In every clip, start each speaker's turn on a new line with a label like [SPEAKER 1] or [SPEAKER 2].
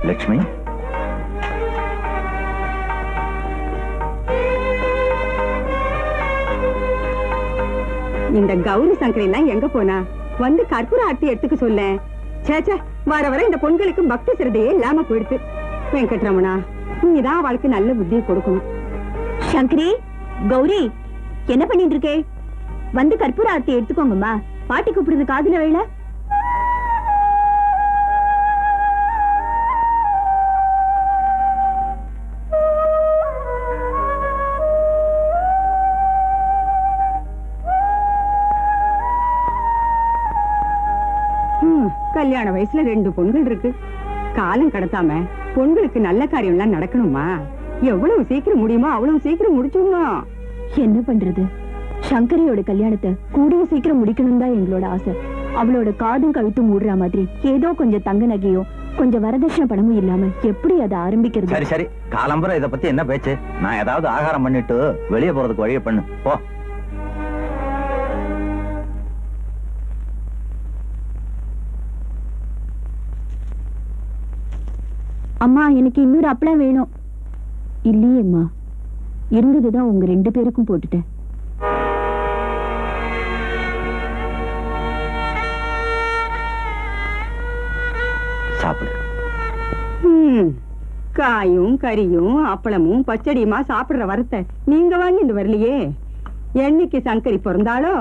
[SPEAKER 1] லட்சுமி,
[SPEAKER 2] இந்த கௌரி சங்கரி எல்லாம் எங்க போனா? வந்து கற்பூர ஆர்த்தி எடுத்துக்க சொல்ல. சேச்சே, வர வர இந்த பொண்களுக்கு பக்தி சிரதையே இல்லாம போயிடுது. வெங்கட்ரமணா, நீதான் அவளுக்கு நல்ல புத்தியை கொடுக்கணும்.
[SPEAKER 3] சங்கரி, கௌரி, என்ன பண்ணிட்டு இருக்கே? வந்து கற்பூர ஆர்த்தி எடுத்துக்கோங்கம்மா. பாட்டி கூப்பிடுறது காதுல வேள.
[SPEAKER 2] கல்யாண வயசுல 2 பொண்கள் இருக்கு. காலம் கடத்தாம பொண்களுக்கு நல்ல காரியம் எல்லாம் நடக்கணுமா? எவ்வளவு சீக்கிரம் முடியுமோ அவ்வளவு சீக்கிரம் முடிச்சுடணும்.
[SPEAKER 3] என்ன பண்றது? சங்கரியோட கல்யாணத்தை கூடிய சீக்கிரம் முடிக்கணும் தான் எங்களோட ஆசை. அவளோட காதும் கவித்து மூடுற மாதிரி ஏதோ கொஞ்சம் தங்க நகையோ கொஞ்சம் வரதட்சணை பணமும் இல்லாம எப்படி அதை ஆரம்பிக்கிறது?
[SPEAKER 1] சரி சரி, காலம்பரம் இத பத்தி என்ன பேச்சு? நான் ஏதாவது ஆகாரம் பண்ணிட்டு வெளியே போறதுக்கு வழியை பண்ணு போ.
[SPEAKER 3] அம்மா, எனக்கு இன்னொரு அப்பளம் வேணும். இல்லையேம்மா, இருந்ததுதான் உங்க 2 பேருக்கும் போட்டுட்டேன்.
[SPEAKER 1] சாப்பிடு.
[SPEAKER 2] காயும் கறியும் அப்பளமும் பச்சடியுமா சாப்பிடுற வரத்தை நீங்க வாங்கிட்டு வரலையே. என்னைக்கு சங்கரி பிறந்தாலோ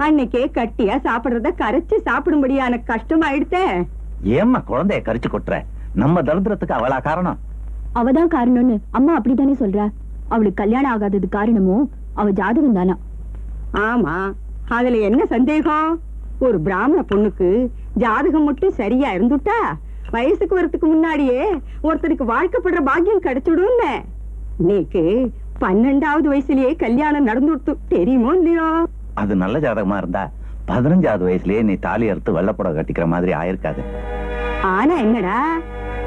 [SPEAKER 2] அன்னைக்கே கட்டியா சாப்பிடுறத கரைச்சு சாப்பிடும்படியான கஷ்டம் ஆயிடுத்த.
[SPEAKER 1] ஏம்மா குழந்தைய கரிச்சு கொட்டுற? நம்ம தரித்திரத்துக்கு அவளா காரணம்?
[SPEAKER 3] அவதான் காரணம்னு அம்மா அப்படித்தானே சொல்றா. அவளுக்கு கல்யாணம் ஆகாதது காரணமோ அவ ஜாதகம் தானா?
[SPEAKER 2] ஆமா, அதுல என்ன சந்தேகம்? ஒரு பிராமண பொண்ணுக்கு ஜாதகம் மட்டும் சரியா இருந்துட்டா வயசுக்கு வரத்துக்கு முன்னாடியே ஒருத்தருக்கு வாழ்க்கைப்படுற பாக்கியம் கிடைச்சிடும். நீக்கு 12வது வயசுலயே கல்யாணம் நடந்துடுத்து, தெரியுமோ இல்லையோ?
[SPEAKER 1] அது நல்ல ஜாதகமா இருந்தா 15வது வயசுலயே நீ தாலி அறுத்து வெள்ளப்புட கட்டிக்கிற மாதிரி ஆயிருக்காது.
[SPEAKER 2] ஆனா என்னடா,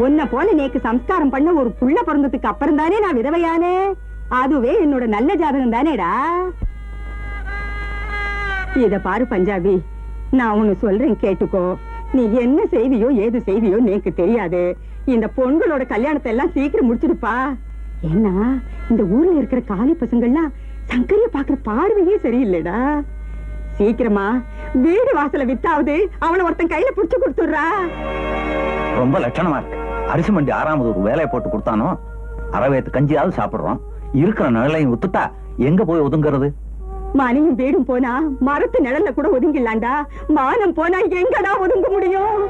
[SPEAKER 2] உன்னை போல நேக்கு சம்ஸ்காரம் பண்ண ஒரு புள்ள பிறந்ததுக்கு அப்புறம் தானே நான் விதவையானே. அதுவே என்னோட நல்ல ஜாதகம் தானேடா. இத பாரு பஞ்சாபி, நான் உன்னை சொல்றேன் கேட்டுக்கோ. நீ என்ன செய்வியோ ஏது செய்வியோ எனக்கு தெரியாது. இந்த பொண்களோட கல்யாணத்தை எல்லாம் சீக்கிரம் முடிச்சிருப்பா. ஏன்னா இந்த ஊர்ல இருக்கிற காலி பசங்கள்லாம் சங்கரிய பாக்குற பார்வையே சரியில்லைடா. சீக்கிரமா வீடு வாசல வித்தாவது அவளை ஒருத்தன் கையில புடிச்சு கொடுத்துடுறா.
[SPEAKER 1] ரொம்ப லட்சணமா இருக்கு. அரிசி மண்டி 6வது ஒரு வேலையை போட்டு கொடுத்தானோ அரவேத்து கஞ்சியாவது சாப்பிடுறோம். இருக்கிற நிழலையும் வித்துட்டா எங்க போய் ஒதுங்கிறது?
[SPEAKER 2] மனையும் வீடும் போனா மரத்து நிழல்ல கூட ஒதுங்கிடலாண்டா. மானம் போனா எங்கடா ஒதுங்க முடியும்?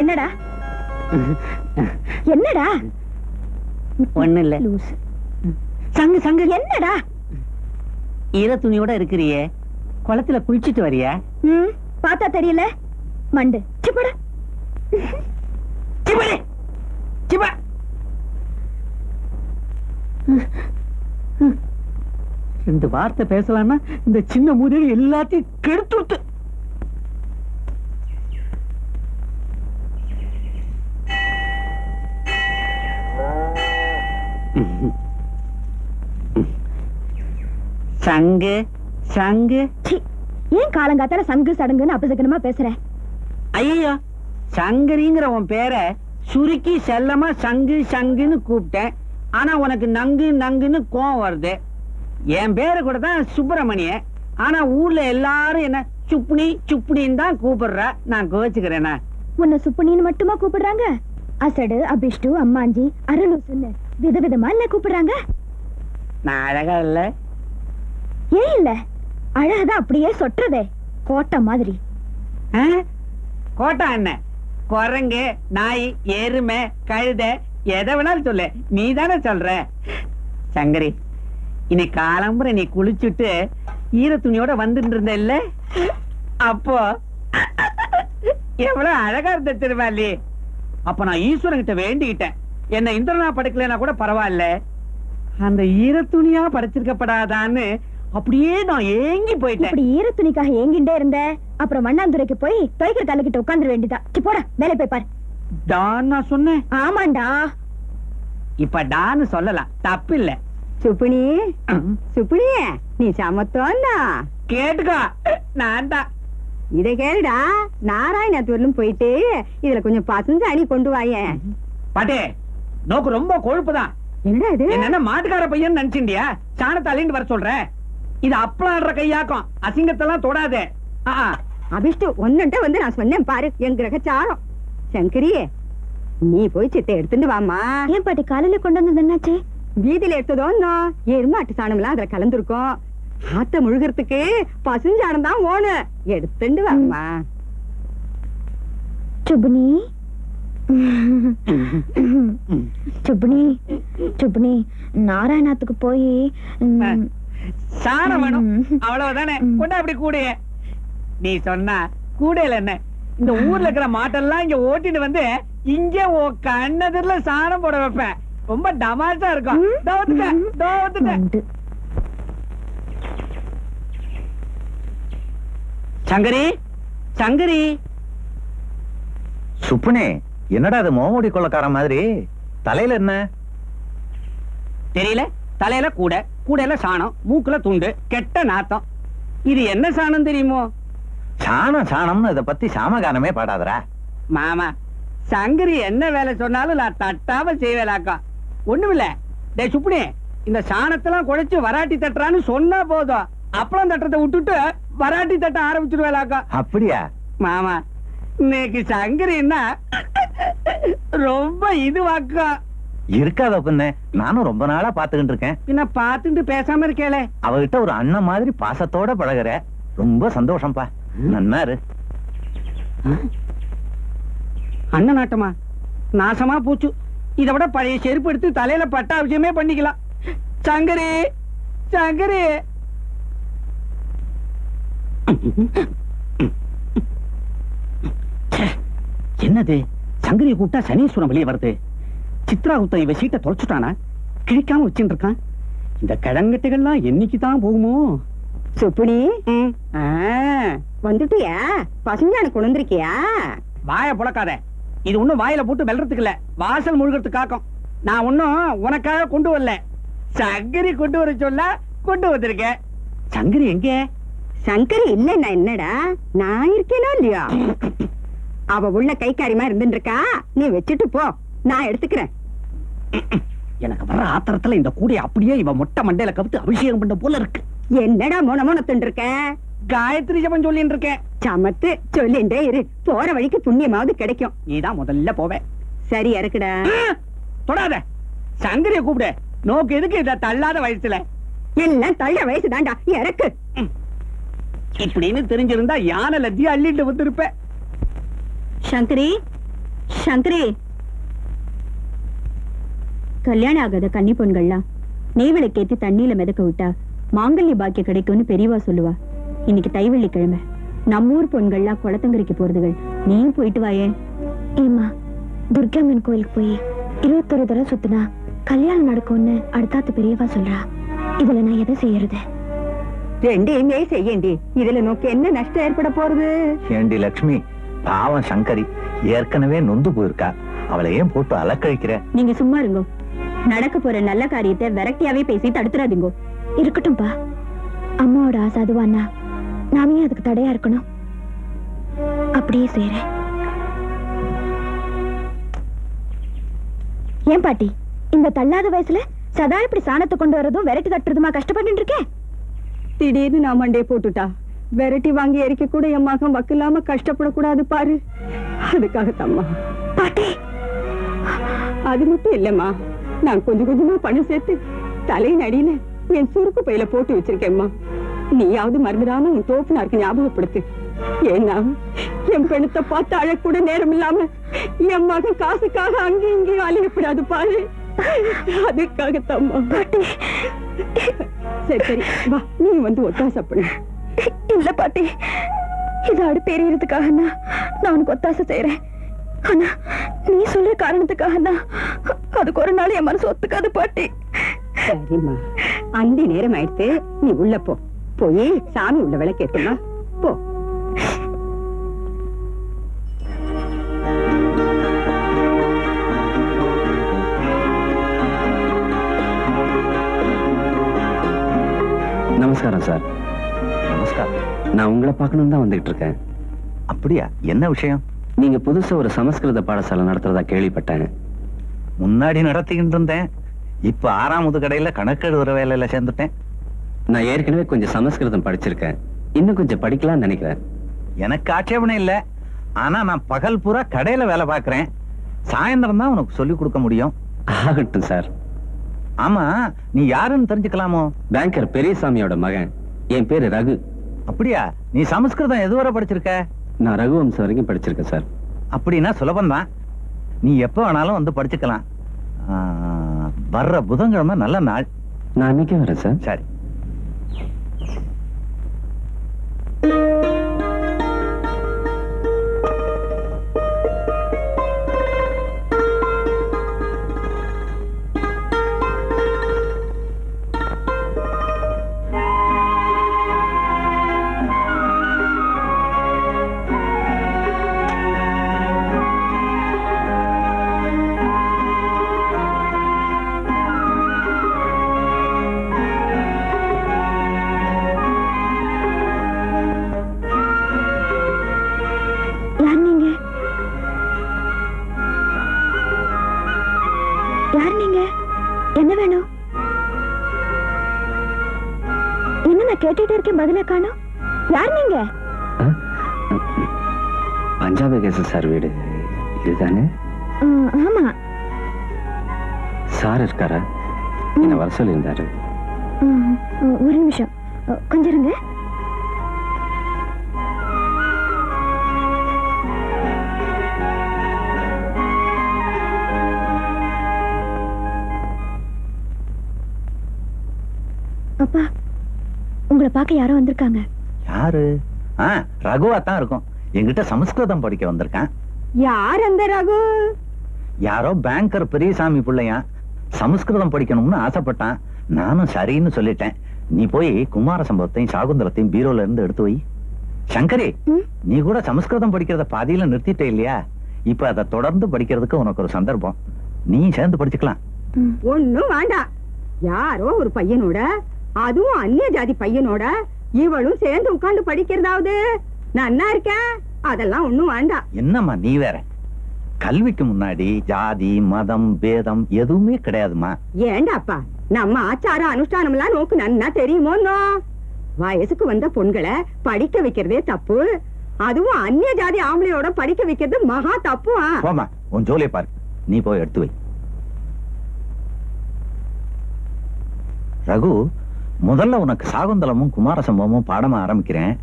[SPEAKER 2] என்னடா என்னடா?
[SPEAKER 4] ஒண்ணு இல்ல.
[SPEAKER 2] சங்கு சங்கு என்னடா?
[SPEAKER 4] ஈர துணியோட இருக்கிறியே, குளத்துல குளிச்சிட்டு வரியா?
[SPEAKER 3] பார்த்தா தெரியல மண்டு. சிப்பட
[SPEAKER 4] சிப்படி சிப்ப. 2 வார்த்தை பேசலாம்னா இந்த சின்ன மூதேவி எல்லாத்தையும் கெடுத்து. சங்கு சங்கு.
[SPEAKER 3] ஏன் காலங்காத்தால சங்கு சடங்குன்னு அபசகனமா பேசுற?
[SPEAKER 4] ஐயோ, சங்கரிங்கிற உன் பேரை சுருக்கி செல்லமா சங்கு சங்குன்னு கூப்பிட்டேன். ஆனா உனக்கு நங்கு நங்குன்னு கோவம் வருது. என் பேரு கூட தான் சுப்பிரமணிய. ஆனா ஊர்ல எல்லாரும் என்ன சுப்னி சுப்னின்னு தான் கூப்பிடுற. நான் கோச்சுக்கிறேனா?
[SPEAKER 3] உன்னை சுப்பனின்னு மட்டுமா கூப்பிடுறாங்க? அசடு, அபிஷ்டு, அம்மாஞ்சி, அரலூசுன்னு விதவிதமா இல்ல கூப்பிடுறாங்க.
[SPEAKER 4] நான் அழகா இல்ல?
[SPEAKER 3] ஏன் இல்ல, அழகதான் அப்படியே சொட்டுறதே கோட்டை மாதிரி.
[SPEAKER 4] கோட்டா என்ன? குரங்கு, நாய், எருமை, கழுதை எதை வேணாலும் சொல்லு, நீ தானே சொல்ற. சங்கரி, இன்னைக்கு காலம்புற நீ குளிச்சுட்டு ஈர துணியோட வந்துட்டு இருந்த இல்ல, அப்போ எவ்வளவு அழகா இருந்த திருவாளி. அப்ப நான் ஈஸ்வரன் கிட்ட வேண்டிக்கிட்டேன், என்ன இந்திரனா படைக்கலனா கூட பரவாயில்ல, அந்த ஈர துணியா படைச்சிருக்கப்படாதான்னு அப்படியே நான் ஏங்கி போயிட்டேன்.
[SPEAKER 3] இப்படி ஈர துணிக்காக ஏங்கிட்டே இருந்த அப்புறம் வண்ணாந்துரைக்கு போய் துவைக்கிற கல்லுக்கிட்ட உட்கார்ந்துட வேண்டியதா. போடா வேலை போய் பாரு.
[SPEAKER 4] டான் நான் சொன்னேன்.
[SPEAKER 3] ஆமாண்டா.
[SPEAKER 4] இப்ப டான்னு சொல்லலாம், தப்பு இல்ல.
[SPEAKER 2] சுப்பினி சுப்பினி, நீ சமத்தோன்னா
[SPEAKER 4] கேட்டுக்கோ, நான் தான்.
[SPEAKER 2] இத கேளுடா, நாராயணத்தூர்லும் போயிட்டு இதுல கொஞ்சம் பசஞ்சு அணி கொண்டு வாயேன்.
[SPEAKER 4] பாட்டே, நோக்கு ரொம்ப கொழுப்புதான்.
[SPEAKER 2] என்னடா இது?
[SPEAKER 4] என்ன மாட்டுக்கார பையன் நினைச்சிண்டியா? சாணத்தை அள்ளிட்டு வர சொல்றேன். இது அப்பளாடுற கையாக்கும், அசிங்கத்தெல்லாம் தொடாதே.
[SPEAKER 2] அபிஷ்டு ஒன்னுட்ட வந்து நான் சொன்னேன் பாரு, என் கிரகச்சாரம். சங்கரி, நீ போய் சித்தை எடுத்துட்டு வாமா.
[SPEAKER 3] ஏன் பாட்டி காலையில கொண்டு வந்தது என்னாச்சு?
[SPEAKER 2] வீதியில எடுத்ததோன்னோ எருமாட்டு சாணம் எல்லாம் அதுல கலந்துருக்கும். ஆத்த முழுகிறதுக்கு பசுஞ்சாணம் தான் ஓனு, எடுத்துட்டு வாமா.
[SPEAKER 3] சுபனி சுபனி சுபனி, நாராயணத்துக்கு போய்
[SPEAKER 4] சாணம் வேணும், அவ்வளவுதானே. கொண்டா அப்படி கூடைய. நீ சொன்னா கூடையில என்ன, இந்த ஊர்ல இருக்கிற மாட்டெல்லாம் இங்க ஓட்டிட்டு வந்து இங்க உன் கண்ணதுல சாணம் போட வைப்பேன். ரொம்ப டமாசா இருக்கும். சங்கரி, சங்கரி.
[SPEAKER 1] சுப்புனே, என்னடா அது மோமோடி கொள்ளக்கார மாதிரி? தலையில என்ன
[SPEAKER 4] தெரியல. தலையில கூட, கூடையில சாணம், மூக்குல துண்டு, கெட்ட நாத்தம். இது என்ன சாணம் தெரியுமோ?
[SPEAKER 1] சாணம் சாணம்னு இத பத்தி சாமகானமே பாடாதரா.
[SPEAKER 4] மாமா, சங்கரி என்ன வேலை சொன்னாலும் நான் தட்டாம செய்வேலாக்கா. ஒண்ணுமில்ல. டே சுப்புனி, இந்த சாணத்தெல்லாம் குழைச்சு வராட்டி தட்டுறான்னு சொன்னா போதும், அப்பளம் தட்டுறதை விட்டுட்டு வராட்டி தட்ட ஆரம்பிச்சிருவேலாக்கா.
[SPEAKER 1] அப்படியா?
[SPEAKER 4] மாமா, இன்னைக்கு சங்கரின்னா ரொம்ப இதுவாக்கா.
[SPEAKER 1] இருக்காத பின்ன, நானும் ரொம்ப நாளா பாத்துக்கிட்டு இருக்கேன்.
[SPEAKER 4] பின்ன பாத்துட்டு பேசாம இருக்கேளே.
[SPEAKER 1] அவகிட்ட ஒரு அண்ணன் மாதிரி பாசத்தோட பழகுற, ரொம்ப சந்தோஷம்பா. நன்னாரு.
[SPEAKER 4] அண்ணன் நாட்டமா? நாசமா போச்சு. இதை விட பழைய செருப்பு எடுத்து தலையில பட்டாபிஷேகமே பண்ணிக்கலாம். சங்கரி, சங்கரி. என்னது, சங்கரியை கூப்பிட்டா சனீஸ்வரன் வெளியே வருது. சித்ரா குப்தன் இவ சீட்டை தொலைச்சுட்டானா? கிழிக்காம வச்சுட்டு இருக்கான். இந்த கிழங்கட்டுகள்லாம் என்னைக்குதான் போகுமோ?
[SPEAKER 2] சுப்பினி, வந்துட்டியா? பசுஞ்சாணி கொண்டு வந்திருக்கியா?
[SPEAKER 4] வாய புழக்காத. இது ஒண்ணும் வாயில போட்டு வெல்றதுக்கு இல்ல, வாசல் முழுகிறதுக்கு காக்கும். நான் ஒன்னும் உனக்காக கொண்டு வரல, சங்கரி கொண்டு வர சொல்ல கொண்டு வந்திருக்கேன். சங்கரி எங்க?
[SPEAKER 2] சங்கரி இல்லன்னா என்னடா, நான் இருக்கேனோ இல்லையா? அவ உள்ள கைக்காரியமா இருந்துட்டு இருக்கா, நீ வச்சுட்டு போ, நான் எடுத்துக்கிறேன்.
[SPEAKER 4] எனக்கு வர ஆத்திரத்துல இந்த கூடைய அப்படியே இவ மொட்டை மண்டையில கவித்து அபிஷேகம் பண்ண போல இருக்கு.
[SPEAKER 2] என்னடா மோனமோனத்துட்டு இருக்க?
[SPEAKER 4] காயத்ரி ஜபம் சொல்லிட்டு இருக்கேன்.
[SPEAKER 2] சமத்து சொல்லிண்டே இரு, போற வழிக்கு புண்ணியமாவது கிடைக்கும்.
[SPEAKER 4] நீதான் முதல்ல போவே.
[SPEAKER 2] சரி இறக்குடா.
[SPEAKER 4] தொடாத. சங்கரிய கூப்பிடு. நோக்கு எதுக்கு இத தள்ளாத வயசுல?
[SPEAKER 2] எல்லாம் தள்ள வயசு தாண்டா, இறக்கு.
[SPEAKER 4] இப்படின்னு தெரிஞ்சிருந்தா யானை லத்தி அள்ளிட்டு வந்திருப்ப.
[SPEAKER 3] சங்கரி, சங்கரி. கல்யாணம் ஆகாத கன்னி பொண்கள்லாம் நெய்விளக்கேத்தி தண்ணியில மிதக்க விட்டா மாங்கல்ய பாக்கியம் கிடைக்கும்னு பெரியவா சொல்லுவா. இன்னைக்கு தைவெள்ளிக்கிழமை, நம்ம ஊர் பொண்கள்லாம் குளத்தங்கரைக்கு போறதுகள். நீயும் போயிட்டு வாயே. ஏமா, துர்காம்மன் கோயிலுக்கு போய் 21 தடவை சுத்தினா கல்யாணம் நடக்கும்னு அடுத்தாத்து பெரியவா சொல்றா. இதுல நான் எதை செய்யறது?
[SPEAKER 2] ரெண்டையுமே செய்யண்டி, இதுல நோக்கு என்ன நஷ்டம் ஏற்பட போறது?
[SPEAKER 1] ஏண்டி லட்சுமி, பாவம் சங்கரி ஏற்கனவே நொந்து போயிருக்கா, அவளை ஏன் போட்டு அலக்கழிக்கிற?
[SPEAKER 3] நீங்க சும்மா இருங்கோ. நடக்க போற நல்ல காரியத்தை விரக்தியாவே பேசி தடுத்துறாதீங்கோ. இருக்கட்டும்பா, அம்மாவோட ஆசை அதுவானா நாமே அதுக்கு தடையா இருக்கணும். அப்படியே செய்றேன். ஏன் பாட்டி, இந்த தள்ளாத வயசுல சதா இப்படி சாணத்தை கொண்டு வரதும் விரட்டி தட்டுறதுமா கஷ்டப்பட்டு இருக்கேன்?
[SPEAKER 2] திடீர்னு நான் மண்டையை போட்டுட்டா, விரட்டி வாங்கி எரிக்க கூட என் மகன் வக்கில்லாம கஷ்டப்படக்கூடாது பாரு, அதுக்காகத்தம்மா.
[SPEAKER 3] பாட்டி,
[SPEAKER 2] அது மட்டும் இல்லம்மா, நான் கொஞ்சம் கொஞ்சமா பணம் சேர்த்து தலையின் அடியில என் சுருக்கு பையில போட்டு வச்சிருக்கேம்மா. நீயாவது மறந்துடாம உன் தோப்புனாருக்கு ஞாபகப்படுத்து. ஏன்னா என் பெண்ணத்தை பார்த்து அழக்கூட நேரம் இல்லாம என் மகன் காசுக்காக அங்கேயும் இங்கேயும் அலையப்படாது பாரு, அதுக்காகத்தம்மா.
[SPEAKER 3] பாட்டி.
[SPEAKER 2] சரி சரி வா, நீ வந்து ஒத்தாசை பண்ணு.
[SPEAKER 3] இல்ல பாட்டி, இது அடுப்பு எரியறதுக்காக நான் உனக்கு ஒத்தாசை செய்யறேன். ஆனா நீ சொல்ற காரணத்துக்காக தான் அதுக்கு ஒரு நாள் என் மனசு ஒத்துக்காது பாட்டி.
[SPEAKER 2] சரிம்மா, அந்தி நேரம் ஆயிடுத்து, நீ உள்ள போ. போய் சாமி உள்ள விளக்கேத்துமா, போ.
[SPEAKER 5] நமஸ்காரம் சார்.
[SPEAKER 1] நமஸ்காரம்.
[SPEAKER 5] நான் உங்களை பார்க்கணும் தான் வந்துகிட்டு இருக்கேன்.
[SPEAKER 1] அப்படியா? என்ன விஷயம்?
[SPEAKER 5] நீங்க புதுசா ஒரு சமஸ்கிருத பாடசாலை நடத்துறதா கேள்விப்பட்டேன்.
[SPEAKER 1] முன்னாடி நடத்திக்கிட்டு இருந்தேன். இப்ப 6ஆவது கடையில கணக்கு எழுதுற வேலையில சேர்ந்துட்டேன்.
[SPEAKER 5] நான் ஏற்கனவே கொஞ்சம் சமஸ்கிருதம் படிச்சிருக்கேன். இன்னும் கொஞ்சம் படிக்கலாம்னு நினைக்கிறேன்.
[SPEAKER 1] எனக்கு ஆட்சேபனை இல்ல. ஆனா நான் பகல் பூரா கடையில வேலை பார்க்கறேன். சாயந்தரம் தான் உனக்கு சொல்லி கொடுக்க முடியும்.
[SPEAKER 5] ஆகட்டும் சார்.
[SPEAKER 1] ஆமா, நீ யாருன்னு தெரிஞ்சுக்கலாமோ?
[SPEAKER 5] பேங்கர் பெரியசாமியோட மகன். என் பேரு ரகு.
[SPEAKER 1] அப்படியா? நீ சமஸ்கிருதம் எதுவரை படிச்சிருக்க?
[SPEAKER 5] நான் ரகுவம்சம் வரைக்கும் படிச்சிருக்கேன் சார்.
[SPEAKER 1] அப்படின்னா சுலபம்தான். நீ எப்ப வேணாலும் வந்து படிச்சுக்கலாம். வர்ற புதன்கிழமை நல்ல நாள்.
[SPEAKER 5] நான் அன்னைக்கே வரேன் சார்.
[SPEAKER 1] சரி.
[SPEAKER 3] யார் நீங்க? என்ன வேணும்? என்ன நான் கேட்டுட்டே இருக்கேன், பதில காணோம். யார் நீங்க?
[SPEAKER 5] பஞ்சாபகேசன் சார் வீடு இதுதானே?
[SPEAKER 3] ஆமா.
[SPEAKER 5] சார் இருக்காரா? என்ன வர சொல்லியிருந்தாரு.
[SPEAKER 3] ஒரு நிமிஷம் கொஞ்சம் இருங்க. அப்பா, உங்களை பார்க்க யாரோ வந்திருக்காங்க.
[SPEAKER 1] யாரு? ரகுவா தான் இருக்கும். என்கிட்ட சமஸ்கிருதம் படிக்க வந்திருக்கான்.
[SPEAKER 2] யார் அந்த ரகு?
[SPEAKER 1] யாரோ பேங்கர் பெரியசாமி பிள்ளையா. சமஸ்கிருதம் படிக்கணும்னு ஆசைப்பட்டான். நானும் சரின்னு சொல்லிட்டேன். நீ போய் குமார சம்பவத்தையும் சாகுந்தரத்தையும் பீரோல இருந்து எடுத்து வை. சங்கரி, நீ கூட சமஸ்கிருதம் படிக்கிறத பாதியில நிறுத்திட்டே இல்லையா? இப்ப அதை தொடர்ந்து படிக்கிறதுக்கு உனக்கு ஒரு சந்தர்ப்பம். நீ சேர்ந்து படிச்சுக்கலாம்.
[SPEAKER 2] ஒண்ணும் வேண்டாம். யாரோ ஒரு பையனோட, அதுவும் அந்நிய ஜாதி பையனோட இவளும் சேர்ந்து உட்கார்ந்து படிக்கிறதாவது நன்னா இருக்கேன். அதெல்லாம் ஒண்ணும் வேண்டாம்.
[SPEAKER 1] என்னம்மா நீ வேற? கல்விக்கு முன்னாடி ஜாதி மதம் பேதம் எதுவுமே கிடையாதுமா.
[SPEAKER 2] ஏண்டாப்பா, நம்ம ஆச்சார அனுஷ்டானம் எல்லாம் நோக்கு நன்னா தெரியுமோ? வயசுக்கு வந்த பொண்களை படிக்க வைக்கிறதே தப்பு. அதுவும் அந்நிய ஜாதி ஆம்பளையோட படிக்க வைக்கிறது மகா தப்பு.
[SPEAKER 1] போமா, உன் ஜோலியை பாரு. நீ போய் எடுத்து வை. ரகு, முதல்ல உனக்கு சாகுந்தலமும் குமார சம்பவமும் பாடமா ஆரம்பிக்கிறேன்.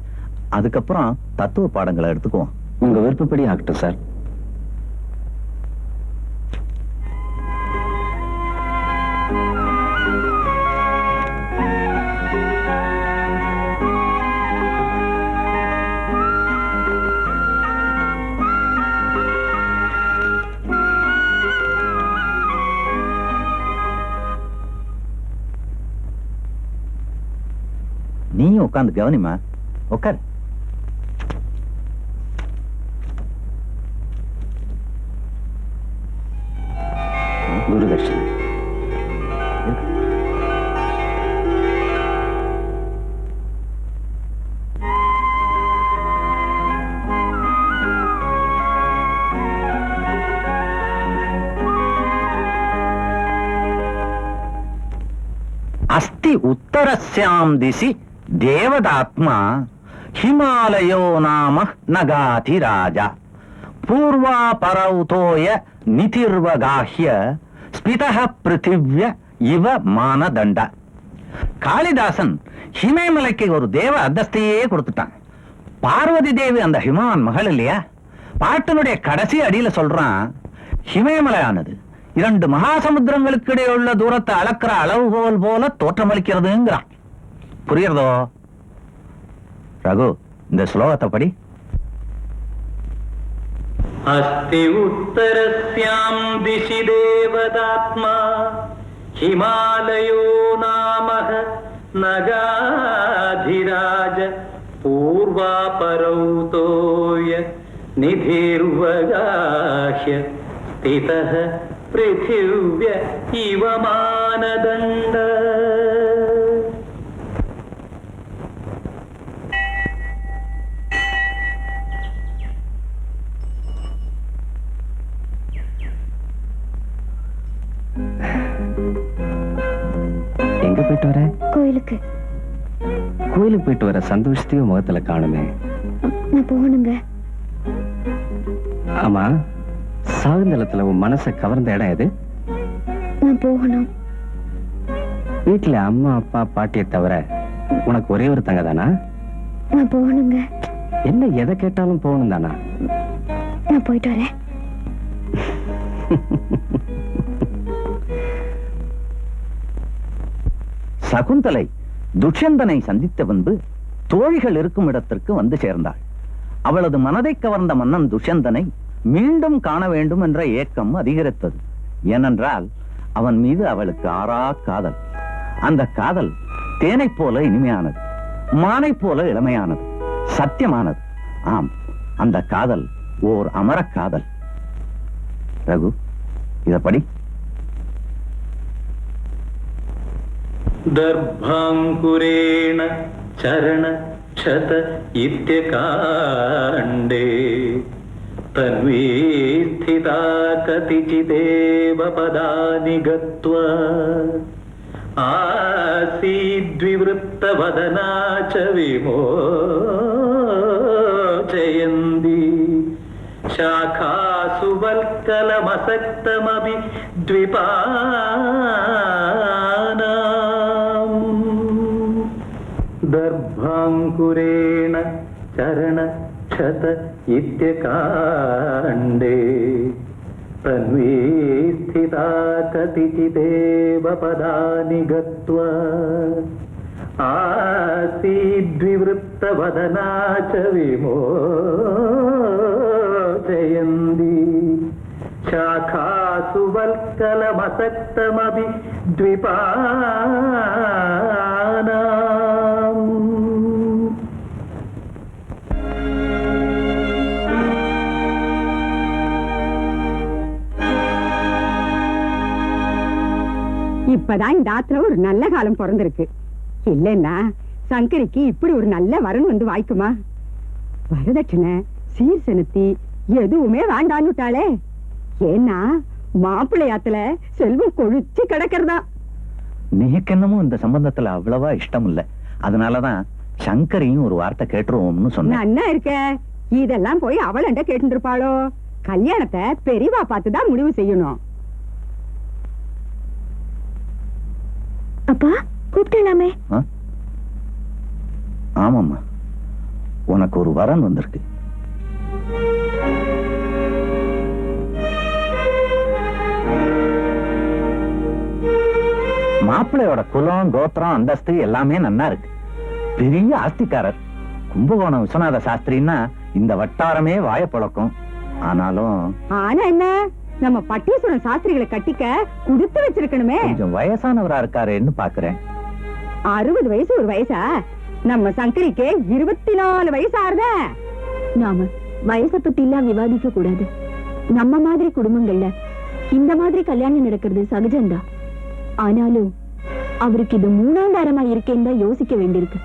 [SPEAKER 1] அதுக்கப்புறம் தத்துவ பாடங்களை எடுத்துக்குவோம்.
[SPEAKER 5] உங்க விருப்பப்படி ஆகட்டும் சார்.
[SPEAKER 1] நீயும் உட்காந்து கவனிமா. உட்கார்.
[SPEAKER 5] குருதர்ஷன்.
[SPEAKER 1] அஸ்தி உத்தரஸ்யாம் திசி தேவதாத்மா ஹிமாலயோ நாம நகாதி ராஜா பூர்வா பரௌதோய நிதிர்வகாஹ்ய ஸ்பிதஹ பிருத்திவ்ய இவ மானதண்ட. காளிதாசன் ஹிமேமலைக்கு ஒரு தேவ அந்தஸ்தையே கொடுத்துட்டான். பார்வதி தேவி அந்த ஹிமான் மகள் இல்லையா? பாட்டினுடைய கடைசி அடியில சொல்றான், ஹிமேமலையானது 2 மகாசமுத்திரங்களுக்கு இடையே உள்ள தூரத்தை அளக்கிற அளவுகோல் போல தோற்றமளிக்கிறதுங்கிறான். புரியுறதோ? ரகு, இந்த ஸ்லோகத்தை படி.
[SPEAKER 6] अस्ति उत्तरस्यां दिशि देवदात्मा हिमालयो नामः नगाधिराज पूर्वापरौतोय निधिर्वगाह्य स्थितः पृथिव्य इव मानदण्ड.
[SPEAKER 5] எங்க போயிட்டு வர?
[SPEAKER 3] கோயிலுக்கு.
[SPEAKER 5] கோயிலுக்கு போயிட்டு வர சந்தோஷத்தையும் முகத்துல காணுமே.
[SPEAKER 3] நான் போகணுங்க.
[SPEAKER 5] ஆமா, சாகுந்தலத்துல உன் மனசை கவர்ந்த இடம் எது?
[SPEAKER 3] நான் போகணும்.
[SPEAKER 5] வீட்டுல அம்மா அப்பா பாட்டியை தவிர உனக்கு ஒரே ஒரு தங்க தானா?
[SPEAKER 3] நான் போகணுங்க.
[SPEAKER 5] என்ன எதை கேட்டாலும் போகணும் தானா?
[SPEAKER 3] நான் போயிட்டு வரேன்.
[SPEAKER 1] சகுந்தலை துஷ்யந்தனை சந்தித்த பின்பு தோழிகள் இருக்கும் இடத்திற்கு வந்து சேர்ந்தாள். அவளது மனதை கவர்ந்த மன்னன் துஷ்யந்தனை மீண்டும் காண வேண்டும் என்ற ஏக்கம் அதிகரித்தது. ஏனென்றால் அவன் மீது அவளுக்கு ஆறா காதல். அந்த காதல் தேனைப் போல இனிமையானது, மானைப் போல இளமையானது, சத்தியமானது. ஆம், அந்த காதல் ஓர் அமரக் காதல். ரகு, இத படி.
[SPEAKER 6] दर्भाङ्कुरेण चरण क्षत इत्यकाण्डे तन्वी स्थिता कतिचिदेव पदानि गत्वा आसीद्विवृत्तवदना च विमोचयन्ती शाखासु वल्कलमसक्तमपि द्विपानाम्. दर्भाङ्कुरेण चरण क्षत इत्यकाण्डे तन्वी स्थिता कतिचिदेव पदानि गत्वा आसीद्विवृत्तवदना च विमोचयन्ती शाखासु वल्कलमसक्तमपि द्विपानाम्.
[SPEAKER 2] இப்பதான் இந்த ஆத்துல ஒரு நல்ல காலம் பிறந்திருக்கு. இல்லைன்னா சங்கரிக்கு இப்படி ஒரு நல்ல வரன் வந்து வாய்க்குமா? வரதட்சணை சீர் செலுத்தி எதுவுமே வேண்டான்னுட்டாளே. ஏன்னா மாப்பிள்ளையாத்துல செல்வம் கொழிச்சு கிடக்கிறதா.
[SPEAKER 1] நீக்கு என்னமோ இந்த சம்பந்தத்துல அவ்வளவா இஷ்டம் இல்ல. அதனாலதான் சங்கரையும் ஒரு வார்த்தை கேட்டுருவோம்னு சொன்னேன்.
[SPEAKER 2] அண்ணா இருக்க இதெல்லாம் போய் அவளண்ட கேட்டு இருப்பாளோ? கல்யாணத்தை பெரியவா பார்த்துதான் முடிவு செய்யணும்.
[SPEAKER 3] அப்பா கூப்பிட்டலாமே?
[SPEAKER 1] ஆமாம்மா, உனக்கு ஒரு வரன் வந்திருக்கு. மாப்பிள்ளையோட குலம் கோத்திரம் அந்தஸ்து எல்லாமே நன்னா இருக்கு. பெரிய ஆஸ்திக்காரர். கும்பகோணம் விஸ்வநாத சாஸ்திரின்னா இந்த வட்டாரமே வாய பழக்கம். ஆனா
[SPEAKER 2] என்ன, நம்ம பட்டீஸ்வரன் சாஸ்திரிகளை கட்டிக்க குடுத்து வச்சிருக்கணுமே.
[SPEAKER 1] கொஞ்சம் வயசானவரா இருக்காருன்னு பாக்குறேன்.
[SPEAKER 2] 60 வயசு ஒரு வயசா? நம்ம சங்கரிக்கு 24 வயசு ஆறுத.
[SPEAKER 3] நாம வயசை பத்தி எல்லாம் விவாதிக்க கூடாது. நம்ம மாதிரி குடும்பங்கள்ல இந்த மாதிரி கல்யாணம் நடக்கிறது சகஜம்தான். ஆனாலும் அவருக்கு இது 3ஆம் வாரமா இருக்கேன்னு தான் யோசிக்க வேண்டியிருக்கு.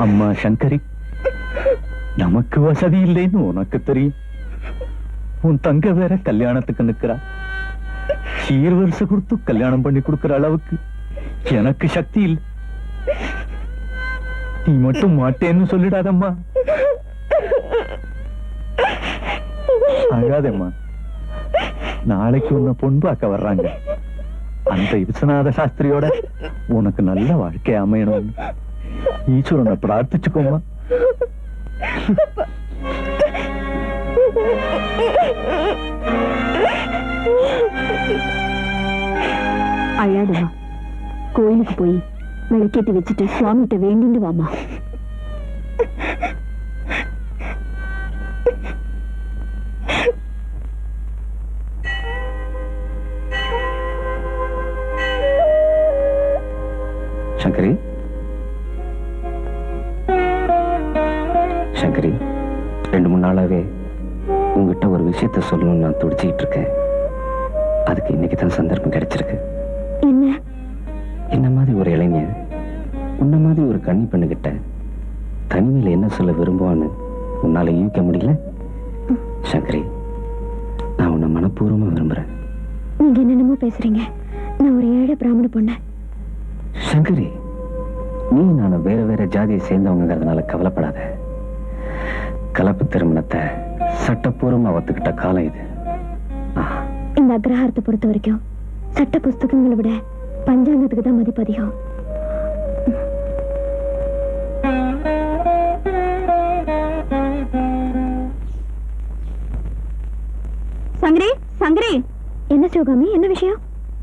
[SPEAKER 1] அம்மா சங்கரி, நமக்கு வசதி இல்லைன்னு உனக்கு தெரியும். உன் தங்க வேற கல்யாணத்துக்கு நிக்கிறா. சீர்வரிசை கொடுத்து கல்யாணம் பண்ணி கொடுக்கிற அளவுக்கு எனக்கு சக்தி இல்லை. நீ மட்டும் மாட்டேன்னு சொல்லிடாதம்மா. அழாதம்மா. நாளைக்கு உன்னை பொன் பார்க்க வர்றாங்க. அந்த விஸ்வநாத சாஸ்திரியோட உனக்கு நல்ல வாழ்க்கை அமையணும். ஈஸ்வரனை பிரார்த்திச்சுக்கோமா.
[SPEAKER 3] அழாடுமா, கோயிலுக்கு போய் விளக்கேத்தி வச்சுட்டு சுவாமிகிட்ட வேண்டிட்டு வாமா.
[SPEAKER 5] சங்கரி, சங்கரி, 2-3 நாளாவே உங்ககிட்ட ஒரு விஷயத்த சொல்லணும்னு நான் துடிச்சுக்கிட்டு இருக்கேன். அதுக்கு இன்னைக்கு தான் சந்தர்ப்பம் கிடைச்சிருக்கு.
[SPEAKER 3] என்ன?
[SPEAKER 5] என்ன மாதிரி ஒரு இளைஞன் உன்ன மாதிரி ஒரு கன்னி பெண்ணுகிட்ட தனிமையில என்ன சொல்ல விரும்புவான்னு உன்னால யூகிக்க முடியல? சங்கரி, நான் உன்னை மனப்பூர்வமா விரும்புறேன்.
[SPEAKER 3] நீங்க என்னென்னமோ பேசுறீங்க. நான் ஒரு ஏழை பிராமண பொண்ணு.
[SPEAKER 5] சங்கரி, நீ நான் வேற வேற ஜாதியை சேர்ந்தவங்கிறதுனால கவலைப்படாத. கலப்பு திருமணத்தை சட்டப்பூர்வமா ஒத்துக்கிட்ட காலம் இது.
[SPEAKER 3] இந்த அக்ரஹாரத்தை பொறுத்த வரைக்கும் சட்ட புஸ்தகங்களை விட பஞ்சாங்கத்துக்கு தான் மதிப்பு அதிகம். சங்கரி, சங்கரி, என்ன சிவகாமி, என்ன விஷயம்?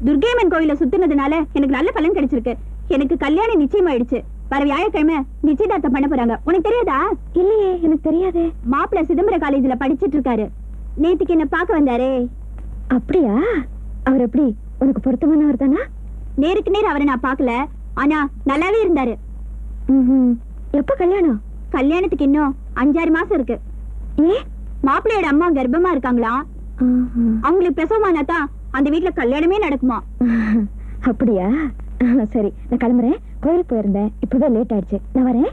[SPEAKER 3] துர்கையம்மன் கோயில சுத்தினதுனால எனக்கு நல்ல பலன் கிடைச்சிருக்கு. எனக்கு கல்யாணம் நிச்சயம் ஆயிடுச்சு. வர வியாழக்கிழமை நிச்சயதார்த்தம் பண்ண போறாங்க. உனக்கு தெரியாதா? இல்லையே, எனக்கு தெரியாது. மாப்பிள்ள சிதம்பரம் காலேஜ்ல படிச்சிட்டு இருக்காரு. நேத்துக்கு என்ன பார்க்க வந்தாரே. அப்படியா? அவர் எப்படி, உனக்கு பொருத்தமானவர் தானா? நேருக்கு நேர் அவரை நான் பார்க்கல, ஆனா நல்லாவே இருந்தாரு. எப்ப கல்யாணம்? கல்யாணத்துக்கு இன்னும் 5-6 மாசம் இருக்கு. ஏ, மாப்பிள்ளையோட அம்மா கர்ப்பமா இருக்காங்களா? அவங்களுக்கு பிரசவமானாதான் அந்த வீட்டுல கல்யாணமே நடக்குமா? அப்படியா? சரி, நான் கிளம்புறேன். கோயிலுக்கு போயிருந்தேன், இப்பதான் லேட் ஆயிடுச்சு. நான் வரேன்.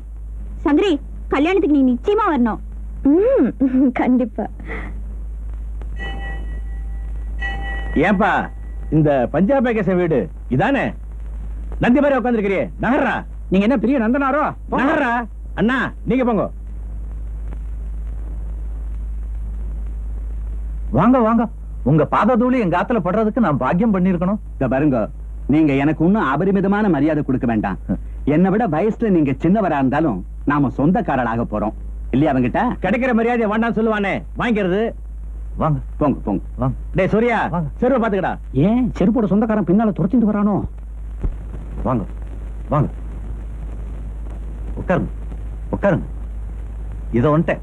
[SPEAKER 3] சந்திரி, கல்யாணத்துக்கு நீ நிச்சயமா வரணும். கண்டிப்பா.
[SPEAKER 1] ஏன்பா இந்த பஞ்சாப் பேக்கேசன் வீடு இதானே? நந்தி மாதிரி உட்காந்துருக்கிறியே, நகர்றா.
[SPEAKER 4] நீங்க என்ன பெரிய நந்தனாரோ?
[SPEAKER 1] நகர்றா. அண்ணா, நீங்க போங்க. வாங்க வாங்க. உங்க பாத தூளி எங்க ஆத்துல படுறதுக்கு நான் பாக்கியம் பண்ணிருக்கணும்.
[SPEAKER 7] பாருங்க, நீங்க எனக்கு இன்னும் அபரிமிதமான மரியாதை கொடுக்க வேண்டாம். என்னை விட வயசுல நீங்க சின்னவரா இருந்தாலும் நாம சொந்தக்காரராக போறோம் இல்லையா? அவங்கிட்ட
[SPEAKER 1] கிடைக்கிற மரியாதை வேண்டாம் சொல்லுவானே, வாங்கிக்கிறது. வாங்க
[SPEAKER 7] போங்க போங்க
[SPEAKER 1] வாங்க. டேய் சூர்யா, செருப்பை பாத்துக்கடா.
[SPEAKER 4] ஏன் செருப்போட சொந்தக்காரன் பின்னால துரத்திட்டு வரானோ?
[SPEAKER 1] வாங்க வாங்க, உட்காருங்க உட்காருங்க. இத வந்துட்டேன்.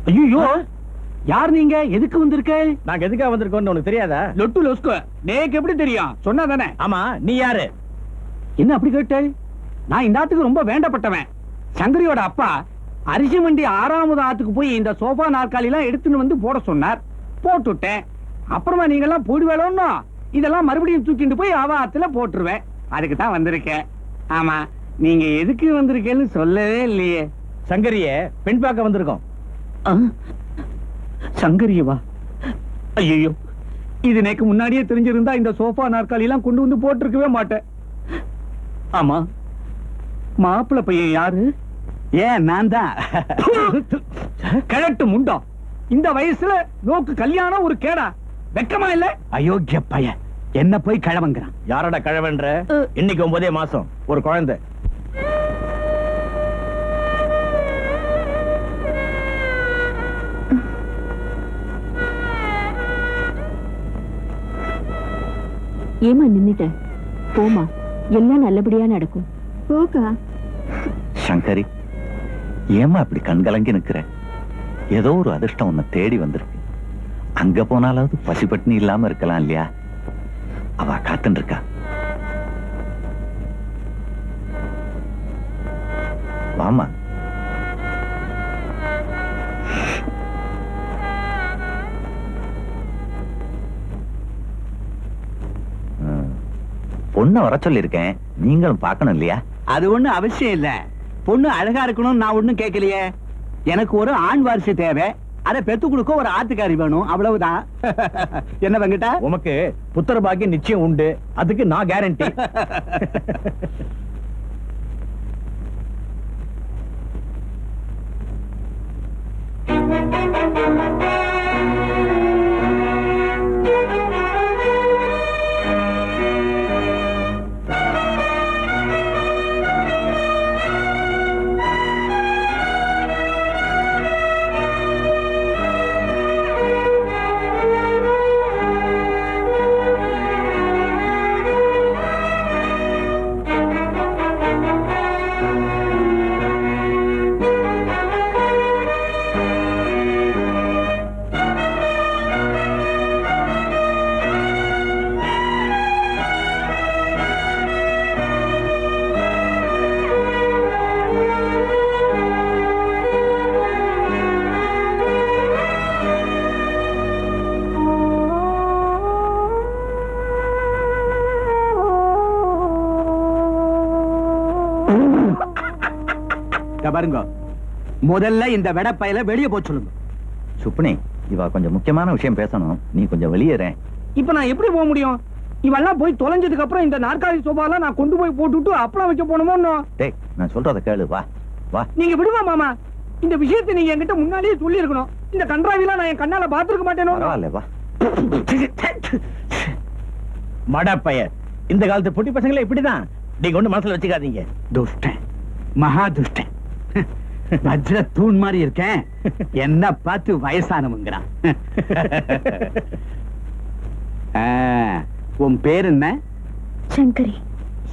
[SPEAKER 4] ஐயோ, யார் நீங்க? எதுக்கு வந்திருக்க?
[SPEAKER 1] நாங்க எதுக்காக வந்திருக்கோம்னு உனக்கு தெரியாதா?
[SPEAKER 4] லொட்டு லொஸ்கு நேக்கு எப்படி தெரியும்? சொன்னா தானே.
[SPEAKER 1] ஆமா, நீ யாரு?
[SPEAKER 4] என்ன அப்படி கேட்ட? நான் இந்த ஆத்துக்கு ரொம்ப வேண்டப்பட்டவன். சங்கரியோட அப்பா அரிசி மண்டி 6வது ஆத்துக்கு போய் இந்த சோஃபா நாற்காலி எல்லாம் எடுத்துன்னு வந்து போட சொன்னார். போட்டுட்டேன். அப்புறமா நீங்க எல்லாம் போடுவேலோன்னு இதெல்லாம் மறுபடியும் தூக்கிட்டு போய் அவ ஆத்துல போட்டுருவேன். அதுக்கு தான் வந்திருக்கேன். ஆமா, நீங்க எதுக்கு வந்திருக்கேன்னு சொல்லவே இல்லையே.
[SPEAKER 1] சங்கரிய பெண் பார்க்க வந்திருக்கோம்.
[SPEAKER 4] சங்கரியவா? ஐயோ, இது எனக்கு முன்னாடியே தெரிஞ்சிருந்தா இந்த சோஃபா நாற்காலி எல்லாம் கொண்டு வந்து போட்டிருக்கவே மாட்டேன். ஆமா, மாப்பிள்ளை பையன் யாரு?
[SPEAKER 7] ஏன் நான் தான்.
[SPEAKER 4] கிழட்டு முண்டம். இந்த வயசுல நோக்கு கல்யாணம் ஒரு கேடா? வெக்கமா இல்ல?
[SPEAKER 7] அயோக்கிய பையன் என்ன போய் கிழவங்கிறான்.
[SPEAKER 1] யாரோட கழவன்ற? இன்னைக்கு 9 மாசம் ஒரு குழந்தை.
[SPEAKER 3] ஏமா நின்னுட்ட? போமா, எல்லாம் நல்லபடியா நடக்கும். போக்கா.
[SPEAKER 1] சங்கரி, ஏமா இப்படி கண்கலங்கி நிக்கிற? ஏதோ ஒரு அதிர்ஷ்டம் உன்னை தேடி வந்திருக்கு. அங்க போனாலாவது பசிப்பட்டினி இல்லாம இருக்கலாம் இல்லையா? அவ காத்துன்னு இருக்கா. வாமா. பொண்ணை வர சொல்லிருக்கேன், நீங்களும் பார்க்கணும் இல்லையா?
[SPEAKER 7] அது ஒண்ணு அவசியம் இல்ல. பொண்ணு அழகா இருக்கணும் நான் ஒண்ணும் கேட்கலையே. எனக்கு ஒரு ஆண் வாரிசு தேவை. அதை பெத்து கொடுக்க ஒரு ஆத்துக்காரி வேணும், அவ்வளவுதான். என்ன வெங்கடா?
[SPEAKER 1] உமக்கு புத்திர பாக்கியம் நிச்சயம் உண்டு, அதுக்கு நான் கேரண்டி.
[SPEAKER 7] பாருங்க, முதல்ல இந்த வெடப்பையில வெளியே போக சொல்லுங்க.
[SPEAKER 1] சுப்னி, இவ கொஞ்சம் முக்கியமான விஷயம் பேசணும், நீ கொஞ்சம் வெளியேறேன்.
[SPEAKER 4] இப்ப நான் எப்படி போக முடியும்? இவெல்லாம் போய் தொலைஞ்சதுக்கு அப்புறம் இந்த நாற்காலி சோபாலாம் நான் கொண்டு போய் போட்டுட்டு அப்பளம் வைக்க போனோமோ?
[SPEAKER 1] டேய், நான் சொல்றத கேளு, வா வா.
[SPEAKER 4] நீங்க விடுவா மாமா, இந்த விஷயத்தை நீங்க என்கிட்ட முன்னாடியே சொல்லி இருக்கணும். இந்த கன்றாவிலாம் நான் என் கண்ணால பாத்துருக்க மாட்டேனோ.
[SPEAKER 1] பரவாயில்ல, வா.
[SPEAKER 7] மடப்பைய, இந்த காலத்து பொட்டி பசங்களே இப்படிதான். நீங்க ஒண்ணு மனசுல வச்சுக்காதீங்க. துஷ்டன், மகா துஷ்டன். வஜ்ர தூண் மாதிரி இருக்கேன், என்ன பார்த்து வயசானவங்கிறான். உன் பேர் என்ன?
[SPEAKER 3] சங்கரி.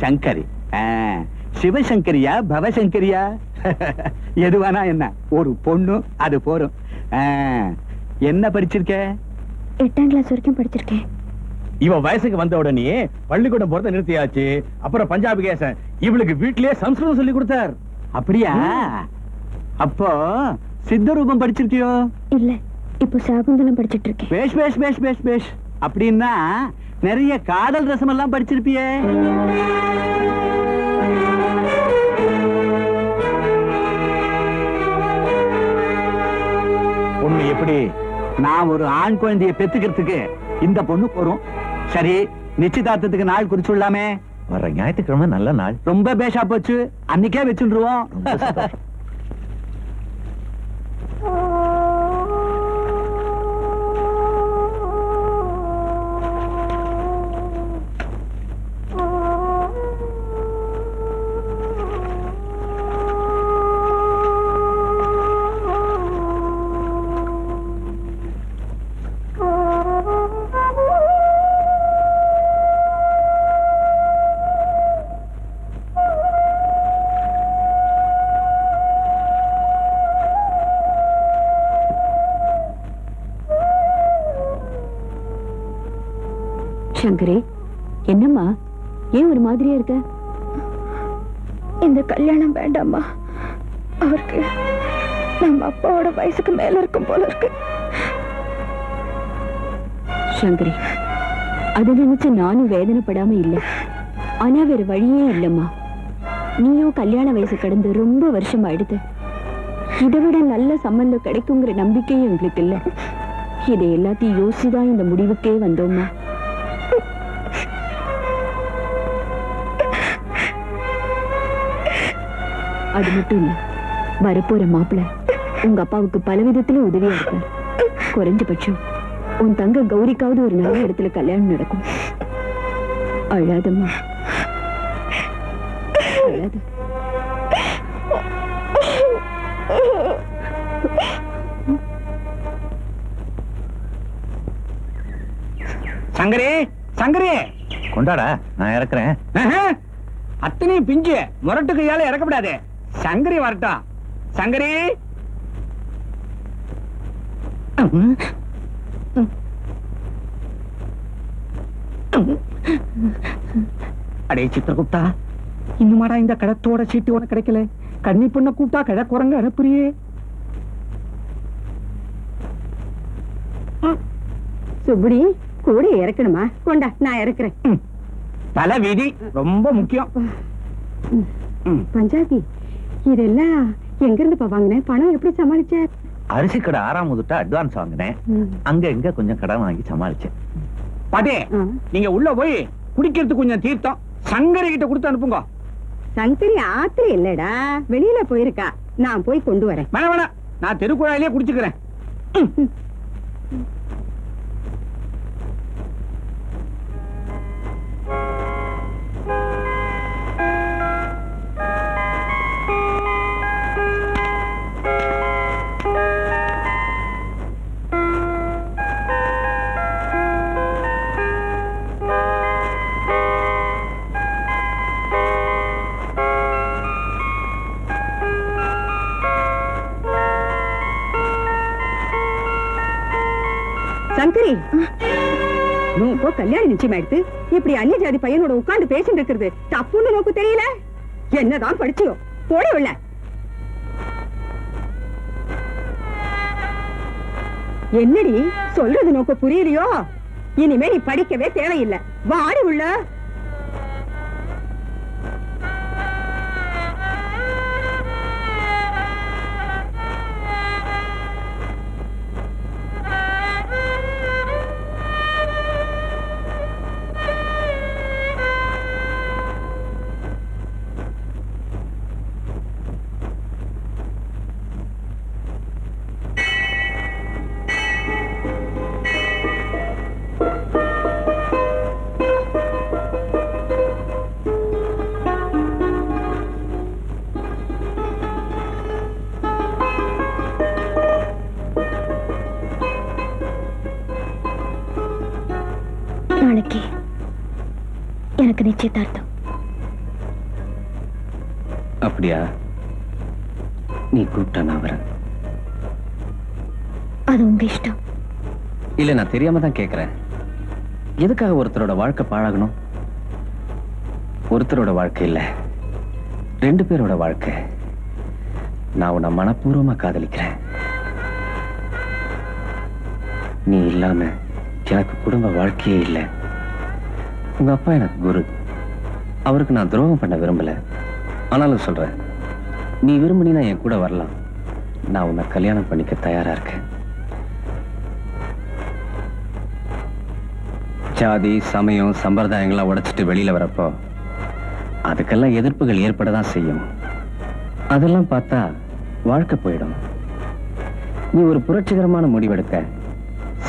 [SPEAKER 7] சங்கரி. சிவசங்கரியா பவசங்கரியா? எதுவானா என்ன, ஒரு பொண்ணு அது போரும். என்ன படிச்சிருக்க?
[SPEAKER 3] 8ஆம் கிளாஸ் வரைக்கும் படிச்சிருக்கேன்.
[SPEAKER 7] இவ வயசுக்கு வந்த உடனே பள்ளிக்கூடம் போறத நிறுத்தியாச்சு. அப்புறம் பஞ்சாபி கேசன் இவளுக்கு வீட்லயே சம்ஸ்கிருதம் சொல்லி கொடுத்தார். அப்படியா? அப்போ சித்த ரூபம் படிச்சிருக்கியோ?
[SPEAKER 3] இல்ல, இப்போ சாகுந்தலம் படிச்சிட்டு இருக்கேன்.
[SPEAKER 7] பேஷ் பேஷ் பேஷ் பேஷ் பேஷ். அப்படின்னா நிறைய காதல் ரசம் எல்லாம் படிச்சிருப்பியே. பொண்ணு எப்படி? நான் ஒரு ஆண் குழந்தையை பெத்துக்கிறதுக்கு இந்த பொண்ணு போறோம். சரி, நிச்சயதார்த்தத்துக்கு நாள் குறிச்சுள்ளாமே.
[SPEAKER 1] வர ஞாயிற்றுக்கிழமை நல்ல நாள்.
[SPEAKER 7] ரொம்ப பேஷா போச்சு, அன்னைக்கே வச்சுருவோம்.
[SPEAKER 1] ரொம்ப சந்தோஷம்.
[SPEAKER 3] சங்கரி, என்னம்மா, ஏன் ஒரு மாதிரியா இருக்க?
[SPEAKER 8] இந்த கல்யாணம் வேண்டாம்மா. அவருக்கு நம்ம அப்பாவோட வயசுக்கு மேல இருக்கும் போல இருக்கு.
[SPEAKER 3] சங்கரி, அதை நினைச்சு நானும் வேதனைப்படாம இல்ல. ஆனா வேற வழியே இல்லம்மா. நீயும் கல்யாண வயசு கடந்து ரொம்ப வருஷம் ஆயிடுது. இதை விட நல்ல சம்பந்தம் கிடைக்குங்கிற நம்பிக்கையும் எங்களுக்கு இல்ல. இதை எல்லாத்தையும் யோசிச்சுதான் இந்த முடிவுக்கே வந்தோம்மா. அது மட்டும் இல்ல, வரப்போற மாப்பிள்ள உங்க அப்பாவுக்கு பல விதத்துல உதவியா இருக்கார். குறைஞ்சபட்சம் உன் தங்க கௌரிக்காவது ஒரு நல்ல இடத்துல கல்யாணம் நடக்கும். அழாதம்மா, அழாத.
[SPEAKER 4] சங்கரி, சங்கரி,
[SPEAKER 1] கொண்டாடா, நான் இறக்குறேன்.
[SPEAKER 4] அத்தனையும் பிஞ்சு முரட்டு கையால இறக்கப்படாது. சங்கரி வரட்டும். சங்கரி, அடே சித்திரகுப்தா, இன்னுமாடா இந்த கடத்தோட சீட்டு உனக்கு கிடைக்கல? கன்னி பொண்ண கூப்பிட்டா கழ குரங்க அனுப்புறியே.
[SPEAKER 2] சுப்படி, கூட இறக்கணுமா? கொண்டா, நான் இறக்குறேன்.
[SPEAKER 4] தலை வீதி ரொம்ப முக்கியம்.
[SPEAKER 2] பஞ்சாபி, இதெல்லாம் எங்க இருந்து வாங்கினேன்? பணம் எப்படி சமாளிச்ச?
[SPEAKER 1] அரிசி கடை 6ஆம் முதட்ட அட்வான்ஸ் வாங்கினேன். அங்க இங்க கொஞ்சம் கடன் வாங்கி சமாளிச்சேன்.
[SPEAKER 4] பாட்டே, நீங்க உள்ள போய் குடிக்கிறதுக்கு கொஞ்சம் தீர்த்தம் சங்கரி கிட்ட கொடுத்து அனுப்புங்க.
[SPEAKER 2] சங்கரி ஆத்திரி இல்லடா, வெளியில போயிருக்கா. நான் போய் கொண்டு வரேன்.
[SPEAKER 4] வேணாம் வேணாம், நான் தெருக்குழாயிலே குடிச்சுக்கிறேன்.
[SPEAKER 2] சங்கரி, நீ இப்போ கல்யாணம் நிச்சயம் ஆயிடுத்து. இப்படி அந்நிய ஜாதி பையனோட உட்கார்ந்து பேசிட்டு இருக்கிறது தப்புன்னு நோக்கு தெரியல? என்னதான் படிச்சியோ? போட உள்ள. என்னடி சொல்றது நோக்கு புரியலையோ? இனிமே நீ படிக்கவே தேவையில்லை. வாடி உள்ள.
[SPEAKER 8] நமக்கு நிச்சயதார்த்தம்.
[SPEAKER 5] அப்படியா? நீ கூப்பிட்டா நான் வரேன்.
[SPEAKER 8] அது உங்க இஷ்டம்.
[SPEAKER 5] இல்ல, நான் தெரியாம தான் கேக்குறேன். எதுக்காக ஒருத்தரோட வாழ்க்கை பாழாகணும்? ஒருத்தரோட வாழ்க்கை இல்ல, 2 பேரோட வாழ்க்கை. நான் உன்னை மனப்பூர்வமா காதலிக்கிறேன். நீ இல்லாம எனக்கு குடும்ப வாழ்க்கையே இல்லை. உங்க அப்பா எனக்கு குரு. அவருக்கு நான் துரோகம் பண்ண விரும்பல. ஆனாலும் சொல்றேன், நீ விரும்பினா என் கூட வரலாம். நான் உன்னை கல்யாணம் பண்ணிக்க தயாரா இருக்கேன். ஜாதி, சமயம், சம்பிரதாயங்கள்லாம் உடைச்சிட்டு வெளியில வரப்போ அதுக்கெல்லாம் எதிர்ப்புகள் ஏற்படதான் செய்யும். அதெல்லாம் பார்த்தா வாழ்க்கை போயிடும். நீ ஒரு புரட்சிகரமான முடிவெடுக்க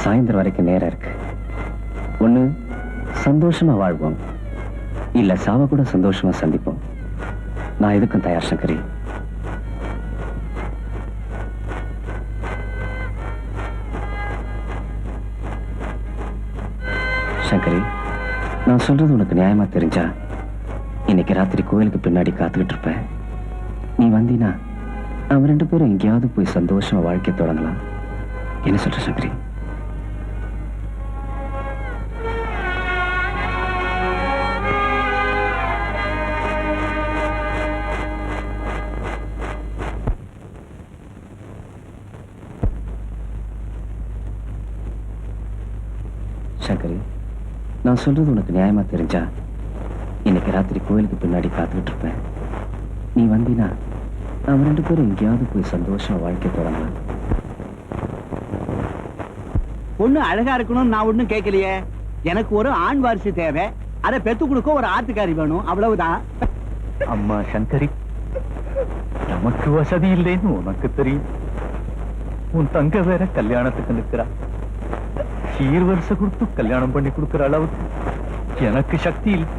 [SPEAKER 5] சாயந்தரம் வரைக்கும் நேரம் இருக்கு. ஒண்ணு சந்தோஷமா வாழ்வோம், இல்ல சாவ கூட சந்தோஷமா சந்திப்போம். நான் எதுக்கும் தயார் சங்கரி. சங்கரி, நான் சொல்றது உனக்கு நியாயமா தெரிஞ்சா இன்னைக்கு ராத்திரி கோயிலுக்கு பின்னாடி காத்துக்கிட்டு இருப்பேன். நீ வந்தீனா நம்ம 2 பேரும் எங்கேயாவது போய் சந்தோஷமா வாழ்க்கை தொடங்கலாம். என்ன சொல்ற சங்கரி? சங்கரி, நான் சொல்றது உனக்கு நியாயமா தெரிஞ்சா இன்னைக்கு ராத்திரி கோயிலுக்கு பின்னாடி காத்துக்கிட்டு இருப்பேன். நீ வந்தீனா நாம 2 பேரும் எங்கேயாவது போய் சந்தோஷமா வாழ்க்கை தொடங்கலாம்.
[SPEAKER 4] பொண்ணு அழகா இருக்கணும் நான் ஒண்ணும் கேட்கலையே. எனக்கு ஒரு ஆண் வாரிசு தேவை. அதை பெத்து கொடுக்க ஒரு ஆத்துக்காரி வேணும், அவ்வளவுதான்.
[SPEAKER 6] அம்மா சங்கரி, நமக்கு வசதி இல்லைன்னு உனக்கு தெரியும். உன் தங்க வேற கல்யாணத்துக்கு நிற்கிறா. சீர்வரிசை கொடுத்து கல்யாணம் பண்ணி கொடுக்கிற அளவுக்கு எனக்கு சக்தி இல்லை.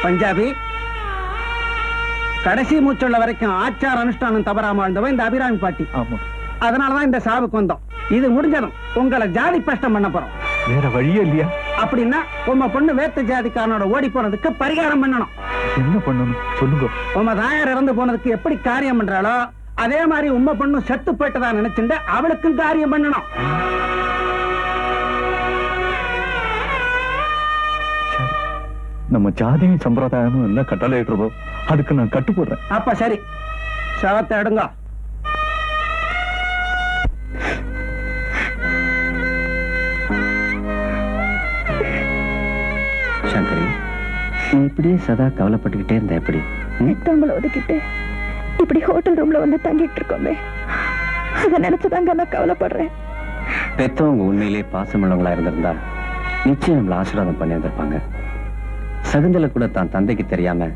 [SPEAKER 4] பஞ்சாபி, கடைசி மூச்சுள்ள வரைக்கும் ஆச்சார அனுஷ்டானம் தவறாம வாழ்ந்தவன் இந்த அபிராமி பாட்டி. அதனாலதான் இந்த சாவுக்கு வந்தோம். இது முடிஞ்சதும் உங்களை ஜாதி பஷ்டம் பண்ண போறோம்.
[SPEAKER 6] வேற வழியே இல்லையா?
[SPEAKER 4] அப்படின்னா உங்க பொண்ணு வேத்த ஜாதிக்காரனோட ஓடி போனதுக்கு பரிகாரம் பண்ணணும்.
[SPEAKER 6] என்ன பண்ணணும் சொல்லுங்க.
[SPEAKER 4] உங்க தாயார் இறந்து போனதுக்கு எப்படி காரியம் பண்றாளோ அதே மாதிரி உங்க பொண்ணு செத்து போயிட்டதா நினைச்சுட்டு அவளுக்கும் காரியம் பண்ணணும்.
[SPEAKER 6] நம்ம ஜாதியும் சம்பிரதாயமும் என்ன கட்டளை இடுறதோ அதுக்கு நான் கட்டு போடுறேன்.
[SPEAKER 4] அப்ப சரி, சவத்தை எடுங்க.
[SPEAKER 5] சங்கரி, நீ இப்படியே சதா கவலைப்பட்டுக்கிட்டே இருந்த எப்படி?
[SPEAKER 8] பெத்தவங்களை ஒதுக்கிட்டு இப்படி ஹோட்டல் ரூம்ல வந்து தங்கிட்டு இருக்கோமே, அதை நினைச்சுதாங்க நான் கவலைப்படுறேன்.
[SPEAKER 5] பெத்தவங்க உண்மையிலே பாசமுள்ளவங்களா இருந்திருந்தா நிச்சயம் நம்மள ஆசீர்வாதம் பண்ணி இருந்திருப்பாங்க. சகுந்தலை கூட தான் தந்தைக்கு தெரியாம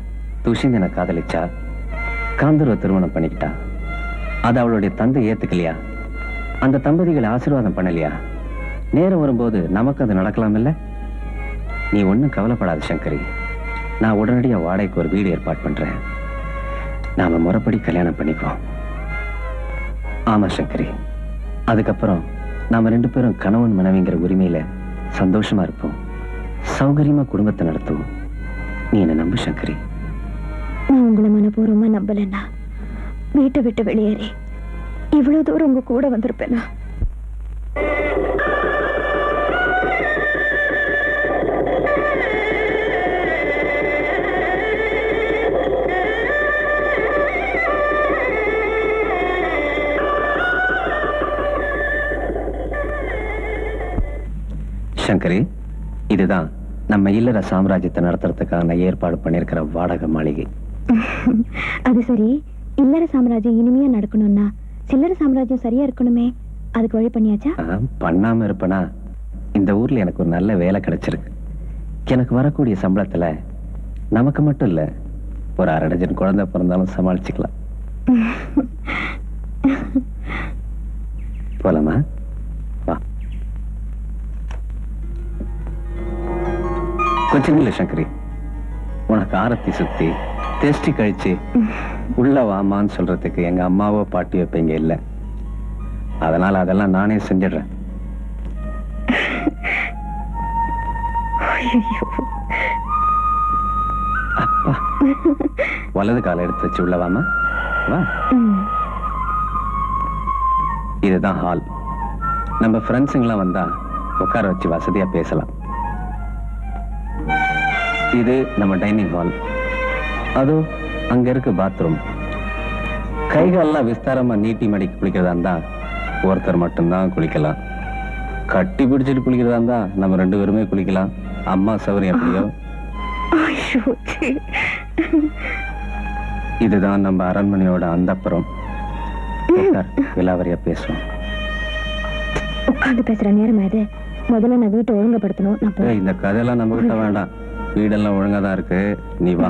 [SPEAKER 5] துஷிந்தனை காதலிச்சா, காந்தர்வ திருமணம் பண்ணிக்கிட்டா. அது அவளுடைய தந்தை ஏத்துக்கலையா? அந்த தம்பதிகளை ஆசீர்வாதம் பண்ணலையா? நேரம் வரும்போது நமக்கு அது நடக்கலாம் இல்ல? நீ ஒண்ணும் கவலைப்படாத சங்கரி. நான் உடனடியா வாடகைக்கு ஒரு வீடு ஏற்பாடு பண்றேன். நாம முறைப்படி கல்யாணம் பண்ணிக்குவோம். ஆமா சங்கரி, அதுக்கப்புறம் நாம 2 பேரும் கணவன் மனைவிங்கிற உரிமையில சந்தோஷமா இருப்போம். சௌகரியமா குடும்பத்தை நடத்துவோம். நீ என்ன நம்பு சங்கரி.
[SPEAKER 8] நான் உங்களை மனப்பூர்வமா நம்பலன்னா வீட்டை விட்டு வெளியேறி இவ்வளவு தூரம் உங்க கூட வந்திருப்பேனா?
[SPEAKER 5] சங்கரி, இதுதான் நம்ம இல்லற சாம்ராஜ்யத்தை நடத்துறதுக்கான ஏற்பாடு பண்ணிருக்கிற வாடகை மாளிகை.
[SPEAKER 8] அது சரி, இல்லற சாம்ராஜ்யம் இனிமையா நடக்கணும்னா சில்லற சாம்ராஜ்யம் சரியா இருக்கணுமே. அதுக்கு வழி பண்ணியாச்சா?
[SPEAKER 5] பண்ணாம இருப்பனா? இந்த ஊர்ல எனக்கு ஒரு நல்ல வேலை கிடைச்சிருக்கு. எனக்கு வரக்கூடிய சம்பளத்துல நமக்கு மட்டும் இல்ல, ஒரு 1/2 டஜன் குழந்தை பிறந்தாலும் சமாளிச்சுக்கலாம். போலாமா? வா. கொஞ்சம் இல்ல சங்கரி, உனக்கு ஆரத்தி சுத்தி டெஸ்டி கழிச்சு உள்ள வாமான்னு சொல்றதுக்கு எங்க அம்மாவோ பாட்டியோ இப்ப இங்க இல்ல. அதனால அதெல்லாம் நானே செஞ்சிடுறேன். அப்பா, வலது காலை எடுத்து வச்சு உள்ள வாமா. வா. இதுதான் ஹால். நம்ம ஃப்ரெண்ட்ஸுங்கெல்லாம் வந்தா உட்கார வச்சு வசதியா பேசலாம். இது நம்ம டைனிங் ஹால். அதோ அங்க இருக்கு பாத்ரூம். கைகாலெல்லாம் விஸ்தாரமா நீட்டி மடிக்கு குளிக்கிறதா இருந்தா ஒருத்தர் மட்டும்தான் குளிக்கலாம். கட்டி பிடிச்சிட்டு குளிக்கிறதா இருந்தா நம்ம 2 பேருமே குளிக்கலாம். அம்மா சௌகரியம் எப்படியோ. இதுதான் நம்ம அரண்மனையோட அந்தப்புறம். விலாவரியா பேசுவோம்.
[SPEAKER 8] உட்காந்து பேசுற நேரம் அது. முதல்ல நான் வீட்டை ஒழுங்குபடுத்தணும்.
[SPEAKER 5] இந்த கதையெல்லாம் நம்ம கிட்ட வேண்டாம். வீடெல்லாம் ஒழுங்காதான் இருக்கு. நீ வா.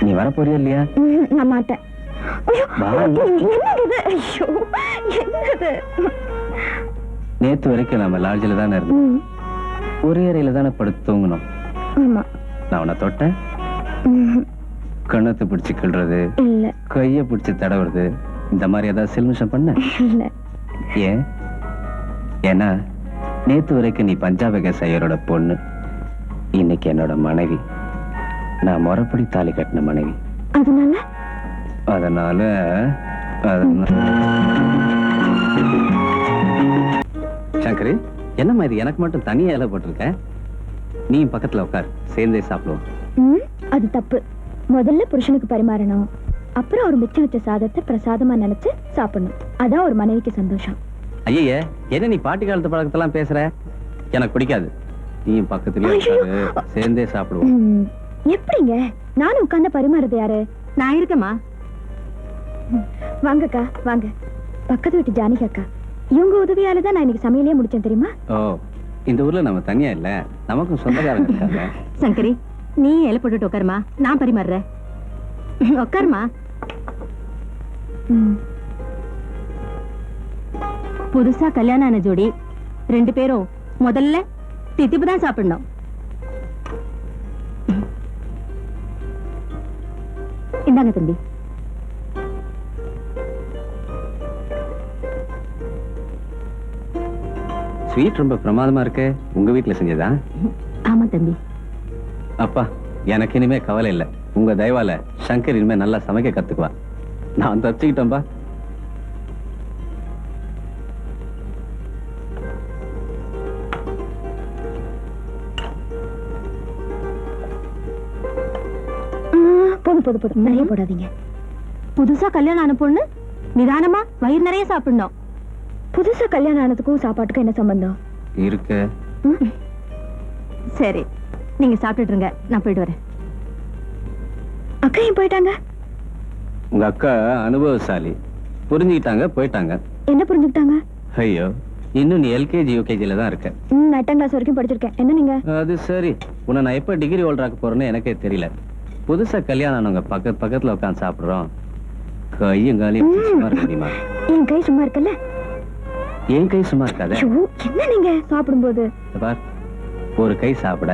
[SPEAKER 5] நீ வர போறியா இல்லையா?
[SPEAKER 8] நான் மாட்டேன்.
[SPEAKER 5] நேத்து வரைக்கும் நம்ம லாட்ஜில தானே இருந்தோம். ஒரே அறையில தானே படுத்து தூங்கணும். நான் உன்னை தொட்டேன்? கண்ணத்தை பிடிச்சு கிள்றது, கைய பிடிச்சு தடவுறது, இந்த மாதிரி ஏதாவது சில்மிஷம் பண்ண? ஏன்? ஏன்னா நேத்து வரைக்கும் நீ பஞ்சாபக சையரோட பொண்ணு, இன்னைக்கு என்னோட மனைவி. நான் முறைப்படி தாலி கட்டின மனைவி. அதனால சங்கரி, என்னம்மா இது எனக்கு மட்டும் தனியா இலை போட்டிருக்க? நீ பக்கத்துல உட்கார், சேர்ந்தே சாப்பிடுவோம்.
[SPEAKER 8] அது தப்பு. முதல்ல புருஷனுக்கு பரிமாறணும், அப்புறம் ஒரு மிச்சம் வச்ச சாதத்தை பிரசாதமா நினைச்சு சாப்பிடணும். அதான் ஒரு மனைவிக்கு சந்தோஷம்.
[SPEAKER 5] ஐயே, என்ன நீ பாட்டி காலத்து பழக்கத்தெல்லாம் பேசுற? எனக்கு பிடிக்காது. நீ பக்கத்துலயே உட்காரு, சேர்ந்தே சாப்பிடுவோம்.
[SPEAKER 8] எப்படிங்க? நானும் உட்கார்ந்து பரிமாறது யாரு?
[SPEAKER 2] நான் இருக்கேம்மா.
[SPEAKER 8] வாங்கக்கா வாங்க. பக்கத்து வீட்டு ஜானகி அக்கா, இவங்க உதவியால தான் நான் இன்னைக்கு சமையலே முடிச்சேன் தெரியுமா?
[SPEAKER 5] ஓ, இந்த ஊர்ல நம்ம தனியா இல்ல, நமக்கும் சொந்தக்காரங்க இருக்காங்க.
[SPEAKER 2] சங்கரி, நீ இலை போட்டுட்டு உட்காருமா, நான் பரிமாறுறேன். உட்காருமா. புதுசா கல்யாணம் ஆன ஜோடி 2 பேரும் முதல்ல தித்திப்பு தான் சாப்பிடணும். இந்தாங்க தம்பி.
[SPEAKER 5] ஸ்வீட் ரொம்ப பிரமாதமா இருக்கு. உங்க வீட்டுல செஞ்சதா?
[SPEAKER 2] ஆமா தம்பி.
[SPEAKER 5] அப்பா, எனக்கு இனிமே கவலை இல்ல. உங்க தயவால சங்கர் இனிமே நல்லா சமைக்க கத்துக்குவா. நான் தப்பிச்சுக்கிட்டேன்பா.
[SPEAKER 8] போதும் நிறைய போடாதீங்க.
[SPEAKER 2] புதுசா கல்யாணம் ஆன பொண்ணு நிதானமா வயிறு நிறைய சாப்பிடணும்.
[SPEAKER 8] புதுசா கல்யாணம் ஆனதுக்கும் சாப்பாட்டுக்கும் என்ன சம்பந்தம்
[SPEAKER 5] இருக்கு?
[SPEAKER 2] சரி, நீங்க சாப்பிட்டுட்டு இருங்க, நான் போயிட்டு வரேன்.
[SPEAKER 8] அக்கா ஏன் போயிட்டாங்க?
[SPEAKER 5] உங்க அக்கா அனுபவசாலி, புரிஞ்சுக்கிட்டாங்க, போயிட்டாங்க.
[SPEAKER 8] என்ன புரிஞ்சுக்கிட்டாங்க?
[SPEAKER 5] ஐயோ, இன்னும் நீ எல்கேஜி யூகேஜில தான் இருக்க.
[SPEAKER 8] 8ஆம் கிளாஸ் வரைக்கும் படிச்சிருக்கேன். என்ன நீங்க?
[SPEAKER 5] அது சரி, உன்னை நான் எப்ப டிகிரி ஹோல்டராக்க போறேன்னு எனக்கே தெரியல. புதுசா கல்யாணம் ஆனவங்க பக்கத்துல உட்காந்து சாப்பிடுறோம். கையும் காலையும் சும்மா இருக்க முடியுமா?
[SPEAKER 8] என் கை சும்மா இருக்கல்ல?
[SPEAKER 5] என் கை சும்மா இருக்காத.
[SPEAKER 8] என்ன நீங்க சாப்பிடும்போது?
[SPEAKER 5] பார், ஒரு கை சாப்பிட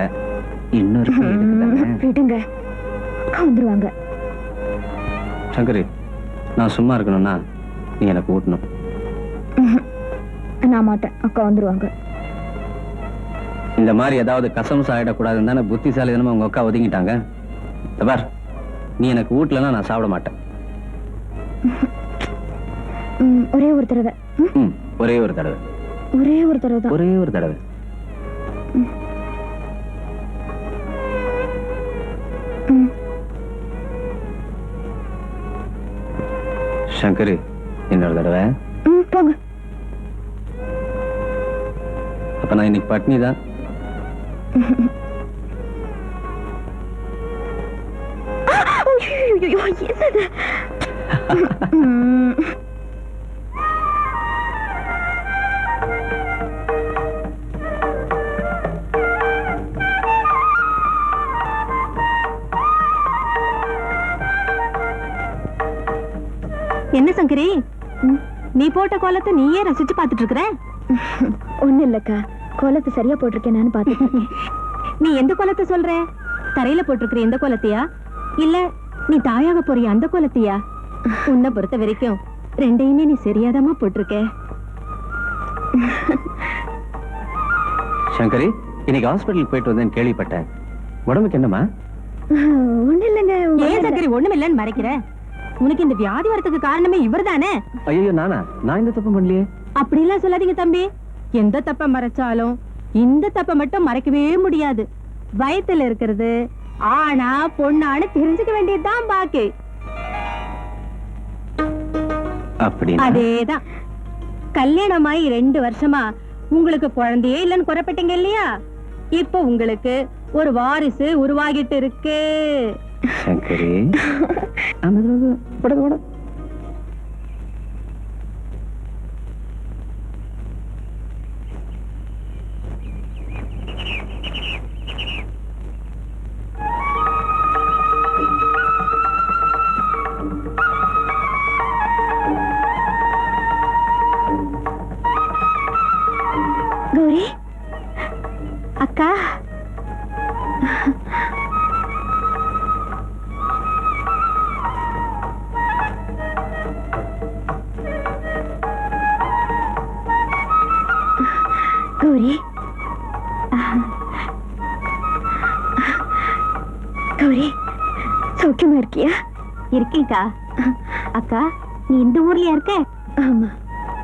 [SPEAKER 5] இன்னொரு கை இருக்குதானே?
[SPEAKER 8] விடுங்க, அக்கா வந்துருவாங்க.
[SPEAKER 5] சங்கரி, நான் சும்மா இருக்கணும்னா நீ எனக்கு ஊட்டணும்.
[SPEAKER 8] நான் மாட்டேன், அக்கா வந்துருவாங்க.
[SPEAKER 5] இந்த மாதிரி ஏதாவது கசம்சம் ஆயிடக்கூடாதுன்னு தானே புத்திசாலி தானே உங்க அக்கா ஒதுங்கிட்டாங்க. பார், நீ எனக்கு ஊட்டலன்னா நான் சாப்பிட மாட்டேன்.
[SPEAKER 8] ஒரே ஒரு தடவை.
[SPEAKER 5] ஒரே ஒரு தடவை.
[SPEAKER 8] ஒரே ஒரு தடவை தான்.
[SPEAKER 5] ஒரே ஒரு தடவை. சங்கரி, இன்னொரு தடவை.
[SPEAKER 8] போங்க.
[SPEAKER 5] அப்ப நான் இன்னைக்கு பட்னி தான்.
[SPEAKER 8] என்னது?
[SPEAKER 3] என்ன சங்கரி, நீ போட்ட கோலத்தை நீயே ரசிச்சு பாத்துட்டு இருக்கிற?
[SPEAKER 8] ஒண்ணு இல்லக்கா, கோலத்தை சரியா போட்டிருக்கேன் நான் பாத்துட்டு.
[SPEAKER 3] நீ எந்த கோலத்தை சொல்ற? தரையில போட்டிருக்கிற எந்த கோலத்தையா, இல்ல நீ தாயாக போறிய அந்த கோலத்தையா? உன்னை பொறுத்த வரைக்கும் ரெண்டையுமே நீ சரியாதாமா போட்டிருக்க.
[SPEAKER 5] சங்கரி, இன்னைக்கு ஹாஸ்பிட்டலுக்கு போயிட்டு வந்தேன்னு கேள்விப்பட்டேன். உடம்புக்கு என்னமா?
[SPEAKER 8] ஒண்ணு இல்லைங்க.
[SPEAKER 3] ஏன் சங்கரி ஒண்ணும் இல்லைன்னு மறைக்கிற? உனக்கு இந்த வியாதி வரத்துக்கு காரணமே இவர்தானே?
[SPEAKER 5] ஐயோ, நானா? நான் இந்த தப்பு பண்ணலையே.
[SPEAKER 3] அப்படி எல்லாம் சொல்லாதீங்க தம்பி. எந்த தப்ப மறைச்சாலும் இந்த தப்ப மட்டும் மறைக்கவே முடியாது. வயத்துல இருக்கிறது ஆனா பொண்ணான்னு தெரிஞ்சுக்க வேண்டியதுதான் பாக்கி. அதேதான். கல்யாணமாயி 2 வருஷமா உங்களுக்கு குழந்தையே இல்லைன்னு குறைப்பட்டீங்க இல்லையா? இப்ப உங்களுக்கு ஒரு வாரிசு உருவாகிட்டு இருக்கு.
[SPEAKER 5] சங்கரி,
[SPEAKER 8] கௌரி அக்கா, கௌரி கௌரி, சௌக்கியமா இருக்கியா?
[SPEAKER 3] இருக்கேக்கா. அக்கா, நீ இந்த ஊர்லயா இருக்க?
[SPEAKER 8] ஆமா.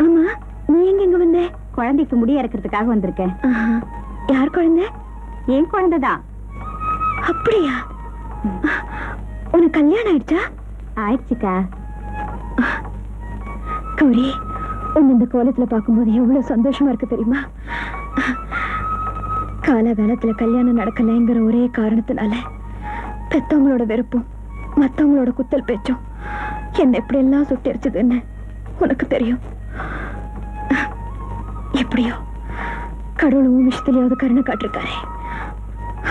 [SPEAKER 8] ஆமா, நீ எங்க இங்க வந்த?
[SPEAKER 3] குழந்தைக்கு முடி இறக்கிறதுக்காக வந்திருக்கேன்.
[SPEAKER 8] யார் குழந்தை?
[SPEAKER 3] என் குழந்தைதான்.
[SPEAKER 8] அப்படியா? உனக்கு கல்யாணம் ஆயிடுச்சா?
[SPEAKER 3] ஆயிடுச்சுக்கா.
[SPEAKER 8] கௌரி, உன் இந்த கோலத்துல பார்க்கும்போது எவ்வளவு சந்தோஷமா இருக்கு தெரியுமா? காலகாலத்துல கல்யாணம் நடக்கலைங்கிற ஒரே காரணத்தினால பெத்தவங்களோட வெறுப்பும் மத்தவங்களோட குத்தல் பேச்சும் என்ன எப்படி எல்லாம் சுட்டரிச்சதுன்னு உனக்கு தெரியும். எப்படியோ கடவுளும் விஷயத்திலேயாவது கருணை காட்டிருக்காரு.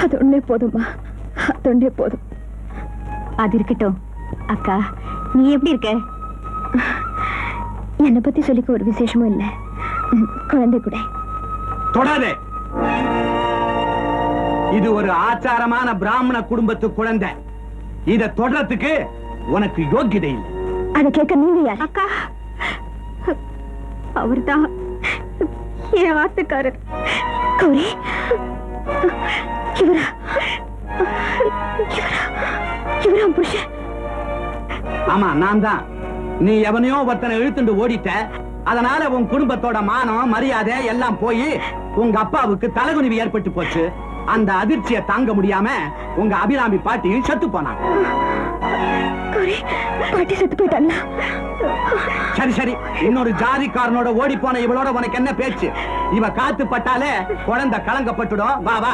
[SPEAKER 8] அது ஒண்ணே போதுமா? அது ஒண்ணே போதும்.
[SPEAKER 3] அது இருக்கட்டும். அக்கா, நீ எப்படி இருக்க?
[SPEAKER 8] என்னை பத்தி சொல்லிக்க ஒரு விசேஷமும் இல்ல. குழந்தை கூட
[SPEAKER 7] தொடாதே. இது ஒரு ஆச்சாரமான பிராமண குடும்பத்து குழந்தை. இத தொடறதுக்கு உனக்கு யோகியதை இல்லை.
[SPEAKER 8] அதை கேட்க நீங்க யார்?
[SPEAKER 3] அக்கா, அவர்தான் என் ஆத்துக்காரர்.
[SPEAKER 8] கௌரி, இவரா? இவரா புருஷன்?
[SPEAKER 7] ஆமா, நான் தான். நீ எவனையோ ஒருத்தனை இழுத்துண்டு ஓடிட்ட. அதனால உன் குடும்பத்தோட மானம் மரியாதை எல்லாம் போய் உங்க அப்பாவுக்கு தலைகுனிவு ஏற்பட்டு போச்சு. அந்த அதிர்ச்சியை தாங்க முடியாம உங்க அபிராமி பாட்டி செத்து போனாங்க.
[SPEAKER 8] பாட்டி செத்து போயிட்டாங்களா?
[SPEAKER 7] சரி சரி, இன்னொரு ஜாதிக்காரனோட ஓடி போன இவளோட உனக்கு என்ன பேச்சு? இவ காத்து பட்டாலே குழந்தை கலங்கப்பட்டுடும். வா வா.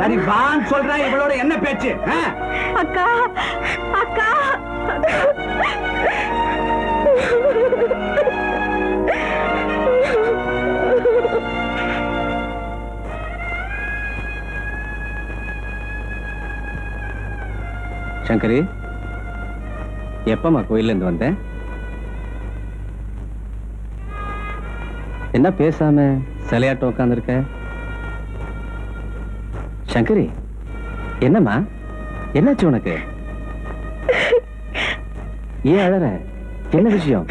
[SPEAKER 7] சரி வான்னு சொல்றேன், இவளோட என்ன பேச்சு?
[SPEAKER 8] அக்கா அக்கா
[SPEAKER 5] சங்கரி, எப்பமா கோயில்ல இருந்து வந்த? என்ன பேசாம சிலையாட்டம் உட்காந்துருக்க? சங்கரி, என்னம்மா, என்னாச்சு உனக்கு? ஏன் அழற? என்ன விஷயம்?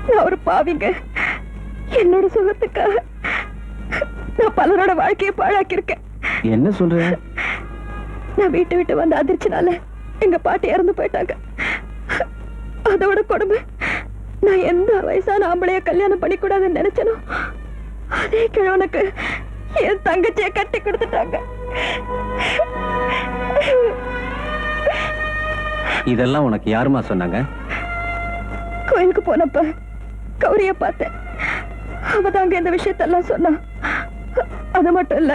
[SPEAKER 8] நான் ஒரு பாவிங்க. என்னோட சுகத்துக்காக நான் பலரோட வாழ்க்கையை பாழாக்கியிருக்கேன்.
[SPEAKER 5] என்ன சொல்ற?
[SPEAKER 8] நான் வீட்டை விட்டு வந்த அதிர்ச்சினால எங்க பாட்டி இறந்து போயிட்டாங்க. அதோட கொடுமை, நான் எந்த வயசான ஆம்பளைய கல்யாணம் பண்ணிக்கூடாதுன்னு நினைச்சனோ அதே கிழவனுக்கு என் தங்கச்சியை கட்டி கொடுத்துட்டாங்க.
[SPEAKER 5] இதெல்லாம் உனக்கு யாருமா சொன்னாங்க?
[SPEAKER 8] கோயிலுக்கு போனப்ப கௌரிய பார்த்தேன். அவதாங்க இந்த விஷயத்தெல்லாம் சொன்னா. அது மட்டும் இல்ல,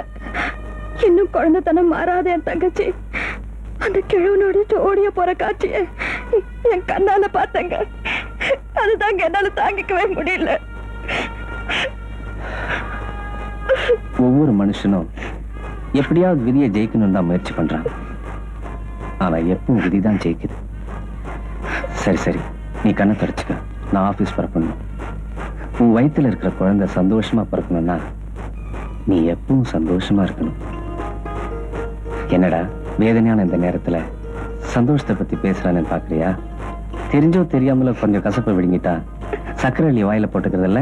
[SPEAKER 8] இன்னும் குழந்தைத்தனம் மாறாத என் தங்கச்சி அந்த கிழவனோட ஓடிய போற காட்சிய என் கண்ணால பார்த்தங்க. அதுதாங்க என்னால தாங்கிக்கவே முடியல.
[SPEAKER 5] ஒவ்வொரு மனுஷனும் எப்படியாவது விதியை ஜெயிக்கணும் தான் முயற்சி பண்றான். ஆனா எப்பவும் விதிதான் ஜெயிக்குது. சரி சரி, நீ கண்ணை தொடச்சுக்க, நான் ஆபீஸ் பறக்கணும். உன் வயித்துல இருக்கிற குழந்தை சந்தோஷமா பிறக்கணும்னா நீ எப்பவும் சந்தோஷமா இருக்கணும். என்னடா வேதனையான இந்த நேரத்துல சந்தோஷத்தை பத்தி பேசுறான்னு பாக்குறியா? தெரிஞ்சோ தெரியாமல கொஞ்சம் கசப்பை விடுங்கிட்டா சக்கரவள்ளி வாயில போட்டுக்கிறதில்ல,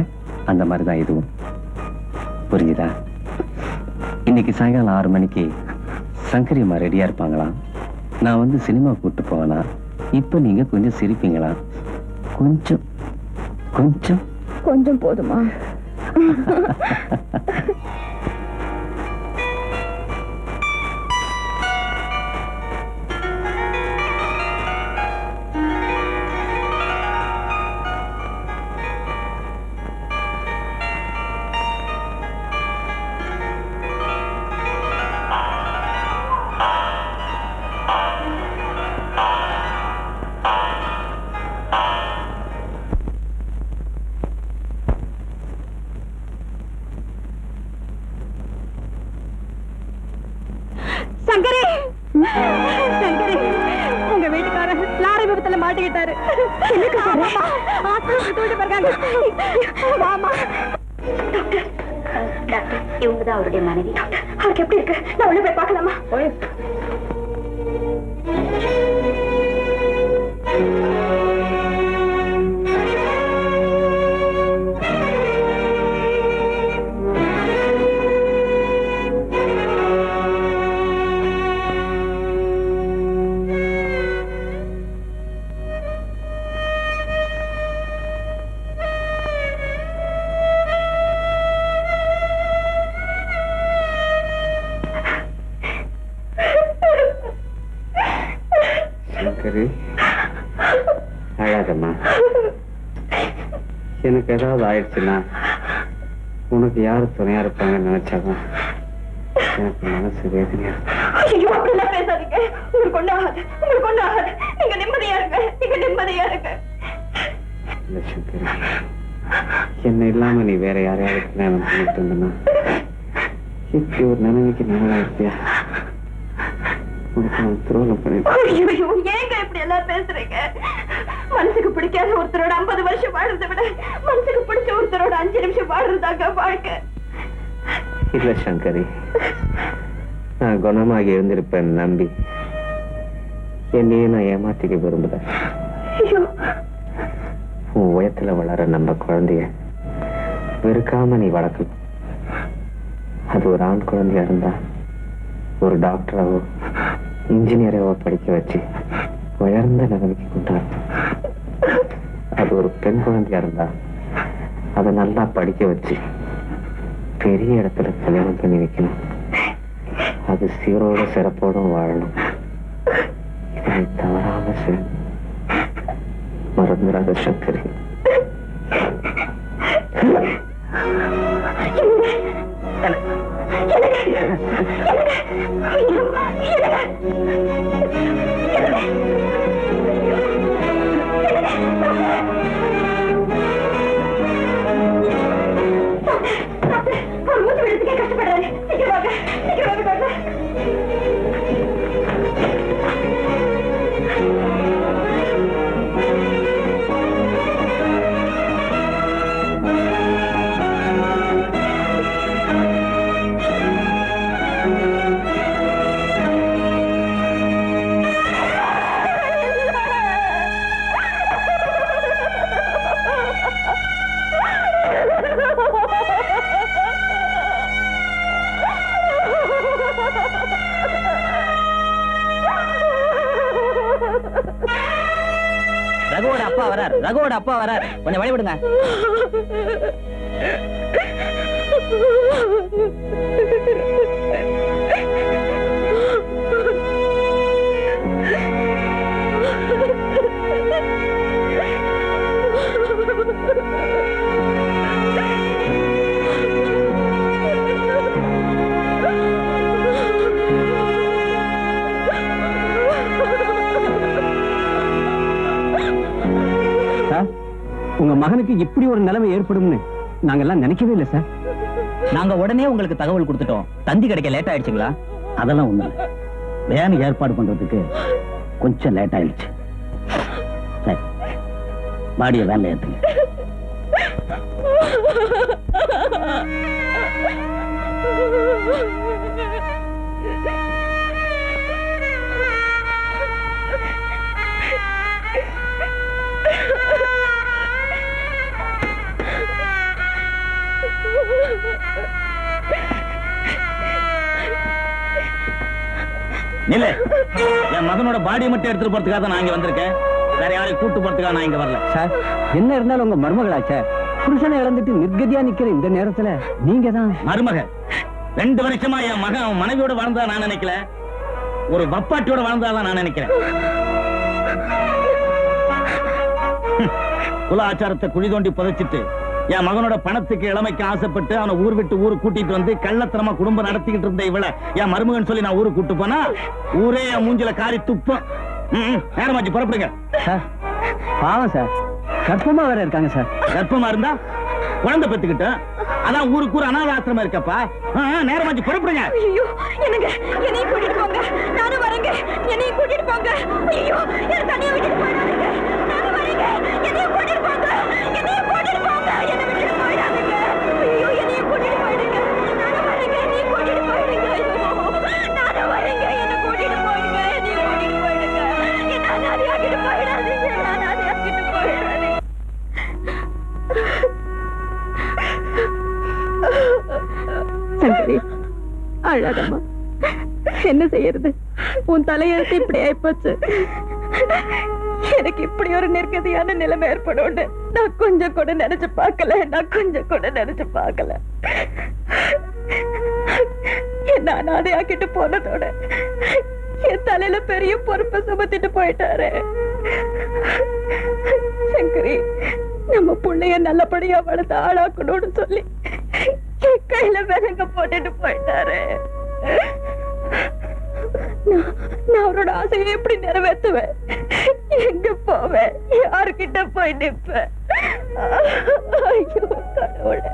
[SPEAKER 5] அந்த மாதிரிதான் இதுவும். புரிஞ்சுதா? இன்னைக்கு சாயங்காலம் 6 மணிக்கு சங்கரி அம்மா ரெடியா இருப்பாங்களாம். நான் வந்து சினிமா கூப்பிட்டு போவேனா? இப்ப நீங்க கொஞ்சம் சிரிப்பீங்களா? கொஞ்சம் கொஞ்சம்
[SPEAKER 8] கொஞ்சம் போதுமா?
[SPEAKER 2] சங்கரி, சங்கரி, உங்க வீட்டுக்காரர் லாரி விபத்துல மாட்டிக்கிட்டாரு.
[SPEAKER 3] இவங்கதான் அவருடைய மனைவி. அவருக்கு எப்படி இருக்கு? நான் உள்ள போய் பார்க்கலாமா?
[SPEAKER 5] அழாதம்மா. எனக்கு ஏதாவது ஆயிடுச்சுன்னா உனக்கு யாரு துணையா இருப்பாங்கன்னு நினைச்சாதான் எனக்கு மனசு வேதனையா இருக்கு.
[SPEAKER 8] அப்படிலாம் பேசாதீங்க. உங்களுக்கு ஒண்ணு ஆகாது, உங்களுக்கு ஒண்ணு ஆகாது. நீங்க நிம்மதியா இருங்க, நீங்க நிம்மதியா இருங்க.
[SPEAKER 5] இல்ல சங்கரி, என்ன இல்லாம நீ வேற யாரையாவது கல்யாணம் பண்ணிட்டு இருந்தனா இப்படி ஒரு நிலைமைக்கு நல்லா இருப்பியா? உனக்கு நான் துரோகம் பண்ணிட்டேன்.
[SPEAKER 8] ஏங்க இப்படி எல்லாம் பேசுறீங்க? மனசுக்கு பிடிக்காத ஒருத்தரோட 50 வருஷம் வாழ்றதை விட மனசுக்கு பிடிச்ச ஒருத்தரோட 5 நிமிஷம் வாழ்றதாங்க வாழ்க்கை.
[SPEAKER 5] இல்ல சங்கரி, நான் குணமாகி இருந்திருப்பேன் நம்பி என்னையே நான் ஏமாத்திக்க விரும்புறேன். உன் உயரத்துல வளர நம்ம குழந்தைய வெறுக்காம நீ வளர்க்கணும். அது ஒரு ஆண் குழந்தையா இருந்தா ஒரு டாக்டராவோ இன்ஜினியராவோ படிக்க வச்சு உயர்ந்த நிலைமைக்கு கொண்டாடணும். அது ஒரு பெண் குழந்தையா இருந்தா அதை நல்லா படிக்க வச்சு பெரிய இடத்துல கல்யாணம் பண்ணி வைக்கணும். அது சீரோட சிறப்போட வாழணும். இதை தவறாம மறந்துடாத சங்கரி. ரகுவோட அப்பா வரார், கொஞ்சம் வழி விடுங்க.
[SPEAKER 4] உங்க மகனுக்கு இப்படி ஒரு நிலைமை ஏற்படும்னு நாங்கெல்லாம் நினைக்கவே இல்லை சார்.
[SPEAKER 5] நாங்க உடனே உங்களுக்கு தகவல் கொடுத்துட்டோம். தந்தி கிடைக்க லேட் ஆயிடுச்சுங்களா?
[SPEAKER 4] அதெல்லாம் ஒண்ணு இல்லை, வேன் ஏற்பாடு பண்றதுக்கு கொஞ்சம் லேட் ஆயிடுச்சு. சரி, பாடிய வேன்ல ஏத்துங்க.
[SPEAKER 5] நில்லு. என் மகனோட பாடியை மட்டும் எடுத்துட்டு போறதுக்காக தான் நான் இங்க வந்திருக்கேன். வேற யாரையும் கூட்டு போறதுக்காக நான் இங்க வரல.
[SPEAKER 4] சார், என்ன இருந்தாலும் உங்க மருமகளாச்சே, புருஷனை இழந்துட்டு நிர்கதியா நிக்கிற இந்த நேரத்துல நீங்க தான்
[SPEAKER 5] மருமக. 2 வருஷமா என் மகன் அவன் மனைவியோட வாழ்ந்தா நான் நினைக்கல, ஒரு பப்பாட்டியோட வாழ்ந்தாதான் நான் நினைக்கிறேன். குல ஆச்சாரத்தை குழி தோண்டி புதைச்சிட்டு என் மகனோட பணத்துக்கு இளமைக்கு ஆசைப்பட்டு அவனை ஊர் விட்டு ஊரு கூட்டிட்டு வந்து கள்ளத்தனமா குடும்பம் நடத்திக்கிட்டு இருந்த இவளை என் மருமகன் சொல்லி நான் ஊருக்கு கூட்டு போனா ஊரே என் மூஞ்சில காரி துப்பம். நேரமாச்சு, புறப்படுங்க.
[SPEAKER 4] சார், பாவம் சார், கர்ப்பமா வேற இருக்காங்க சார்.
[SPEAKER 5] கர்ப்பமா இருந்தா குழந்தை பெத்துக்கிட்ட, அதான் ஊருக்கு ஒரு அனாதை ஆசிரமம் இருக்கப்பா. நேரமாச்சு, புறப்படுங்க.
[SPEAKER 8] ஐயோ, என்னங்க, என்னையும் கூட்டிட்டு போங்க, நானும் வரேங்க. என்னையும் கூட்டிட்டு போங்க. ஐயோ, என்ன தனியா விட்டுட்டு போயிடாதீங்க. நானும் வரேங்க. என்னையும் கூட்டிட்டு போங்க, என்னையும் கூட்டிட்டு போங்க. என்ன விட்டுட்டு போயிடாதீங்க. ஐயோ, என்னையும் கூட்டிட்டு போயிடுங்க. நானும் வரேங்க. என்னையும் கூட்டிட்டு போயிடுங்க. ஐயோ, நானும் வரேங்க. என்ன கூட்டிட்டு போயிடுங்க. என்னையும் கூட்டிட்டு போயிடுங்க. என்ன அனாதையாக்கிட்டு போயிடாதீங்க. அனாதையாக்கிட்டு போயிடாதீங்க.
[SPEAKER 2] சங்கரி, அழாதம்மா. என்ன செய்யறது, உன் தலையெழுத்து இப்படி ஆயிப்போச்சு. எனக்கு இப்படி ஒரு நிர்கதியான நிலைமை ஏற்படும் நான் கொஞ்சம் கூட நினைச்சு பார்க்கல. என்ன அனாதையாக்கிட்டு போனதோட என் தலையில பெரிய பொறுப்பை சுமத்திட்டு போயிட்டாரு. சங்கரி, நம்ம புள்ளைய நல்லபடியா வளர்த்து ஆளாக்கணும்னு சொல்லி என் கையில விலங்க போட்டுட்டு போயிட்டாரு. நான் அவரோட ஆசையை எப்படி நிறைவேற்றுவேன்? எங்க போவேன்? யாருக்கிட்ட போய் நிற்பேன்? ஐயோ கடவுளே.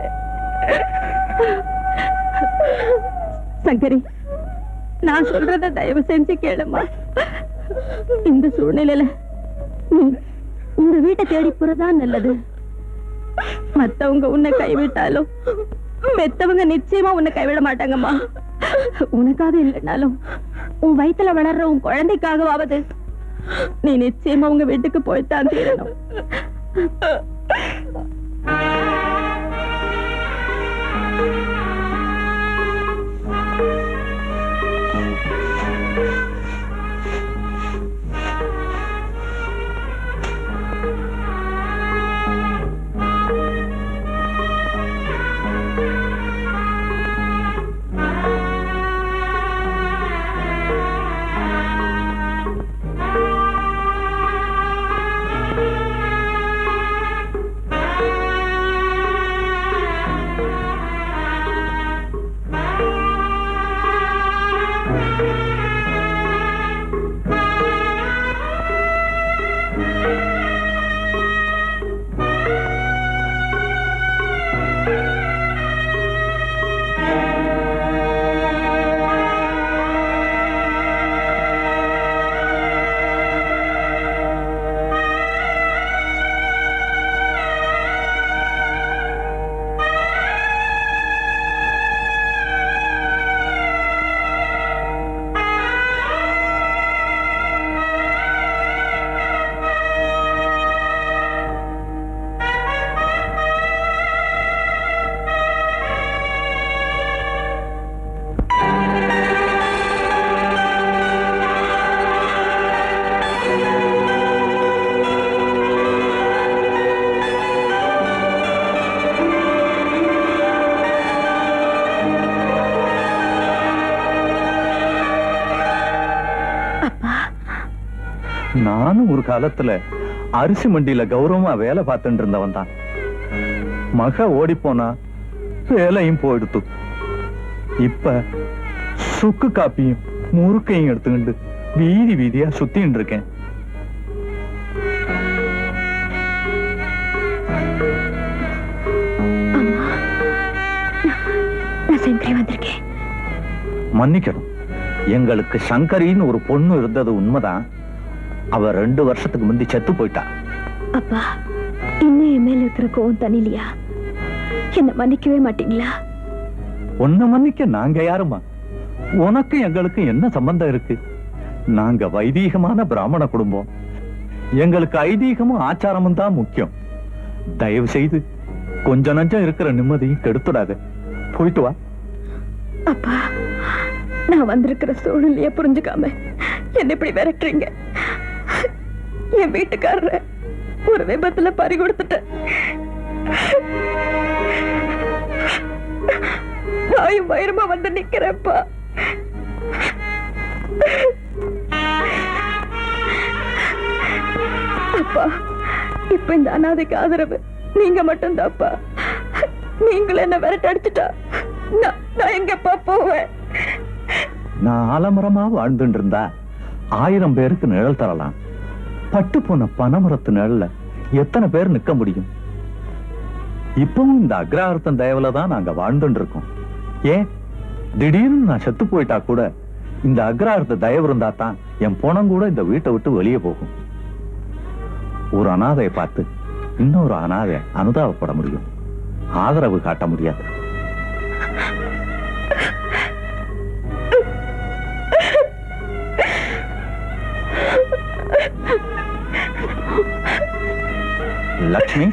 [SPEAKER 2] சங்கரி, நான் சொல்றத தயவு செஞ்சு கேளுமா. இந்த சூழ்நிலையில நீ உங்க வீட்டை தேடி போறதான் நல்லது. மத்தவங்க உன்னை கைவிட்டாலும் மெத்தவங்க நிச்சயமா உன்னை கைவிட மாட்டாங்கம்மா. உனக்காக இல்லைனாலும் உன் வயித்துல வளர்ற உன் குழந்தைக்காகவாவது நீ நிச்சயமா உங்க வீட்டுக்கு போய்தான் தீரணும்.
[SPEAKER 6] நானும் ஒரு காலத்துல அரிசி மண்டியில கௌரவமா வேலை பார்த்துட்டு இருந்தவன் தான். மக ஓடி போனா வேலையும் போயிடுத்து. இப்ப சுக்கு காப்பியும் முறுக்கையும் எடுத்துக்கிட்டு வீதி வீதியா சுத்தின்னு இருக்கேன்.
[SPEAKER 8] வந்திருக்கேன்.
[SPEAKER 1] மன்னிக்கணும், எங்களுக்கு சங்கரின்னு ஒரு பொண்ணு இருந்தது உண்மைதான். அவ 2 வருஷத்துக்கு முந்தி செத்து போயிட்டா.
[SPEAKER 8] அப்பா, இன்னும் என் மேல இருக்கிற கோவம் தனிலையா? என்ன மன்னிக்கவே மாட்டீங்களா?
[SPEAKER 6] உன்னை மன்னிக்க நாங்க யாருமா? உனக்கு எங்களுக்கு என்ன சம்பந்தம் இருக்கு? நாங்க வைதீகமான பிராமண குடும்பம். எங்களுக்கு ஐதீகமும் ஆச்சாரமும் தான் முக்கியம். தயவு செய்து கொஞ்ச நஞ்சம் இருக்கிற நிம்மதியும் கெடுத்துடாத. போயிட்டு வா.
[SPEAKER 8] அப்பா, நான் வந்திருக்கிற சூழ்நிலைய புரிஞ்சுக்காம என்ன இப்படி விரட்டுறீங்க? என் வீட்டுக்காரர ஒரு விபத்துல பறி கொடுத்துட்டேன். வாயும் வயிறுமா வந்து நிக்கிறப்பா. அப்பா, இப்ப இந்த அனாதைக்கு ஆதரவு நீங்க மட்டும்தான்ப்பா. நீங்கள என்ன விரட்ட அடிச்சுட்டா நான் எங்கப்பா போவேன்?
[SPEAKER 6] நான் ஆலமரமா வாழ்ந்துட்டு இருந்தா 1000 பேருக்கு நிழல் தரலாம். பட்டு போன பனைமரத்து நிழல்ல எத்தனை பேர் நிக்க முடியும்? இப்பவும் இந்த அக்ரஹாரத்தன் தயவுல தான் நாங்க வாழ்ந்துட்டு இருக்கோம். ஏன் திடீர்னு நான் செத்து போயிட்டா கூட இந்த அக்ரஹாரத்து தயவு இருந்தா தான் என் பணம் கூட இந்த வீட்டை விட்டு வெளியே போகும். ஒரு அனாதையை பார்த்து இன்னொரு அனாதை அனுதாபப்பட முடியும், ஆதரவு காட்ட முடியாது.
[SPEAKER 1] லட்சுமி,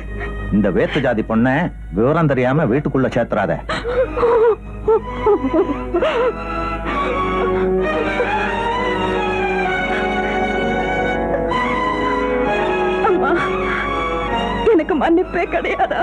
[SPEAKER 1] இந்த வேத்து ஜாதி பொண்ண விவரம் தெரியாம வீட்டுக்குள்ள சேர்த்துறாத.
[SPEAKER 8] அம்மா, எனக்கு மன்னிப்பே கிடையாதா?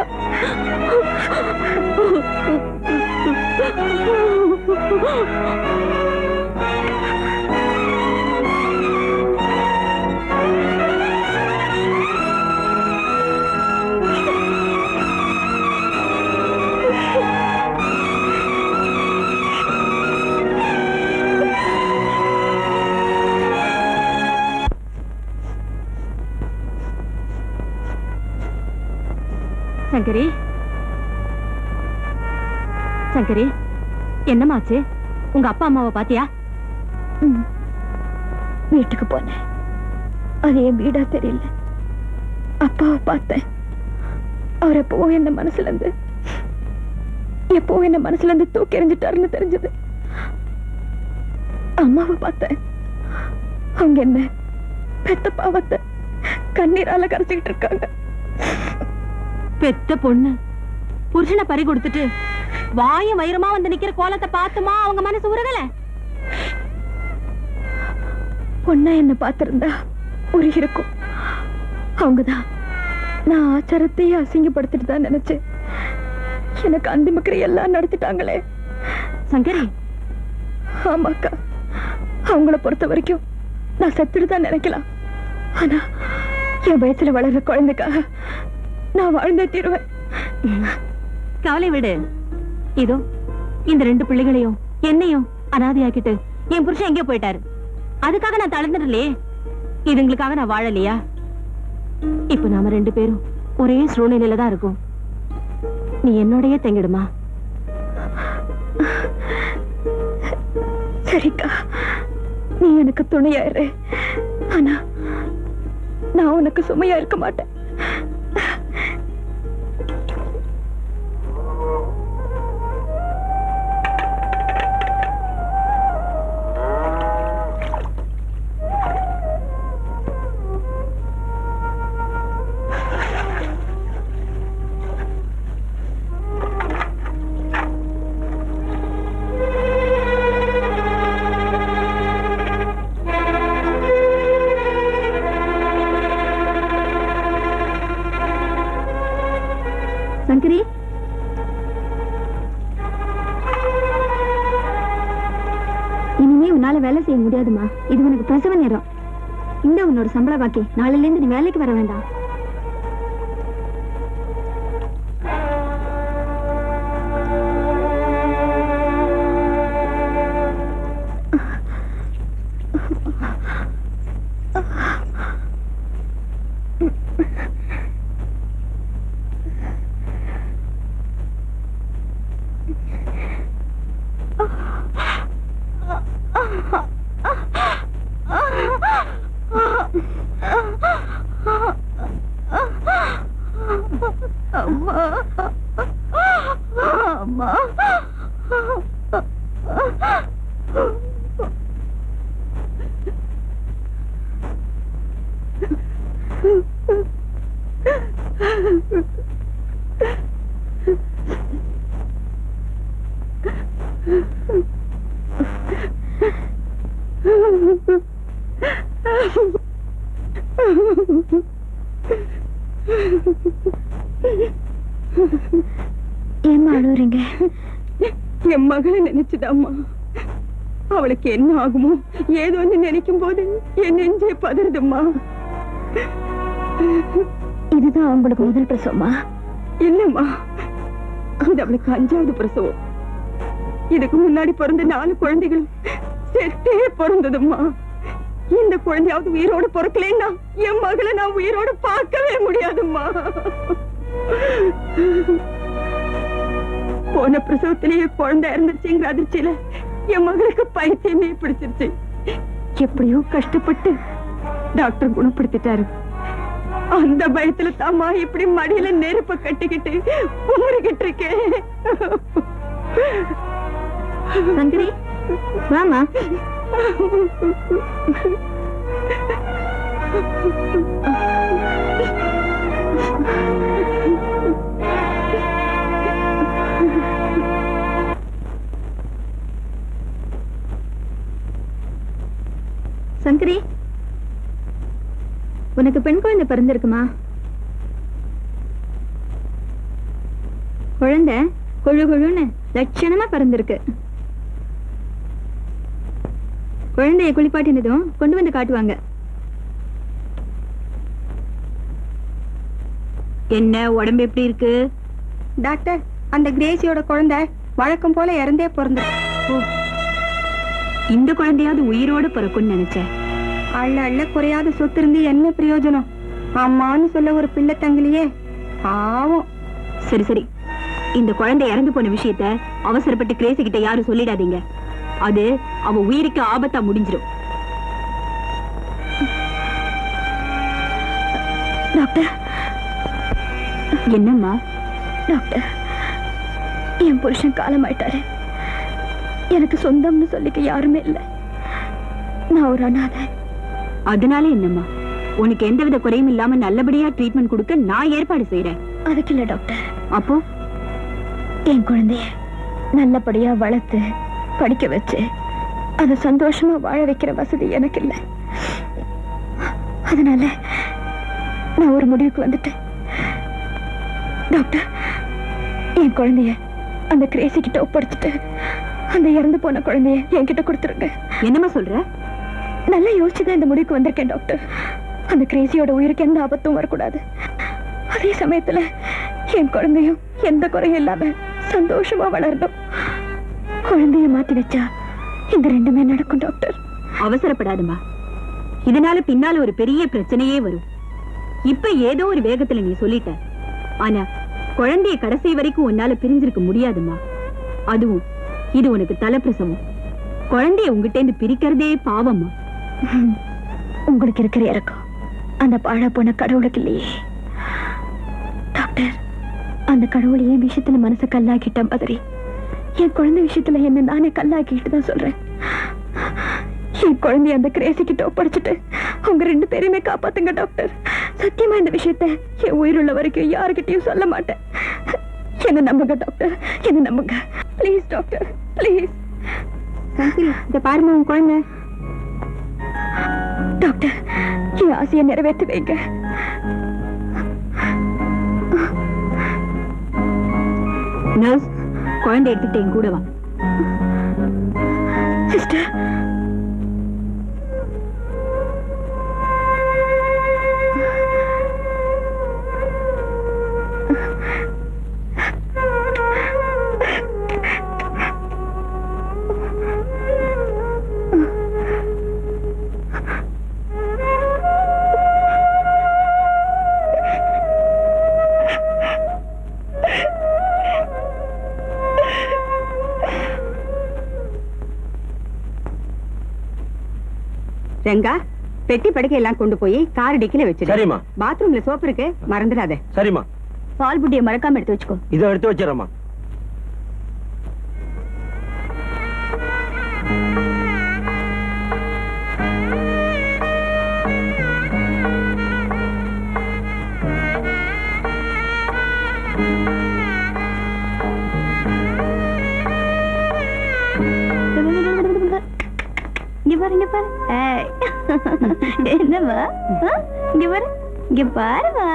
[SPEAKER 3] சங்கரி, சங்கரி, என்னமாச்சு? உங்க அப்பா அம்மாவை பாத்தியா?
[SPEAKER 8] வீட்டுக்கு போனேன். அது என் வீடா தெரியல. அப்பாவை பார்த்தேன். அவர் எப்போ என்ன மனசுல இருந்து தூக்கி எறிஞ்சிட்டாருன்னு தெரிஞ்சது. அம்மாவை பார்த்தேன். அவங்க என்ன பெத்த பாவத்தை கண்ணீரால கரைச்சிக்கிட்டு இருக்காங்க.
[SPEAKER 3] பெத்த பொண்ணு புருஷனை பறி கொடுத்துட்டு வாயும் வயிறுமா வந்து நிக்கிற கோலத்தை பார்த்துமா அவங்க மனசு உருகல?
[SPEAKER 8] பொண்ணா என்ன பார்த்திருந்தா உருகி இருக்கும். அவங்கதான் நான் ஆச்சாரத்தையே அசிங்கப்படுத்திட்டு தான் நினைச்சேன். எனக்கு அந்திமக்கிற எல்லாம் நடத்திட்டாங்களே.
[SPEAKER 3] சங்கரி,
[SPEAKER 8] ஆமாக்கா, அவங்கள பொறுத்த வரைக்கும் நான் செத்துட்டு தான் நினைக்கலாம். ஆனா என் வயசுல வளர்ற குழந்தைக்காக நான் வாழ்ந்தே தீருவேன்.
[SPEAKER 3] கவலை விடு. இதோ இந்த 2 பிள்ளைகளையும் என்னையும் அனாதையாக்கிட்டு என் புருஷன் எங்கே போயிட்டாரு. அதுக்காக நான் தளர்ந்துடலையே. இதுங்களுக்காக நான் வாழலையா? இப்ப நாம 2 பேரும் ஒரே சூழ்நிலையில தான் இருக்கும். நீ என்னோடயே தங்கிடுமா?
[SPEAKER 8] சரிக்கா, நீ எனக்கு துணையாயிரு. ஆனா நான் உனக்கு சுமையா இருக்க மாட்டேன்.
[SPEAKER 3] சங்கரி, இனிமே உன்னால வேலை செய்ய முடியாதுமா. இது உனக்கு பிரசவ நேரம். இந்த உன்னோட சம்பள பாக்கி, நாளையில இருந்து நீ வேலைக்கு வர வேண்டாம்.
[SPEAKER 8] ஏம்மா அழுவுறீங்க?
[SPEAKER 2] என் மகளை நினைச்சுதாம்மா. அவளுக்கு என்ன ஆகுமோ ஏதோன்னு நினைக்கும் போது என் நெஞ்சே பதறுதும்மா.
[SPEAKER 8] இதுதான் உங்களுக்கு முதல் பிரசவமா?
[SPEAKER 2] இல்லம்மா, இது அவளுக்கு 5வது பிரசவம். இதுக்கு முன்னாடி பிறந்த 4 குழந்தைகள் செத்தே பிறந்ததும்மா. இந்த குழந்தையாவது உயிரோடு பிறக்கலன்னா என் மகளை நான் உயிரோடு பார்க்கவே முடியாதும்மா. போன பிரசவத்திலேயே குழந்தை இறந்துச்சுங்கிற அதிர்ச்சியில என் மகளுக்கு பைத்தியமே பிடிச்சிருச்சு. எப்படியோ கஷ்டப்பட்டு டாக்டர் குணப்படுத்திட்டாரு. அந்த பயத்துல தாமா இப்படி மடியில நெருப்ப கட்டிக்கிட்டு ஊறிக்கிட்டு இருக்கேன்.
[SPEAKER 3] சங்கரி, வாமா. சங்கரி, உனக்கு பெண் குழந்தை பிறந்திருக்குமா? குழந்தை கொழு கொழுன்னு லட்சணமா பிறந்திருக்கு. குழந்தைய குளிப்பாட்டினதும் கொண்டு வந்து காட்டுவாங்க. என்ன உடம்பு எப்படி இருக்கு?
[SPEAKER 2] டாக்டர், அந்த கிரேசியோட குழந்தை வழக்கம் போல இறந்தே பிறந்திருக்கு.
[SPEAKER 3] இந்த குழந்தையாவது உயிரோட பிறக்கும்னு நினைச்சேன்.
[SPEAKER 2] அள்ள குறையாத சொத்து இருந்து என்ன பிரயோஜனம்? அம்மான்னு சொல்ல ஒரு பிள்ளை தங்கலையே, பாவம்.
[SPEAKER 3] சரி சரி, இந்த குழந்தை இறந்து போன விஷயத்த அவசரப்பட்டு கிரேசி கிட்ட யாரும் சொல்லிடாதீங்க. அது அவ உயிருக்கு ஆபத்தா முடிஞ்சிடும்.
[SPEAKER 8] டாக்டர்.
[SPEAKER 3] என்னம்மா?
[SPEAKER 8] டாக்டர், என் புருஷன் காலமாயிட்டாரு. எனக்கு சொந்தம்னு சொல்லிக்க யாருமே இல்லை. நான் ஒரு அனாதை.
[SPEAKER 3] அதனால என்னம்மா, உனக்கு எந்தவித குறையும் இல்லாம நல்லபடியா ட்ரீட்மெண்ட் கொடுக்க நான் ஏற்பாடு செய்யறேன்.
[SPEAKER 8] அதுக்கு இல்ல டாக்டர்.
[SPEAKER 3] அப்போ
[SPEAKER 8] என் குழந்தைய நல்லபடியா வளர்த்து படிக்க வச்சு அதை சந்தோஷமா வாழ வைக்கிற வசதி எனக்கு இல்லை. அதனால நான் ஒரு முடிவுக்கு வந்துட்டேன். டாக்டர், என் குழந்தைய அந்த கிரேசி கிட்ட ஒப்படைச்சிட்டு அந்த இறந்து போன குழந்தைய என்கிட்ட கொடுத்துருங்க.
[SPEAKER 3] என்னம்மா சொல்ற?
[SPEAKER 8] நல்லா யோசிச்சுதான் இந்த முடிவுக்கு வந்திருக்கேன் டாக்டர். அந்த கிரேசியோட உயிருக்கு எந்த ஆபத்தும் வரக்கூடாது. அதே சமயத்துல என் குழந்தையும் எந்த குறையும் இல்லாம சந்தோஷமா வளரணும். குழந்தைய மாத்தி வச்சா இந்த ரெண்டுமே நடக்கும் டாக்டர்.
[SPEAKER 3] அவசரப்படாதம்மா, இதனால பின்னால ஒரு பெரிய பிரச்சனையே வரும். இப்ப ஏதோ ஒரு வேகத்துல நீ சொல்லிட்ட. ஆனா குழந்தைய கடைசி வரைக்கும் உன்னால பிரிஞ்சிருக்க முடியாதுமா. அதுவும் இது உனக்கு தலைப்பிரசவம். குழந்தைய உங்ககிட்ட இருந்து பிரிக்கிறதே பாவம்மா.
[SPEAKER 8] உங்களுக்கு இருக்கிற இறக்கம் அந்த பாழா போன கடவுளுக்கு இல்லையே டாக்டர். அந்த கடவுள் என் விஷயத்துல மனசை கல்லாக்கிட்ட மாதிரி என் குழந்தை விஷயத்துல என்ன நானே கல்லாக்கிட்டு தான் சொல்றேன். என் குழந்தைய அந்த கிரேசி கிட்ட ஒப்படைச்சிட்டு அவங்க 2 பேரையுமே காப்பாத்துங்க டாக்டர். சத்தியமா இந்த விஷயத்த என் உயிருள்ள வரைக்கும் யாருக்கிட்டையும் சொல்ல மாட்டேன். என்ன நம்புங்க டாக்டர், என்ன நம்புங்க ப்ளீஸ் டாக்டர், ப்ளீஸ்.
[SPEAKER 3] இந்த பாருமா உன் குழந்தை.
[SPEAKER 8] டாக்டர், என் ஆசையை நிறைவேற்றி வைங்க.
[SPEAKER 3] நர்ஸ், குழந்தை எடுத்துட்டு என் கூட வா.
[SPEAKER 8] சிஸ்டர்,
[SPEAKER 2] ரெங்கா பெட்டி படுக்கை எல்லாம் கொண்டு போய் கார் டிக்கில வச்சிரு.
[SPEAKER 4] சரிம்மா.
[SPEAKER 2] பாத்ரூம்ல சோப்பு இருக்கு, மறந்துடாத.
[SPEAKER 4] சரிம்மா.
[SPEAKER 3] பால் புட்டியை மறக்காம எடுத்து வச்சுக்கோ.
[SPEAKER 4] இதை எடுத்து வச்சிடறேம்மா.
[SPEAKER 3] இங்க பாரு, இங்க பாரு. என்னம்மா? இங்க பாரு, இங்க பாருமா.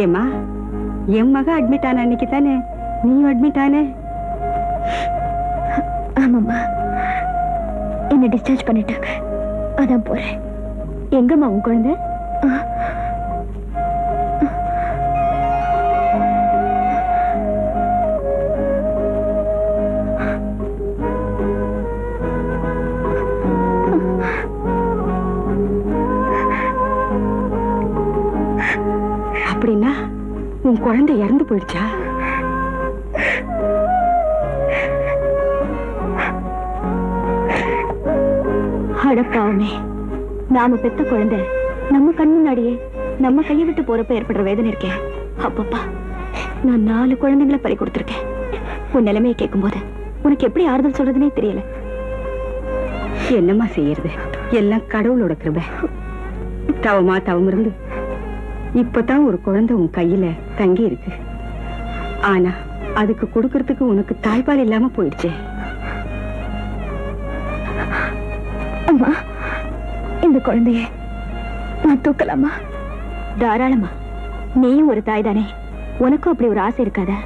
[SPEAKER 2] ஏமா, என் மக அட்மிட் ஆன அன்னைக்கு தானே நீயும் அட்மிட் ஆன?
[SPEAKER 3] ஆமாம்மா, என்ன டிஸ்சார்ஜ் பண்ணிட்டாங்க, அதான் போறேன். எங்கம்மா உன் குழந்தை?
[SPEAKER 2] அப்படின்னா உன் குழந்தை இறந்து போயிடுச்சா?
[SPEAKER 3] அடப்பாவுமே, நாம பெத்த குழந்தை நம்ம கண் முன்னாடியே நம்ம கையை விட்டு போறப்ப ஏற்படுற வேதனை இருக்கேன். அப்பப்பா, நான் 4 குழந்தைங்களை பறி கொடுத்திருக்கேன். உன் நிலைமையை கேட்கும் போது உனக்கு எப்படி ஆறுதல் சொல்றதுனே தெரியல.
[SPEAKER 2] என்னம்மா செய்யறது, எல்லாம் கடவுளோட கிருபை. தவமா தவம் இருந்து இப்பதான் ஒரு குழந்தை உன் கையில தங்கி இருக்கு. ஆனா அதுக்கு கொடுக்கறதுக்கு உனக்கு தாய்ப்பால் இல்லாம போயிடுச்சே.
[SPEAKER 3] அம்மா, இந்த குழந்தைய நான் தூக்கலாமா? தாராளமா. நீயும் ஒரு தாய் தானே, உனக்கும் அப்படி ஒரு ஆசை இருக்காதா?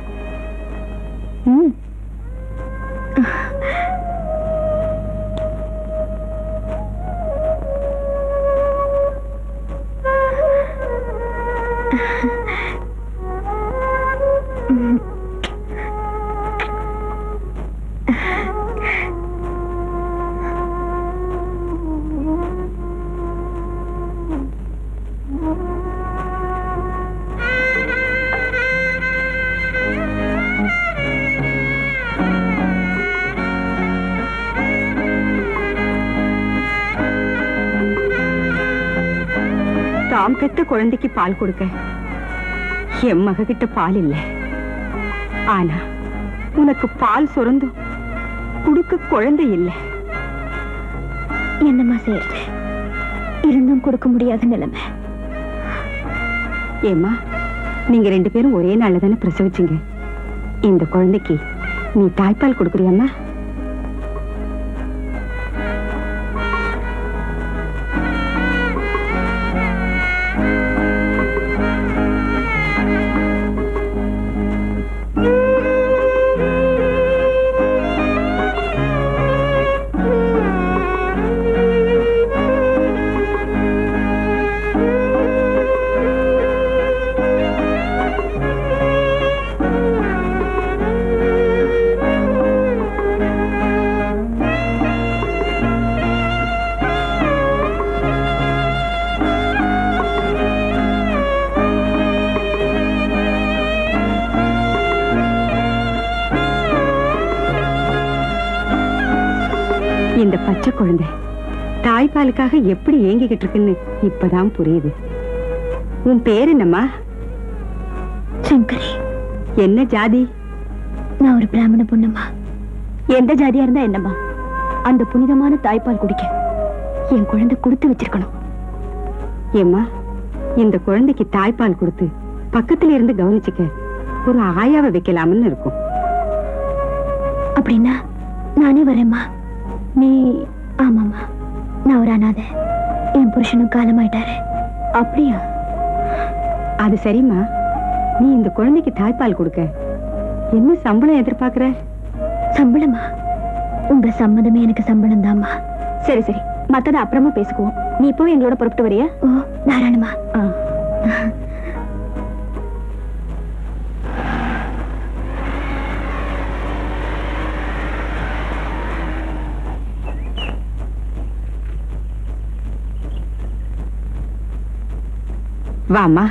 [SPEAKER 2] தாம் பெத்த குழந்தைக்கு பால் கொடுக்க என் மக கிட்ட பால் இல்லை. ஆனா உனக்கு பால் சுரந்தும் கொடுக்க குழந்தை இல்லை.
[SPEAKER 3] என்னம்மா செய்யறது, இருந்தும் கொடுக்க முடியாத நிலைமை.
[SPEAKER 2] ஏம்மா, நீங்க 2 பேரும் ஒரே நாள்ல தானே பிரசவிச்சீங்க. இந்த குழந்தைக்கு நீ தாய்ப்பால் கொடுக்குறியம்மா? இந்த பச்சை குழந்தை தாய்ப்பாலுக்காக எப்படி ஏங்கிக்கிட்டு இருக்குன்னு இப்பதான் புரியுது. உன் பேர் என்னம்மா?
[SPEAKER 3] சங்கரி.
[SPEAKER 2] என்ன ஜாதி?
[SPEAKER 3] நான் ஒரு பிராமண பொண்ணுமா. எந்த ஜாதியா இருந்தா என்னம்மா, அந்த புனிதமான தாய்ப்பால் குடிக்க என் குழந்தை கொடுத்து வச்சிருக்கணும்.
[SPEAKER 2] ஏம்மா, இந்த குழந்தைக்கு தாய்ப்பால் கொடுத்து பக்கத்துல இருந்து கவனிச்சுக்க ஒரு ஆயாவை வைக்கலாம்னு இருக்கும்.
[SPEAKER 3] அப்படின்னா நானே வரேம்மா. நீ? ஆமாம்மா, நான் ஒரு அனாதை. என் புருஷனும் காலமாயிட்டாரு. அப்படியா?
[SPEAKER 2] அது சரிம்மா, நீ இந்த குழந்தைக்கு தாய்ப்பால் கொடுக்க என்ன சம்பளம் எதிர்பார்க்கிற?
[SPEAKER 3] சம்பளமா? உங்க சம்மதமே எனக்கு சம்பளம் தான்மா. சரி சரி, மத்தத அப்புறமா பேசுக்குவோம். நீ இப்போ எங்களோட புறப்பட்டு வரியா? ஓ, தாராளமா.
[SPEAKER 2] வாம்மா.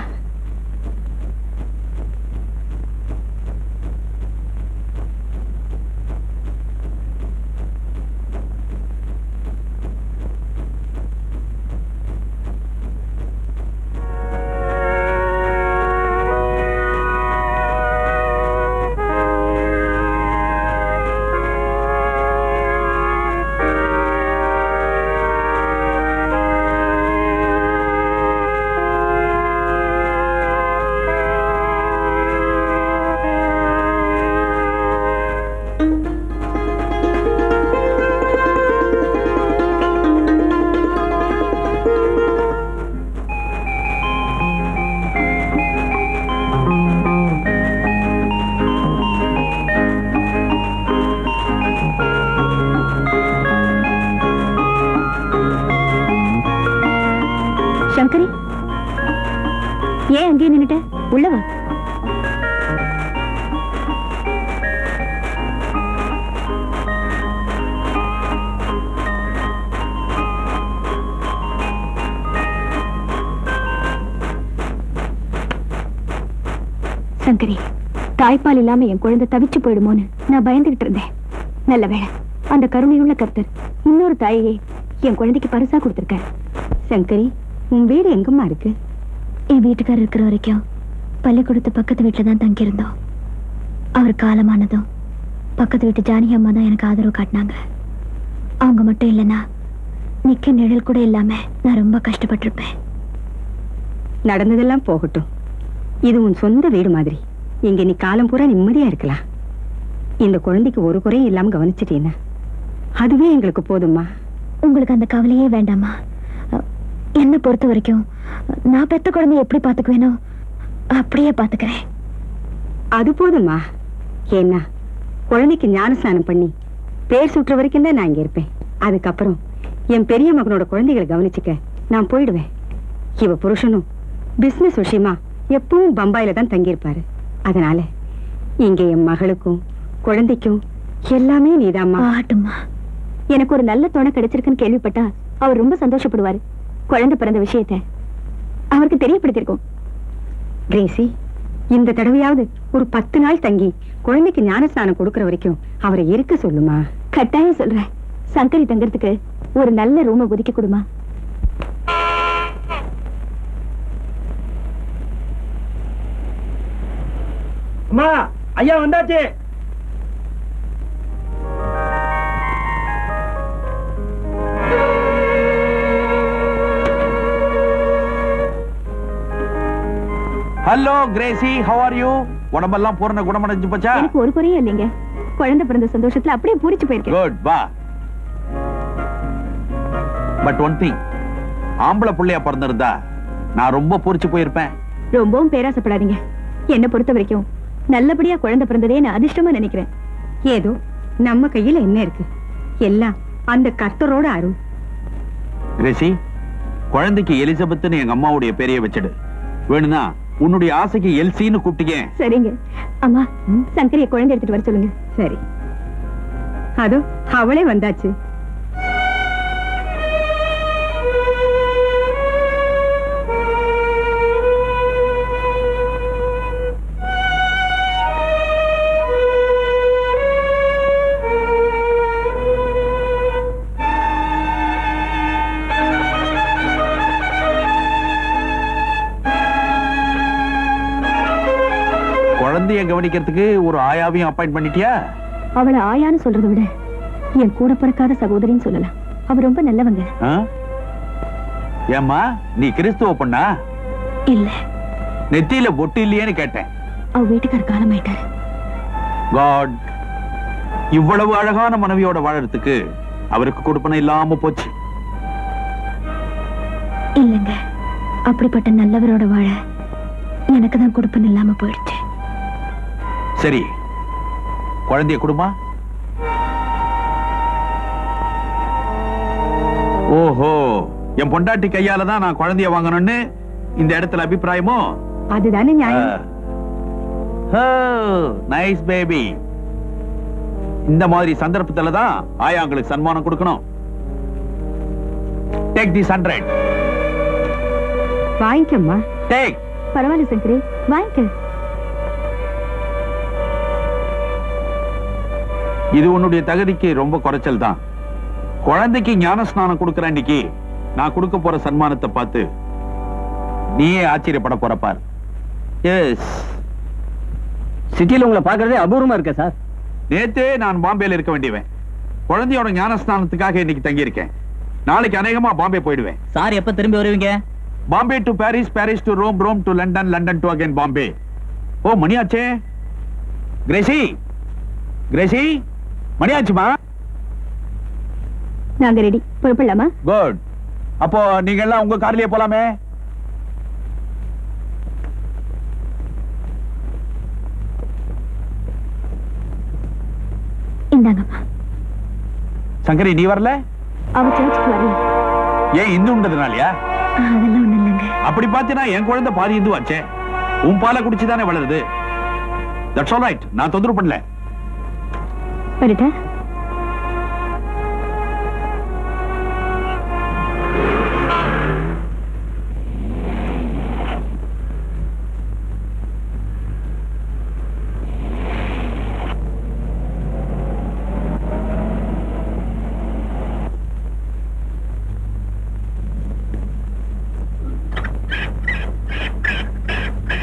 [SPEAKER 3] சங்கரி, ஏன் அங்கேயே நின்னுட்ட? உள்ளவா. சங்கரி, தாய்ப்பால் இல்லாம என் குழந்தை தவிச்சு போயிடுமோன்னு நான் பயந்துகிட்டு இருந்தேன். நல்ல வேளை அந்த கருணையுள்ள கர்த்தர் இன்னொரு தாயையே என் குழந்தைக்கு பரிசா கொடுத்திருக்காரு.
[SPEAKER 2] சங்கரி, உன் வீடு எங்கம்மா இருக்கு?
[SPEAKER 3] என் வீட்டுக்காரர் இருக்கிற வரைக்கும் பள்ளிக்கூடத்து பக்கத்து வீட்டுல தான் தங்கியிருந்தோம். அவர் காலமானதும் பக்கத்து வீட்டு ஜானகி அம்மா தான் எனக்கு ஆதரவு காட்டினாங்க. அவங்க மட்டும் இல்லைன்னா நிக்க நிழல் கூட இல்லாம நான் ரொம்ப கஷ்டப்பட்டிருப்பேன்.
[SPEAKER 2] நடந்ததெல்லாம் போகட்டும். இது உன் சொந்த வீடு மாதிரி. இங்க நீ காலம் பூரா நிம்மதியா இருக்கலாம். இந்த குழந்தைக்கு ஒரு குறையும் இல்லாம கவனிச்சிட்டீன்னா அதுவே எங்களுக்கு போதும்மா.
[SPEAKER 3] உங்களுக்கு அந்த கவலையே வேண்டாமா. என்ன பொறுத்த வரைக்கும் நான் பெத்த குழந்தைய எப்படி பாத்துக்குவேனோ அப்படியே பாத்துக்கிறேன்.
[SPEAKER 2] அது போதும்மா. ஏன்னா குழந்தைக்கு ஞானஸ்நானம் பண்ணி பேர் சுற்ற வரைக்கும் தான் நான் இங்க இருப்பேன். அதுக்கப்புறம் என் பெரிய மகனோட குழந்தைகளை கவனிச்சுக்க நான் போயிடுவேன். இவ புருஷனும் பிசினஸ் விஷயமா எப்பவும் பம்பாயில தான் தங்கியிருப்பாரு. அதனால இங்க என் மகளுக்கும் குழந்தைக்கும் எல்லாமே நீதாம்மா.
[SPEAKER 3] ஆகட்டும்மா. எனக்கு ஒரு நல்ல துணை கிடைச்சிருக்குன்னு கேள்விப்பட்டா அவர் ரொம்ப சந்தோஷப்படுவாரு. குழந்தை பிறந்த விஷயத்தை அவருக்கு தெரியப்படுத்திருக்கோம்.
[SPEAKER 2] கிரேசி, இந்த தடவையாவது ஒரு 10 நாள் தங்கி குழந்தைக்கு ஞானஸ்நானம் கொடுக்கற வரைக்கும் அவரை இருக்க சொல்லுமா.
[SPEAKER 3] கட்டாயம் சொல்றேன். சங்கரி தங்கறதுக்கு ஒரு நல்ல ரூமை ஒதுக்கி கொடுமா.
[SPEAKER 7] அம்மா, ஐயா வந்தாச்சு.
[SPEAKER 9] Hello Crazy, how are you? உடம்பெல்லாம் பூரண குணமடைஞ்சு போச்சா?
[SPEAKER 3] எனக்கு ஒரு குறையும் இல்லைங்க. குழந்தை பிறந்த சந்தோஷத்துல அப்படியே பூரிச்சு போயிருக்கேன்.
[SPEAKER 9] குட், வா. பட் ஒன் திங், ஆம்பளை புள்ளையா பிறந்திருந்தா நான் ரொம்ப பூரிச்சு போயிருப்பேன்.
[SPEAKER 3] ரொம்பவும் பேராசப்படாதீங்க. என்ன பொறுத்த வரைக்கும் நல்லபடியா குழந்தை பிறந்ததே நான் அதிர்ஷ்டமா நினைக்கிறேன்.
[SPEAKER 2] ஏதோ நம்ம கையில என்ன இருக்கு? எல்லாம் அந்த கர்த்தரோட அருள்.
[SPEAKER 9] கிரேசி, குழந்தைக்கு எலிசபெத்னு எங்க அம்மாவுடைய பேரைய வச்சிடு. வேணும்னா உன்னுடைய ஆசைக்கு எல்சின்னு கூப்பிட்டீங்க.
[SPEAKER 3] சரிங்க. அம்மா, சங்கரிய குழந்தை எடுத்துட்டு வர சொல்லுங்க.
[SPEAKER 2] சரி, அதோ அவளே வந்தாச்சு.
[SPEAKER 9] குழந்தைய கவனிக்கிறதுக்கு ஒரு ஆயாவையும் அப்பாயிண்ட் பண்ணிட்டியா?
[SPEAKER 3] அவளை ஆயான்னு சொல்றதை விட என் கூட பிறக்காத சகோதரின்னு சொல்லலாம். அவ ரொம்ப நல்லவங்க.
[SPEAKER 9] ஏம்மா, நீ கிறிஸ்துவ பொண்ணா?
[SPEAKER 3] இல்ல.
[SPEAKER 9] நெத்தியில பொட்டு இல்லையேன்னு கேட்டேன்.
[SPEAKER 3] அவ வீட்டுக்கார காலமாயிட்டாரு.
[SPEAKER 9] காட், இவ்வளவு அழகான மனைவியோட வாழறதுக்கு அவருக்கு கொடுப்பன இல்லாம போச்சு.
[SPEAKER 3] இல்லங்க, அப்படிப்பட்ட நல்லவரோட வாழ எனக்கு தான் கொடுப்பன இல்லாம போயிடுச்சு.
[SPEAKER 9] சரி, குழந்தைய கொடுமா. ஓஹோ, என் பொண்டாட்டி கையால தான் நான் குழந்தைய வாங்கணும்னு இந்த இடத்துல அபிப்பிராயமோ?
[SPEAKER 2] அதுதானே நியாயம்.
[SPEAKER 9] Nice baby. இந்த மாதிரி சந்தர்ப்பத்துல தான் ஆயாங்களுக்கு சன்மானம் கொடுக்கணும். Take this 100.
[SPEAKER 2] வாங்கிக்கம்மா.
[SPEAKER 9] டேக்.
[SPEAKER 3] பரவாயில்ல சங்கரி, வாங்கிக்க.
[SPEAKER 9] இது உன்னுடைய தகுதிக்கு ரொம்ப குறைச்சல் தான். குழந்தைக்கு ஞான ஸ்நானம் கொடுக்கிற இன்னைக்கு நான் கொடுக்க போற சன்மானத்தை பார்த்து நீயே ஆச்சரியப்பட போற பார்.
[SPEAKER 7] எஸ், சிட்டில உங்களை பார்க்கறதே அபூர்வமா இருக்க சார்.
[SPEAKER 9] நேத்தே நான் பாம்பேல இருக்க வேண்டியவன். குழந்தையோட ஞான ஸ்நானத்துக்காக இன்னைக்கு தங்கி இருக்கேன். நாளைக்கு அநேகமா பாம்பே போயிடுவேன்.
[SPEAKER 7] சார் எப்ப திரும்பி வருவீங்க?
[SPEAKER 9] Bombay to Paris, Paris to Rome, Rome to London, London to again Bombay. ஓ மணியாச்சே. கிரேசி, கிரேசி, மணியாச்சுமா?
[SPEAKER 3] நாங்க ரெடி, புறப்படலாமா?
[SPEAKER 9] குட். அப்போ நீங்க எல்லாம் உங்க கார்லயே போலாமே.
[SPEAKER 3] இந்தாங்கம்மா.
[SPEAKER 9] சங்கரி நீ வரல?
[SPEAKER 3] அவ சர்ச்சுக்கு வரல.
[SPEAKER 9] ஏன் இந்துன்றதுனாலயா?
[SPEAKER 3] அதெல்லாம் ஒண்ணு இல்லைங்க.
[SPEAKER 9] அப்படி பாத்தீங்கன்னா என் குழந்தை பாதி இந்து ஆச்சே. உன் பாலை குடிச்சுதானே வளருது. That's all right. நான் தொந்தரவு பண்ணல.
[SPEAKER 3] வரட்டா?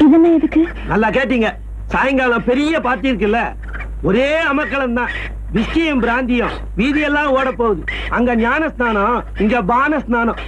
[SPEAKER 3] இதெல்லாம் எதுக்கு?
[SPEAKER 7] நல்லா கேட்டீங்க. சாயங்காலம் பெரிய பார்ட்டி இருக்குல்ல, ஒரே அமக்களம் தான். விஸ்கியும் பிராந்தியும் வீதியெல்லாம் ஓட போகுது. அங்க ஞான ஸ்நானம், இங்க பான ஸ்நானம்.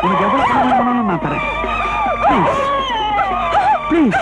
[SPEAKER 9] உனக்கு எவ்வளவு பணம் வேணும்னாலும் நான் தரேன். Please please.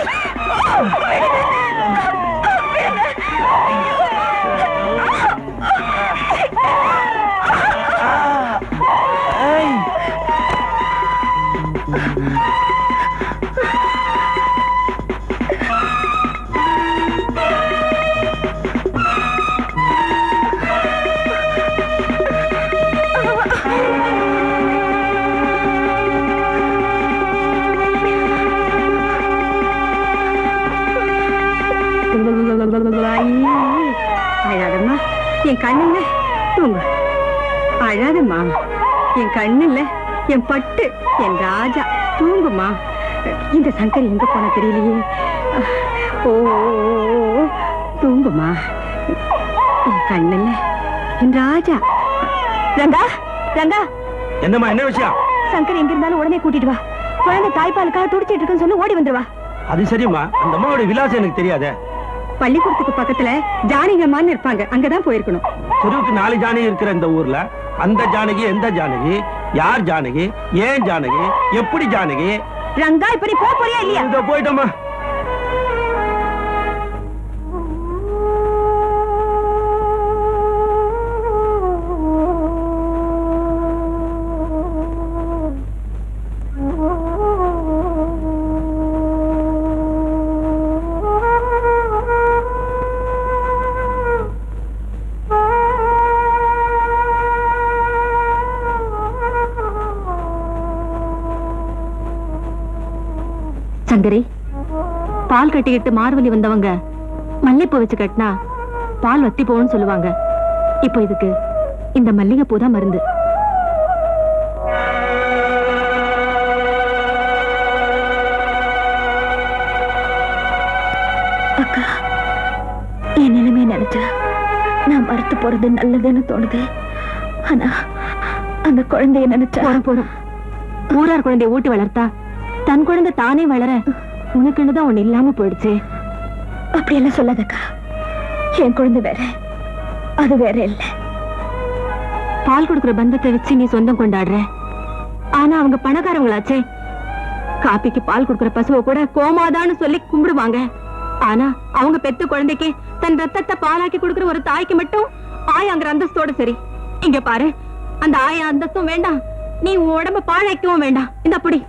[SPEAKER 2] அழாதம்மா, என் கண்ணுல தூங்க. அழாதம்மா, என் கண்ணுல என் பட்டு, என் ராஜா தூங்குமா. இந்த சங்கரி எங்க போன தெரியலையே. ஓ தூங்குமா, என் கண்ணுல என் ராஜா
[SPEAKER 3] ரங்கா ரங்கா,
[SPEAKER 7] என்னம்மா, என்ன விஷயம்?
[SPEAKER 3] சங்கர் எங்க இருந்தாலும் உடனே கூட்டிட்டு வா. குழந்தை தாய்ப்பாலுக்காக துடிச்சிட்டு இருக்குன்னு சொல்லி ஓடி வந்துருவா.
[SPEAKER 7] அது சரிம்மா, அந்த அம்மாவோட விலாசம் எனக்கு தெரியாதே.
[SPEAKER 2] பள்ளிக்கூடத்துக்கு பக்கத்துல ஜானகிமான்னு இருப்பாங்க, அங்கதான் போயிருக்கணும்.
[SPEAKER 7] தெருவுக்கு 4 ஜானகி இருக்கிற இந்த ஊர்ல அந்த ஜானகி எந்த ஜானகி, யார் ஜானகி, ஏன் ஜானகி, எப்படி ஜானகி?
[SPEAKER 3] ரங்கா, இப்ப நீ போறியா இல்லையா?
[SPEAKER 7] இதோ போயிட்டோமா.
[SPEAKER 3] சங்கரி, பால் கட்டிக்கிட்டு மார்வலி வந்தவங்க மல்லிப்பூ வச்சு கட்டினா பால் வத்தி போன்னு சொல்லுவாங்க. இப்போ இதுக்கு இந்த மல்லிகைப்பூ தான் மருந்து.
[SPEAKER 8] அக்கா, என் நிலைமை நினைச்சா நான் மறுத்து போறது நல்லதுன்னு தோணுது. ஆனா அந்த குழந்தைய நினைச்சா
[SPEAKER 3] போறோம். ஊரார் குழந்தைய ஊட்டி வளர்த்தா தன் குழந்தை தானே வளர உனக்குன்னு தான் ஒண்ணு இல்லாம போயிடுச்சு.
[SPEAKER 8] அப்படியெல்லாம் சொல்லாதக்கா. என் குழந்தை வேற, அது வேற இல்ல.
[SPEAKER 3] பால் கொடுக்கிற பந்தத்தை வச்சு நீ சொந்தம் கொண்டாடுற. ஆனா அவங்க பணக்காரங்களாச்சே. காப்பிக்கு பால் கொடுக்கிற பசுவை கூட கோமாதான்னு சொல்லி கும்பிடுவாங்க. ஆனா அவங்க பெத்த குழந்தைக்கு தன் ரத்தத்தை பாலாக்கி கொடுக்கிற ஒரு தாய்க்கு மட்டும் ஆயாங்கிற அந்தஸ்தோட சரி. இங்க பாரு, அந்த ஆயா அந்தஸ்தும் வேண்டாம், நீ உடம்ப பாழாக்கவும் வேண்டாம். இந்த அப்படி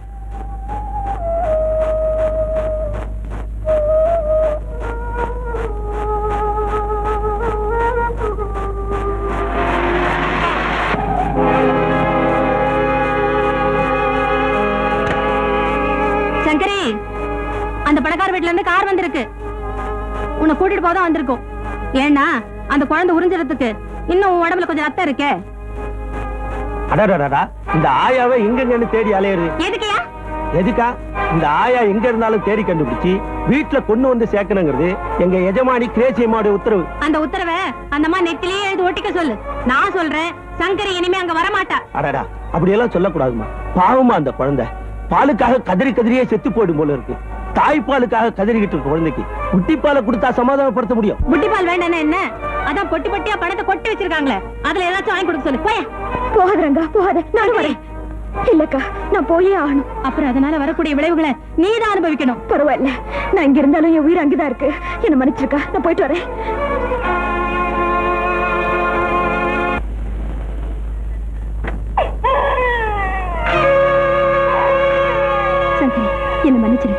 [SPEAKER 3] சங்கரி, அந்த பணக்கார வீட்டுல இருந்து கார் வந்திருக்கு. உன்னை கூட்டிட்டு போதான் வந்திருக்கும். ஏன்னா அந்த குழந்தை உறிஞ்சிடத்துக்கு இன்னும் உன் உடம்புல கொஞ்சம் ரத்தம் இருக்கே.
[SPEAKER 7] அடடடா, இந்த ஆயாவை எங்கெங்கன்னு தேடி அலையுது.
[SPEAKER 3] எதுக்குயா?
[SPEAKER 7] எதுக்கா? இந்த ஆயா எங்க இருந்தாலும் தேடி கண்டுபிடிச்சு வீட்டுல கொண்டு வந்து சேர்க்கணுங்கிறது எங்க எஜமானி கிரேசியம்மாவுடைய உத்தரவு.
[SPEAKER 3] அந்த உத்தரவை அந்த அம்மா நெத்திலேயே எழுதி ஒட்டிக்க சொல்லு. நான் சொல்றேன், சங்கரி இனிமே அங்க வரமாட்டா.
[SPEAKER 7] அடடா, அப்படியெல்லாம் சொல்லக்கூடாதுமா. பாவமா அந்த குழந்தை பாலுக்காக கதறி கதறியே செத்து போயிடும் போல இருக்கு. தாய்ப்பாலுக்காக கதறிக்கிட்டு இருக்க குழந்தைக்கு குட்டிப்பாலை கொடுத்தா சமாதானப்படுத்த முடியும்.
[SPEAKER 3] புட்டிப்பால் வேண்டாம் என்ன? அதான் பொட்டி பொட்டியா பணத்தை கொட்டி வச்சிருக்காங்களே, அதுல ஏதாச்சும் வாங்கி கொடுக்க சொல்லு. போய.
[SPEAKER 8] போகாத ரங்கா, போகாத. நான் வரேன். இல்லக்கா, நான் போயே ஆகணும்.
[SPEAKER 3] அப்புறம் அதனால வரக்கூடிய விளைவுகளை நீதான் அனுபவிக்கணும்.
[SPEAKER 8] பரவாயில்ல, நான் இங்க இருந்தாலும் என் உயிர் அங்கதான் இருக்கு. என்ன மன்னிச்சிருக்கா, நான் போயிட்டு வரேன்.
[SPEAKER 3] சங்கரி, என்ன மன்னிச்சிரு.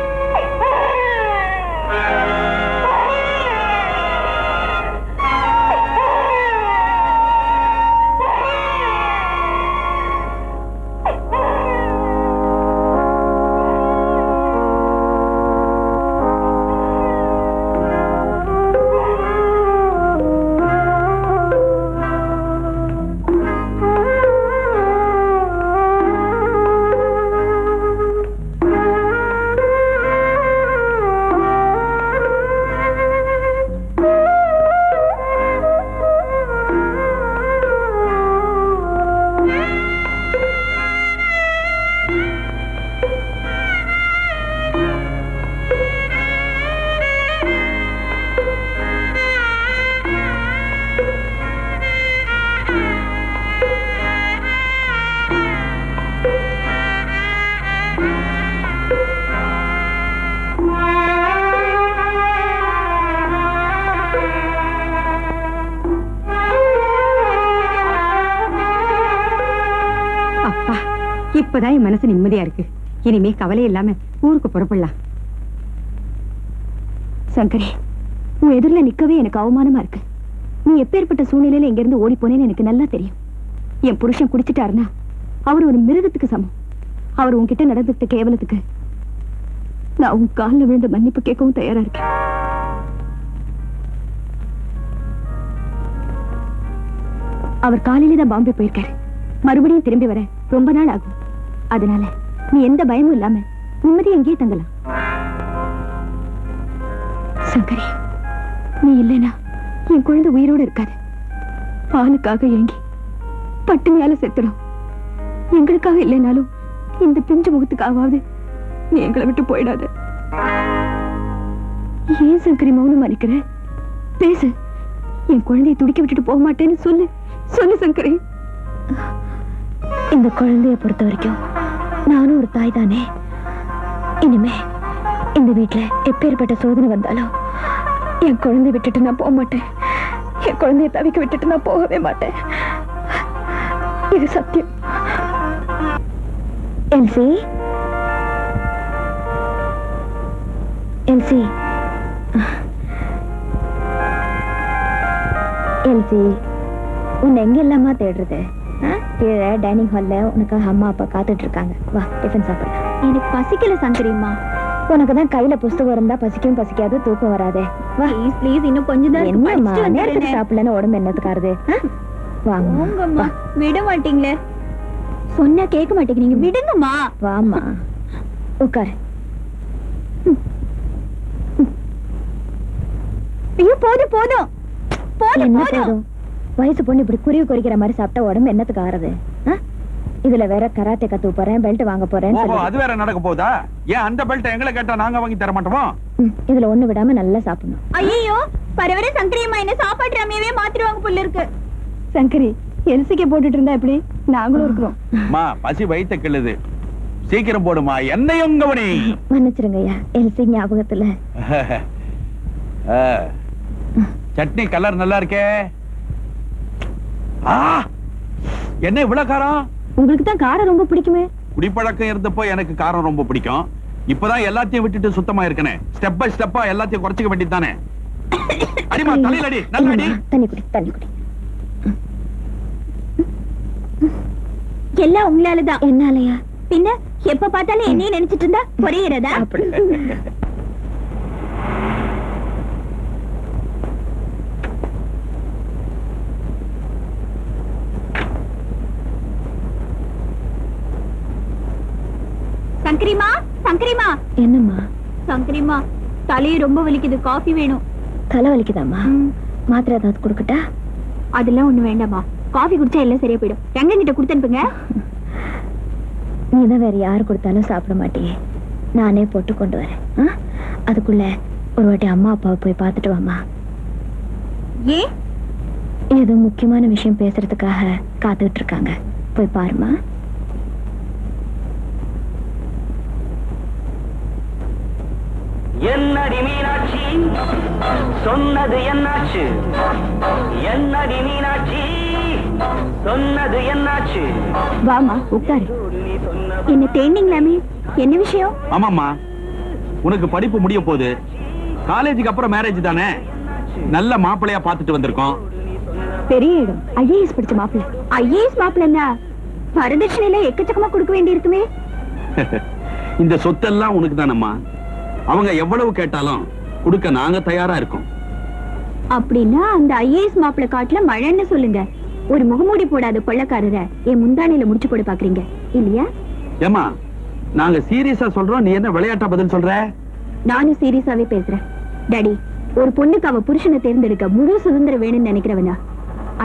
[SPEAKER 3] இப்பதான் என் மனசு நிம்மதியா இருக்கு. இனிமே கவலை இல்லாம ஊருக்கு புறப்படலாம். சங்கரி, உன் எதிரில நிக்கவே எனக்கு அவமானமா இருக்கு. நீ எப்பேற்பட்ட சூழ்நிலையில இங்க இருந்து ஓடி போனேன்னு எனக்கு நல்லா தெரியும். என் புருஷன் குடிச்சிட்டாருன்னா அவர் ஒரு மிருகத்துக்கு சமம். அவர் உன்கிட்ட நடந்துட்ட கேவலத்துக்கு நான் உன் காலில் விழுந்த மன்னிப்பு கேட்கவும் தயாரா இருக்கேன். அவர் காலையில தான் பாம்பே போயிருக்காரு. மறுபடியும் திரும்பி வர ரொம்ப நாள் ஆகும். அதனால நீ எந்த பயமும் இல்லாம நிம்மதியா எங்கேயே தங்கலாம். சங்கரி, நீ இல்லைனா என் குழந்தை உயிரோடு இருக்காது. பாலுக்காக ஏங்கி
[SPEAKER 8] பட்டினியால செத்துடும். எங்களுக்காக இல்லைனாலும் இந்த பிஞ்சு முகத்துக்காவது நீ எங்களை விட்டு போயிடாத. ஏன் சங்கரி மௌனம் அளிக்கிற? பேசு. என் குழந்தையை துடிக்க விட்டுட்டு போக மாட்டேன்னு சொல்லு. சொல்லு சங்கரி. இந்த குழந்தைய பொறுத்த வரைக்கும் நானும் ஒரு தாய் தானே. இனிமே இந்த வீட்டுல எப்பேற்பட்ட சோதனை வந்தாலும் என் குழந்தைய விட்டுட்டு நான் போக மாட்டேன். என் குழந்தைய தவிக்க விட்டுட்டு நான் போகவே மாட்டேன். இது சத்தியம். எல்சி, எல்சி, எல்சி, உன்னை எங்க இல்லாம தேடுறது? கீழே டைனிங் ஹால்ல உனக்காக அம்மா அப்பா காத்துட்டு இருக்காங்க. வா, டிஃபன் சாப்பிட. எனக்கு பசிக்கல சங்கரிம்மா. உனக்கு தான் கையில புஸ்தகம் இருந்தா பசிக்கும் பசிக்காது, தூக்கம் வராதே. வா ப்ளீஸ் ப்ளீஸ், இன்னும் கொஞ்சம் தான். என்னம்மா நேரத்துக்கு சாப்பிடலன்னு உடம்பு என்னத்துக்காருது? வாங்கம்மா. விட மாட்டீங்களே. சொன்னா கேட்க மாட்டேங்கிறீங்க. விடுங்கம்மா. வாமா, உட்காரு. ஐயோ, போதும் போதும் போதும் போதும். வயசு பொண்ணு இப்படி குருவி குறிக்கிற மாதிரி சாப்பிட்டா உடம்பு என்னத்துக்கு ஆறுது? இதுல வேற கராத்தே கத்து போறேன், பெல்ட் வாங்க போறேன்.
[SPEAKER 9] அது வேற நடக்க போதா? ஏன் அந்த பெல்ட் எங்களை கேட்டா நாங்க வாங்கி தர மாட்டோமா?
[SPEAKER 8] இதுல ஒண்ணு விடாம நல்லா சாப்பிடணும்.
[SPEAKER 3] ஐயோ, பரவர சங்கரியம்மா என்ன சாப்பாட்டு ரம்யவே மாத்திடுவாங்க போல இருக்கு.
[SPEAKER 8] சங்கரி, எல்சிக்கு போட்டுட்டு இருந்தா எப்படி? நாங்களும் இருக்கிறோம்.
[SPEAKER 9] மா, பசி வயித்த கிள்ளுது, சீக்கிரம் போடுமா. என்னையும் கவனி.
[SPEAKER 8] மன்னிச்சிருங்க ஐயா, எல்சி ஞாபகத்துல.
[SPEAKER 9] சட்னி கலர் நல்லா இருக்கே. என்ன இவ்வளவு காரம்?
[SPEAKER 8] உங்களுக்கு தான் காரம் ரொம்ப பிடிக்குமே.
[SPEAKER 9] குடிப்பழக்கம் இருந்தப்போ எனக்கு காரம் ரொம்ப பிடிக்கும். இப்பதான் எல்லாத்தையும் விட்டுட்டு சுத்தமா இருக்கனே. ஸ்டெப் பை ஸ்டெப்பா எல்லாத்தையும் குறைச்சிக்க வேண்டியது தானே. அடிமா, தலையில அடி, நல்ல அடி.
[SPEAKER 8] தண்ணி குடி, தண்ணி குடி.
[SPEAKER 3] எல்லாம் உங்களாலதான்.
[SPEAKER 8] என்னாலயா?
[SPEAKER 3] பின்ன எப்ப பார்த்தாலும் என்னையும் நினைச்சிட்டு இருந்தா குறையிறதா? சங்கரிமா, சங்கரிமா.
[SPEAKER 8] என்னம்மா?
[SPEAKER 3] சங்கரிமா, தலையை ரொம்ப வலிக்குது, காஃபி வேணும்.
[SPEAKER 8] தலை வலிக்குதாம்மா? மாத்திரை ஏதாவது கொடுக்கட்டா?
[SPEAKER 3] அதெல்லாம் ஒண்ணு வேண்டாமா, காஃபி குடிச்சா எல்லாம் சரியா போயிடும். ரங்கன் கிட்ட கொடுத்து அனுப்புங்க.
[SPEAKER 8] நீதான் வேற யாரு கொடுத்தாலும் சாப்பிட மாட்டியே, நானே போட்டு கொண்டு வரேன். அதுக்குள்ள ஒரு வாட்டி அம்மா அப்பாவை போய் பார்த்துட்டு வாமா.
[SPEAKER 3] ஏன்?
[SPEAKER 8] ஏதோ முக்கியமான விஷயம் பேசுறதுக்காக காத்துக்கிட்டு இருக்காங்க, போய் பாருமா.
[SPEAKER 10] என்னடி மீனாட்சி சொன்னது என்னாச்சு? என்னடி மீனாட்சி சொன்னது என்னாச்சு?
[SPEAKER 3] வாமா, உட்காரு. என்ன தேடிங்களாமே, என்ன விஷயம்?
[SPEAKER 9] ஆமாம்மா, உனக்கு படிப்பு முடிய போகுது. காலேஜுக்கு அப்புறம் மேரேஜ் தானே. நல்ல மாப்பிள்ளையா பார்த்துட்டு வந்திருக்கோம்.
[SPEAKER 3] பெரிய இடம், ஐஏஎஸ் படிச்ச மாப்பிள்ள. ஐஏஎஸ் மாப்பிள்ளன்னா வரதட்சணையில எக்கச்சக்கமா கொடுக்க வேண்டி இருக்குமே.
[SPEAKER 9] இந்த சொத்தெல்லாம் உனக்கு தானம்மா. அவங்க எவ்வளவு கேட்டாலும் கொடுக்க நாங்க தயாரா இருக்கோம்.
[SPEAKER 3] அப்படின்னா அந்த ஐஏஎஸ் மாப்பிள்ள காட்டுல மழைன்னு சொல்லுங்க. ஒரு முகமூடி போடாத கொள்ளக்காரரை என் முந்தானையில முடிச்சு போட பாக்குறீங்க இல்லையா?
[SPEAKER 9] ஏமா, நாங்க சீரியஸா சொல்றோம், நீ என்ன விளையாட்டா பதில் சொல்ற?
[SPEAKER 3] நானும் சீரியஸாவே பேசுறேன். டாடி, ஒரு பொண்ணுக்கு அவ புருஷனை தேர்ந்தெடுக்க முழு சுதந்திரம் வேணும்னு நினைக்கிறவனா,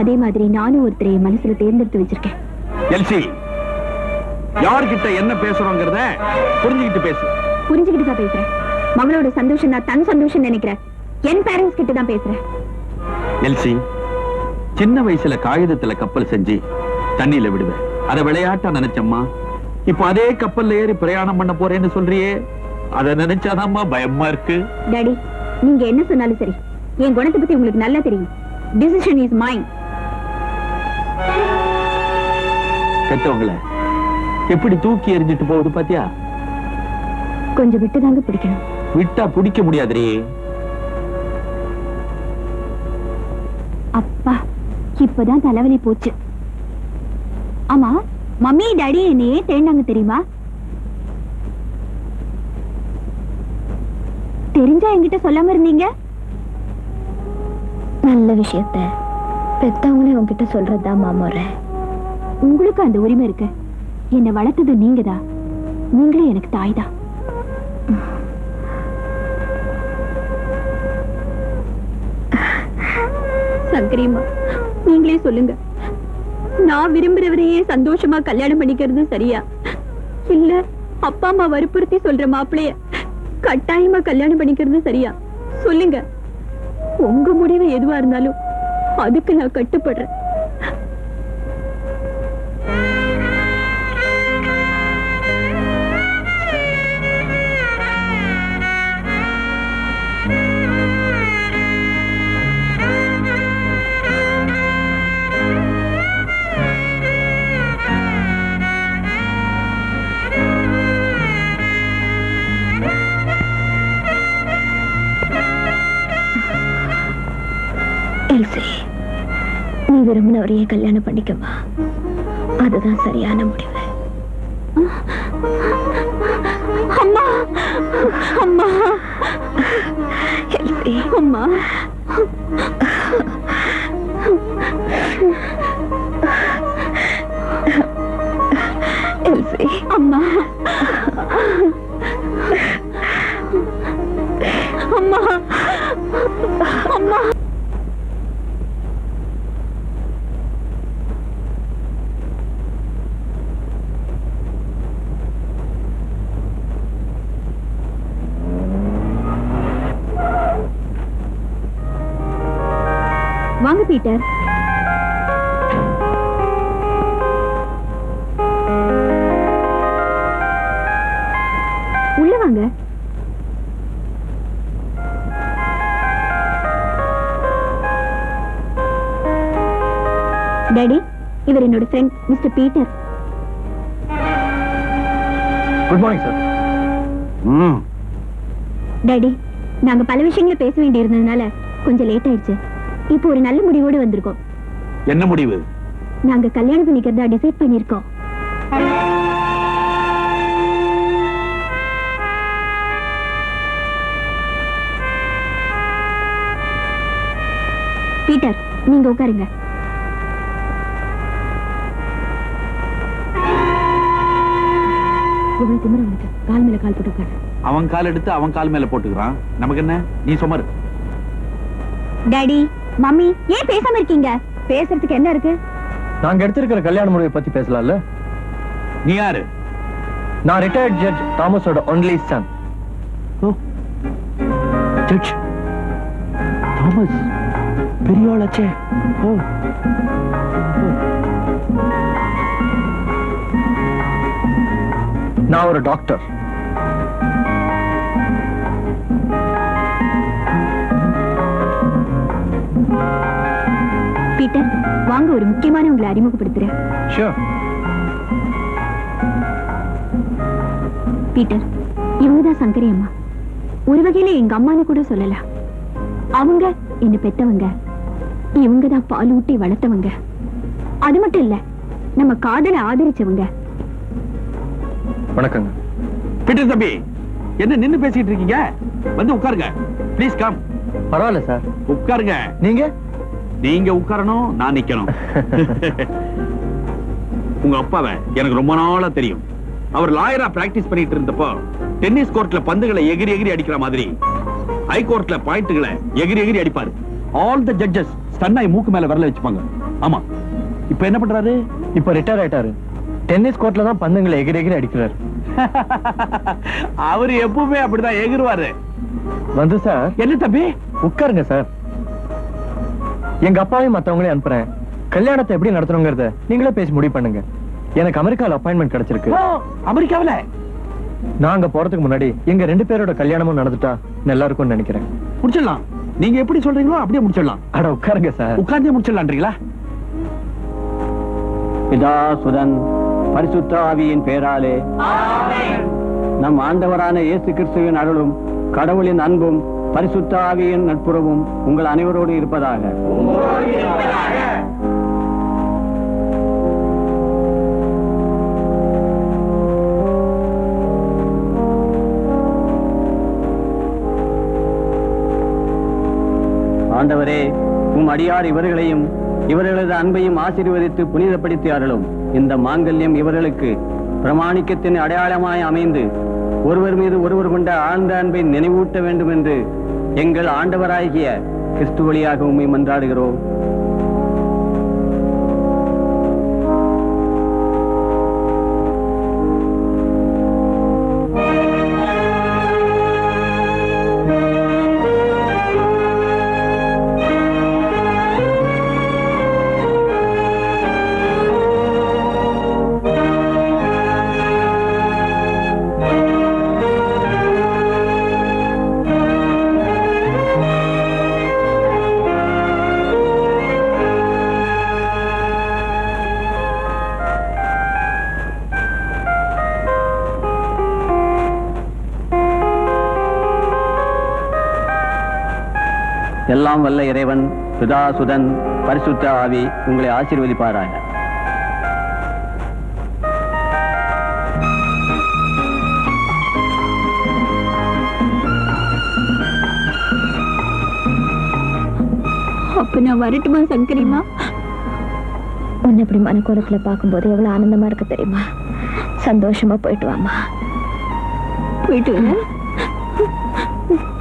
[SPEAKER 3] அதே மாதிரி நானும் ஒருத்தரை என் மனசுல தேர்ந்தெடுத்து வச்சிருக்கேன்.
[SPEAKER 9] எல்சி, யார்கிட்ட என்ன பேசுறோங்கிறத புரிஞ்சுக்கிட்டு பேசு.
[SPEAKER 3] புரிஞ்சுக்கிட்டு தான் பேசுறேன். மகளோட சந்தோஷம் தான் தன் சந்தோஷம் நினைக்கிறேன். என் பேரண்ட்ஸ் கிட்ட தான் பேசுறேன்.
[SPEAKER 9] எல்சி, சின்ன வயசுல காகிதத்துல கப்பல் செஞ்சு தண்ணியில விடுவேன், அத விளையாட்டா நினைச்சம்மா. இப்ப அதே கப்பல்ல ஏறி பிரயாணம் பண்ண போறேன்னு சொல்றியே, அத நினைச்சாதாம்மா பயமா இருக்கு.
[SPEAKER 3] டாடி, நீங்க என்ன சொன்னாலும் சரி, என் குணத்தை பத்தி உங்களுக்கு நல்லா தெரியும். Decision is mine.
[SPEAKER 9] பெத்தவங்கள எப்படி தூக்கி எறிஞ்சிட்டு போகுது பாத்தியா?
[SPEAKER 3] கொஞ்சம் விட்டு தாங்க பிடிக்கணும்.
[SPEAKER 9] விட்டா பிடிக்க முடியாதுரே.
[SPEAKER 3] அப்பா, இப்பதான் தலைவலி போச்சு. ஆமா, மம்மி டாடி என்னையே தேடினாங்க தெரியுமா? தெரிஞ்சா என்கிட்ட சொல்லாம இருந்தீங்க.
[SPEAKER 8] நல்ல விஷயத்த பெத்தவங்களே உங்ககிட்ட சொல்றதுதான் மாமுறை.
[SPEAKER 3] உங்களுக்கு அந்த உரிமை இருக்கு. என்னை வளர்த்தது நீங்கதான். நீங்களே எனக்கு தாய்தான். சங்கரியம்மா, நீங்களே சொல்லுங்க, நான் விரும்புறவரையே சந்தோஷமா கல்யாணம் பண்ணிக்கிறது சரியா, இல்ல அப்பா அம்மா வற்புறுத்தி சொல்ற மாப்பிளைய கட்டாயமா கல்யாணம் பண்ணிக்கிறது சரியா? சொல்லுங்க. உங்க முடிவு எதுவா இருந்தாலும் அதுக்கு நான் கட்டுப்படுறேன்.
[SPEAKER 8] எல்சி, நீ விரும்பினவரையே கல்யாணம் பண்ணிக்கவா, அதுதான் சரியான முடிவு.
[SPEAKER 3] அம்மா அம்மா
[SPEAKER 8] எல்சி,
[SPEAKER 3] அம்மா
[SPEAKER 8] எல்சி,
[SPEAKER 3] அம்மா அம்மா அம்மா. வாங்க பீட்டர். உள்ள வாங்க. டாடி, இவர் என்னோட friend mister Peter.
[SPEAKER 6] Good morning sir.
[SPEAKER 3] Daddy, நாங்க பல விஷயங்களை பேச வேண்டி இருந்ததுனால கொஞ்சம் லேட் ஆயிடுச்சு. இப்போ ஒரு நல்ல முடிவோடு வந்திருக்கோம்.
[SPEAKER 9] என்ன முடிவு?
[SPEAKER 3] நாங்க கல்யாணம் பண்ணிக்கிறதா டிசைட் பண்ணிருக்கோம். பீட்டர், நீங்க உட்காருங்க. இவ்வளவு திமிர உனக்கு, கால் மேல கால் போட்டு உட்காரு.
[SPEAKER 9] அவன் கால் எடுத்து அவன் கால் மேல போட்டுக்கிறான், நமக்கு என்ன? நீ சுமரு.
[SPEAKER 3] டாடி, மம்மி, ஏன் பேசாம இருக்கீங்க? பேசுறதுக்கு என்ன இருக்கு?
[SPEAKER 6] நாங்க எடுத்திருக்கிற கல்யாண முடிவை பத்தி பேசலாம்ல?
[SPEAKER 9] நீ யாரு?
[SPEAKER 6] நான் ரிட்டையர்ட் ஜட்ஜ் தாமஸோட ஒன்லி சன்.
[SPEAKER 9] ஜட்ஜ் தாமஸ் பெரியாளாச்சே.
[SPEAKER 6] நான் ஒரு டாக்டர்.
[SPEAKER 3] பீட்டர், வாங்க, ஒரு முக்கியமான உங்களை அறிமுகப்படுத்துறேன்.
[SPEAKER 6] ஷூர்.
[SPEAKER 3] பீட்டர், இவங்கதான் சங்கரி அம்மா. ஒரு வகையில எங்க அம்மான்னு கூட சொல்லலாம். அவங்க என்ன பெத்தவங்க, இவங்கதான் பால் ஊட்டி வளர்த்தவங்க. அது மட்டும் இல்ல, நம்ம காதலை ஆதரிச்சவங்க.
[SPEAKER 6] வணக்கங்க.
[SPEAKER 9] பீட்டர் தம்பி, என்ன நின்னு பேசிட்டு இருக்கீங்க? வந்து உட்காருங்க. Please come.
[SPEAKER 6] பரவாயில்ல சார்,
[SPEAKER 9] உட்காருங்க. நீங்க உட்காரணும், நான் நிக்கணும். உங்க அப்பாவை எனக்கு ரொம்ப நாளா தெரியும். அவர் லாயரா பிராக்டிஸ் பண்ணிட்டு இருந்தப்போ டென்னிஸ் கோர்ட்ல பந்துகளை எகிரி எகிரி அடிக்கிற மாதிரி ஹை கோர்ட்ல பாயிண்ட்களை எகிரி எகிரி அடிப்பாரு. ஆல் தி ஜட்ஜஸ் ஸ்டன்னாய் மூக்கு மேல விரல வச்சுப்பாங்க. ஆமா, இப்ப என்ன பண்றாரு?
[SPEAKER 6] இப்ப ரிட்டையர் ஆயிட்டாரு. டென்னிஸ் கோர்ட்ல தான் பந்துங்களை எகிரி எகிரி அடிக்கிறாரு.
[SPEAKER 9] அவரு எப்பவுமே அப்படிதான் எகிருவாரு.
[SPEAKER 6] வந்து சார்.
[SPEAKER 9] என்ன தம்பி?
[SPEAKER 6] உட்காருங்க சார். எங்க அப்பாவையும் மத்தவங்களையும் அனுப்புறேன். கல்யாணத்தை எப்படி நடத்தணுங்கிறத நீங்களே பேசி முடிவு பண்ணுங்க. எனக்கு அமெரிக்கால அப்பாயின்மெண்ட் கிடைச்சிருக்கு.
[SPEAKER 9] அமெரிக்காவில?
[SPEAKER 6] நாங்க போறதுக்கு முன்னாடி எங்க 2 பேரோட கல்யாணமும் நடந்துட்டா நல்லா இருக்கும்னு நினைக்கிறேன்.
[SPEAKER 9] முடிச்சிடலாம். நீங்க எப்படி சொல்றீங்களோ அப்படியே முடிச்சிடலாம்.
[SPEAKER 6] அட உட்காருங்க சார்.
[SPEAKER 9] உட்கார்ந்தே முடிச்சிடலான்றீங்களா?
[SPEAKER 11] பிதா சுதன் பரிசுத்த ஆவியின் பெயராலே நம் ஆண்டவரான இயேசு கிறிஸ்துவின் அருளும் கடவுளின் அன்பும் பரிசுத்த ஆவியின் நட்புறவும் உங்கள் அனைவரோடு இருப்பதாக. ஆண்டவரே, உம் அடியார் இவர்களையும் இவர்களது அன்பையும் ஆசீர்வதித்து புனிதப்படுத்தி அருளும். இந்த மாங்கல்யம் இவர்களுக்கு பிரமாணிக்கத்தின் அடையாளமாய் அமைந்து ஒருவர் மீது ஒருவர் கொண்ட ஆழ்ந்த அன்பை நினைவூட்ட வேண்டும் என்று எங்கள் ஆண்டவராகிய கிறிஸ்து வழியாக உம்மை மன்றாடுகிறோம். எல்லாம் வல்ல இறைவன் பிதா சுதன் பரிசுத்த ஆவி உங்களை ஆசீர்வதிப்பாராக.
[SPEAKER 3] அப்ப நான் வரட்டுமா சங்கரிமா?
[SPEAKER 8] உன்னை இப்படி மனக்கோலத்துல பார்க்கும்போது எவ்வளவு ஆனந்தமா இருக்கு தெரியுமா? சந்தோஷமா போயிட்டு வாமா.
[SPEAKER 3] போயிட்டு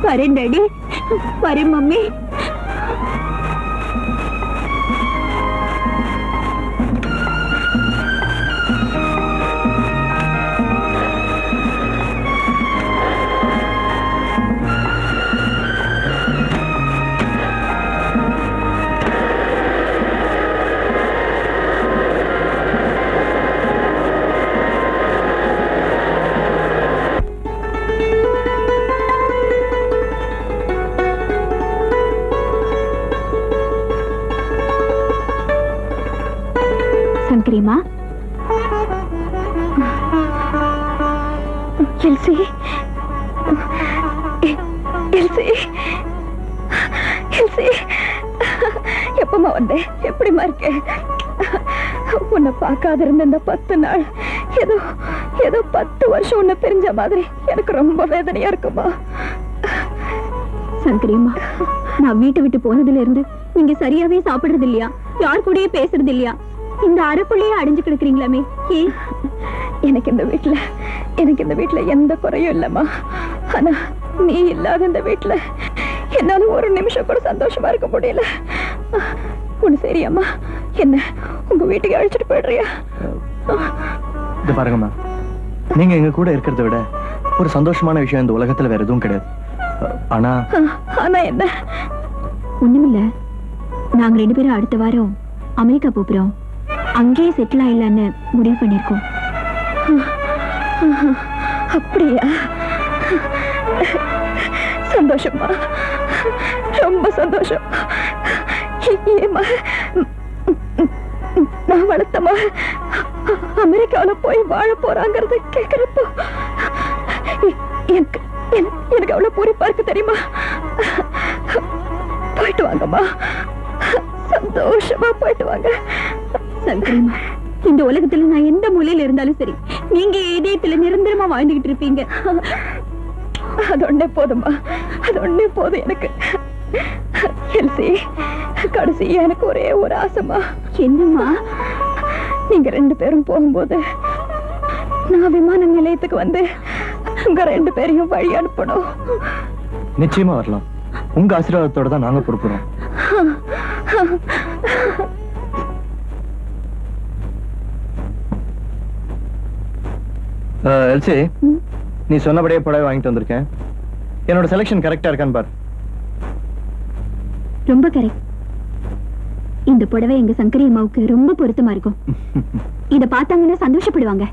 [SPEAKER 3] வரேன் டாடி, வரேன் மம்மி. சங்கரிமா,
[SPEAKER 8] எல்சி, எல்சி, எல்சி, எப்பமா வந்தேன்? எப்படிமா இருக்க? உன்னை பார்க்காத இருந்த இந்த 10 நாள் ஏதோ 10 வருஷம் உன்னை பிரிஞ்ச மாதிரி எனக்கு ரொம்ப வேதனையா இருக்குமா.
[SPEAKER 3] சங்கரிமா, நான் வீட்டை விட்டு போனதுல இருந்து நீங்க சரியாவே சாப்பிடுறது இல்லையா? யார் கூடயே பேசுறது இல்லையா? இந்த அறைக்குள்ளேயே அடைஞ்சு கிடக்குறீங்களாமே.
[SPEAKER 8] எனக்கு இந்த வீட்டுல எந்த குறையும் இல்லம்மா. ஆனா நீ இல்லாத இந்த வீட்டுல என்னால ஒரு நிமிஷம் கூட சந்தோஷமா இருக்க முடியல. ஒண்ணு சரியாம்மா, என்ன உங்க வீட்டுக்கு அழைச்சிட்டு போயிடுறியா?
[SPEAKER 6] இது பாருங்கம்மா, நீங்க எங்க கூட இருக்கிறத விட ஒரு சந்தோஷமான விஷயம் இந்த உலகத்துல வேற எதுவும் கிடையாது. ஆனா
[SPEAKER 8] என்ன?
[SPEAKER 3] ஒண்ணுமில்ல, நாங்க 2 பேரும் அடுத்த வாரம் அமெரிக்கா போறோம். அங்கேயே செட்டில் ஆயிடலான்னு முடிவு பண்ணிருக்கோம்.
[SPEAKER 8] அப்படியா? சந்தோஷமா, ரொம்ப சந்தோஷம். ஏமா, நான் வளர்த்தமா அமெரிக்காவில போய் வாழ போறாங்கிறத கேட்கிறப்போ எனக்கு அவ்வளவு பூரிப்பா இருக்கு தெரியுமா. போயிட்டு வாங்கம்மா, சந்தோஷமா போயிட்டு வாங்க.
[SPEAKER 3] சங்கரிமா, இந்த உலகத்துல நான் எந்த மூலையில இருந்தாலும் சரி, நீங்க இதயத்துல நிரந்தரமா வாழ்ந்துகிட்டு இருப்பீங்க.
[SPEAKER 8] அது ஒண்ணே போதுமா, அது ஒண்ணே போதும் எனக்கு. எல்சி, கடைசியா எனக்கு ஒரே ஒரு ஆசைமா.
[SPEAKER 3] என்னம்மா?
[SPEAKER 8] நீங்க 2 பேரும் போகும்போது நான் விமான நிலையத்துக்கு வந்து உங்க 2 பேரையும் வழி அனுப்பணும்.
[SPEAKER 6] நிச்சயமா வரலாம். உங்க ஆசீர்வாதத்தோட தான் நாங்க பொறுப்புறோம். எல்சி, நீ சொன்னபடியே புடவை வாங்கிட்டு வந்திருக்கேன். என்னோட செலக்ஷன் கரெக்டா இருக்கான்னு பாரு.
[SPEAKER 3] ரொம்ப கரெக்ட். இந்த புடவை எங்க சங்கரி அம்மாவுக்கு ரொம்ப பொருத்தமா இருக்கும். இத பார்த்தாங்கன்னா சந்தோஷப்படுவாங்க.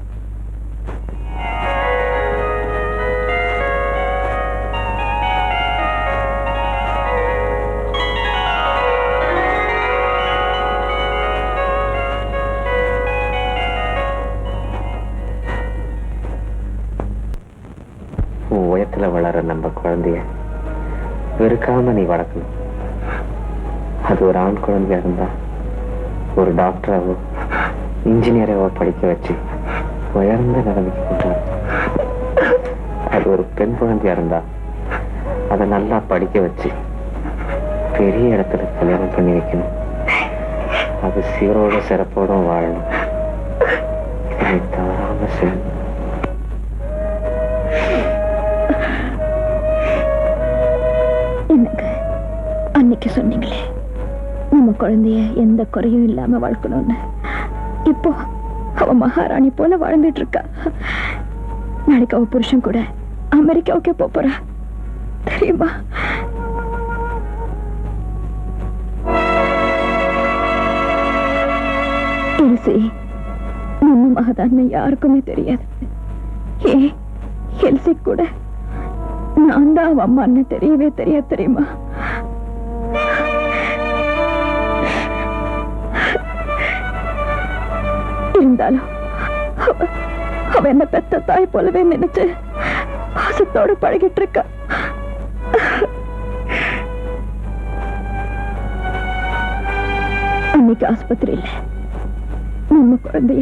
[SPEAKER 5] உயரத்துல வளர நம்ம குழந்தைய வெறுக்காம நீ வளர்க்கணும். அது ஒரு ஆண் குழந்தையா இருந்தா ஒரு டாக்டராவோ இன்ஜினியராவோ படிக்க வச்சு உயர்ந்த நிலைமைக்கு கொண்டு வர. அது ஒரு பெண் குழந்தையா இருந்தா அதை நல்லா படிக்க வச்சு பெரிய இடத்துல கல்யாணம் பண்ணி வைக்கணும். அது சீரோட சிறப்போட வாழணும். இதை தவறாம செய்யணும்.
[SPEAKER 8] எனக்கு அன்னைக்கு சொன்னீங்களே நம்ம குழந்தைய எந்த குறையும் இல்லாம வளர்க்கணும்னு. இப்போ அவ மகாராணி போல வாழ்ந்துட்டு இருக்கா. நாளைக்கு அவ புருஷன் கூட அமெரிக்காவுக்கே போறா தெரியுமா? எல்சி, நம்ம மகதான் யாருக்குமே தெரியாது. எல்சி கூட நான் தான் அவ அம்மான்னு தெரியவே தெரியாது தெரியுமா? இருந்தாலும் அவ என்ன பெத்த தாய் போலவே நினைச்சு பாசத்தோட பழகிட்டு இருக்கா. அன்னைக்கு ஆஸ்பத்திரியில நம்ம குழந்தைய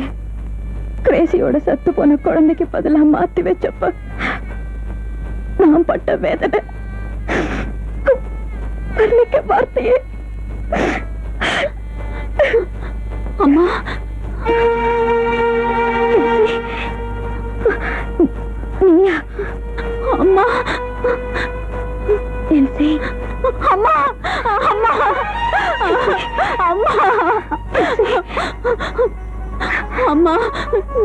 [SPEAKER 8] கிரேசியோட சத்து போன குழந்தைக்கு பதிலா மாத்தி வச்சப்ப நான் பட்ட வேதனை வர்ணிக்க வார்த்தையே.
[SPEAKER 3] அம்மா,
[SPEAKER 8] நீயா?
[SPEAKER 3] அம்மா,
[SPEAKER 8] எல்சி,
[SPEAKER 3] அம்மா, அம்மா, அம்மா, அம்மா,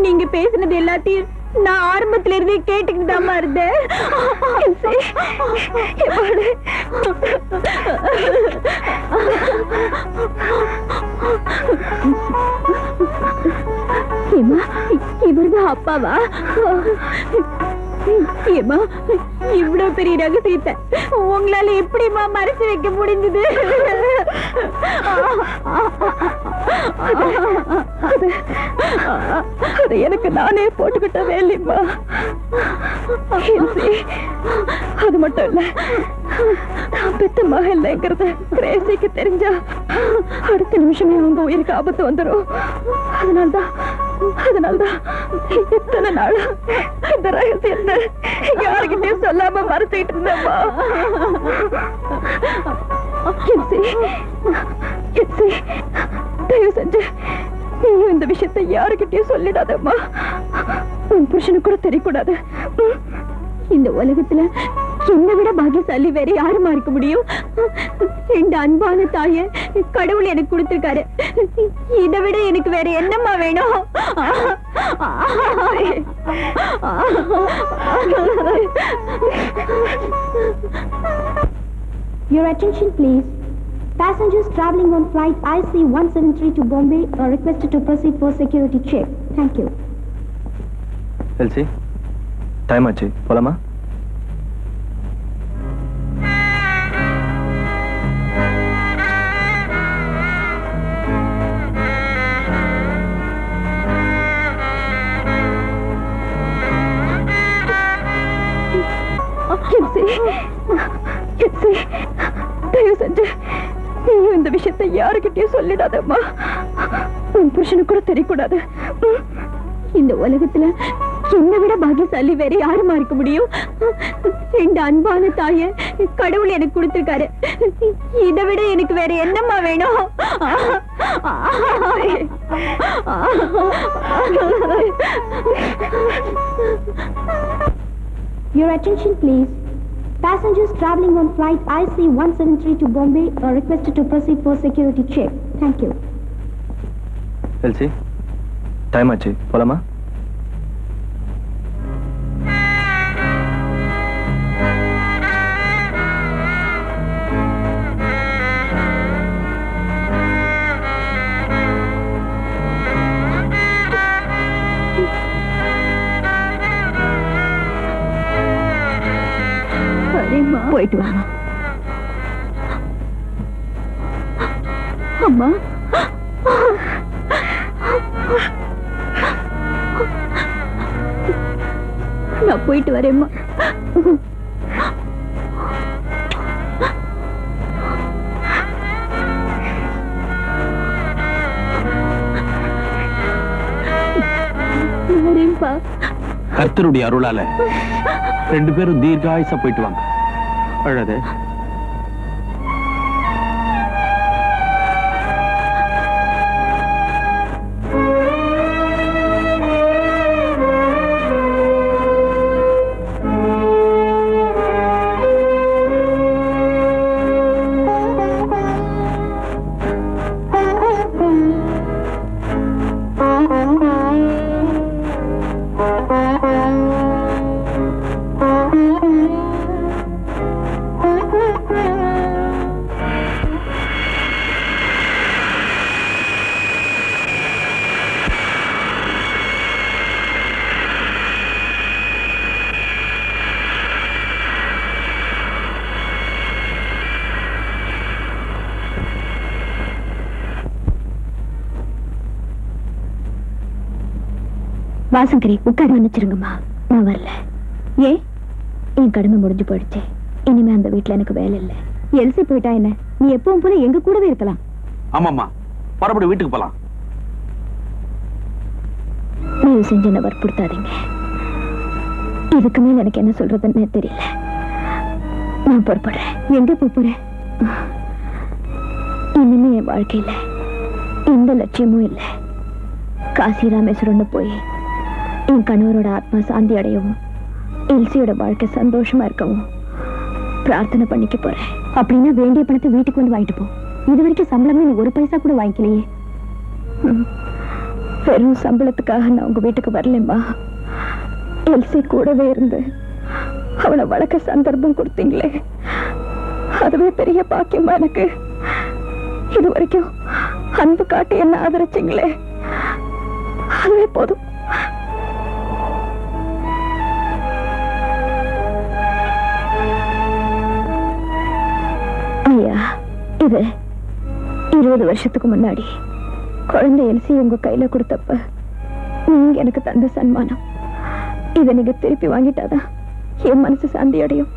[SPEAKER 3] நீங்க பேசினது எல்லாத்தையும் நான் ஆரம்பத்துல இருந்தே கேட்டுக்கிட்டு தாம்மா இருந்தேன். இவர்தான் அப்பாவா? ஏமா, இவ்வளவு பெரிய ரகசியத்தை உங்களால எப்படிமா மறைச்சு வைக்க முடிஞ்சது?
[SPEAKER 8] அது எனக்கு நானே போட்டுக்கிட்ட வேலைம்மா. அது மட்டும் இல்ல, நான் பெத்த மக இல்லைங்கிறத கிரேசிக்கு தெரிஞ்சா அடுத்த நிமிஷமே உங்க உயிருக்கு ஆபத்து வந்துடும். அதனால்தான் இத்தனை நாள் இந்த ரகசியத்தை யாருக்கிட்டையும் சொல்லாம மறைச்சிட்டு இருந்தேம்மா. தயவு செஞ்சு நீயும் இந்த விஷயத்தை யாருக்கிட்டையும் சொல்லிடாதம்மா. உன் புருஷனுக்கு கூட தெரியக்கூடாது.
[SPEAKER 3] இந்த உலகத்துல என்னை விட பாக்கியசாலி வேற யாருமா இருக்க முடியும்? இந்த அன்பான தாய கடவுள் எனக்கு கொடுத்திருக்காரு. இதை விட எனக்கு வேற என்னம்மா வேணும்?
[SPEAKER 12] Your attention please. Passengers traveling on flight IC-173 to Bombay are requested to proceed for security check. Thank you.
[SPEAKER 6] LC, time ஆச்சு, போலாமா?
[SPEAKER 8] தயவு செஞ்சு நீயும் இந்த விஷயத்தை யாருக்கிட்டையும் சொல்லிடாதம்மா. உன் புருஷனுக்கு கூட தெரியக்கூடாது.
[SPEAKER 3] இந்த உலகத்துல என்னை விட பாக்கியசாலி வேற யாருமா இருக்க முடியும்? இந்த அன்பான தாய கடவுள் எனக்கு கொடுத்திருக்காரு. இதை விட எனக்கு வேற என்னம்மா வேணும்?
[SPEAKER 12] Your attention please. Passengers traveling on flight IC-173 to Bombay are requested to proceed for security check. Thank you.
[SPEAKER 6] LC, time ஆச்சு, போலாமா?
[SPEAKER 3] போயிட்டு வாங்க அம்மா. நான் போயிட்டு வரேம்மா. வரேன்பா.
[SPEAKER 9] கர்த்தருடைய அருளால 2 பேரும் தீர்காயுசா போயிட்டு வாங்க. அழாதே.
[SPEAKER 3] வாசங்கரி, உட்கார வந்துச்சிருங்கம்மா. நான் வரல. ஏன்? என் கடமை முடிஞ்சு போயிடுச்சு. இனிமே அந்த வீட்டுல எனக்கு வேலை இல்லை. எல்சி போயிட்டா என்ன? நீ எப்பவும் போல எங்க கூடவே இருக்கலாம்.
[SPEAKER 9] ஆமாமா, புறப்படு, வீட்டுக்கு போலாம்.
[SPEAKER 3] நீங்க செஞ்ச என்ன வற்புறுத்தாதீங்க. இதுக்கு மேல எனக்கு என்ன சொல்றதுன்னு தெரியல. நான் புறப்படுறேன். எங்க போறேன்? இனிமே என் வாழ்க்கையில எந்த லட்சியமும் இல்லை. காசி ராமேஸ்வரம்னு போய் என் கணவரோட ஆத்மா சாந்தி அடையவும், எல்சியோட வாழ்க்கை சந்தோஷமா இருக்கவும் பிரார்த்தனை பண்ணிக்க போறேன். அப்படின்னா வேண்டிய பணத்தை வீட்டுக்கு வந்து வாங்கிட்டு போ. இது வரைக்கும் சம்பளமே நீ ஒரு பைசா கூட வாங்கிக்கலையே. வெறும் சம்பளத்துக்காக நான் உங்க வீட்டுக்கு வரலம்மா. எல்சி கூடவே இருந்து அவனை வளர்க்க சந்தர்ப்பம் கொடுத்தீங்களே, அதுவே பெரிய பாக்கியமா எனக்கு. இது வரைக்கும் அன்பு காட்டி என்ன ஆதரிச்சீங்களே, அதுவே போதும். ஐயா, இது 20 வருஷத்துக்கு முன்னாடி குழந்தை எல்சி உங்க கையில கொடுத்தப்ப நீங்க எனக்கு தந்த சன்மானம். இதை நீங்க திருப்பி வாங்கிட்டாதான் என் மனசு சாந்தி அடையும்.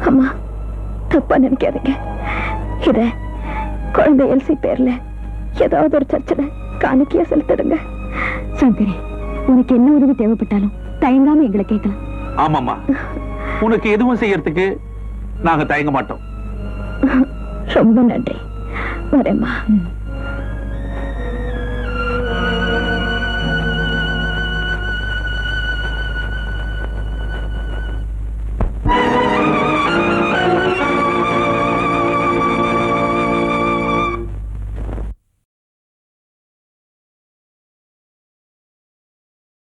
[SPEAKER 3] அம்மா, தப்பா நினைக்காதீங்க. இத குழந்தை எல்சி பேர்ல ஏதாவது ஒரு சர்ச்சில் காணிக்கையா செலுத்திடுங்க. சங்கரி, உனக்கு என்ன உதவி தேவைப்பட்டாலும் தயங்காம எங்களை கேட்கலாம்.
[SPEAKER 9] ஆமாம்மா, உனக்கு எதுவும் செய்யறதுக்கு நாங்க தயங்க மாட்டோம்.
[SPEAKER 3] ரொம்ப நன்றி. வரேம்மா.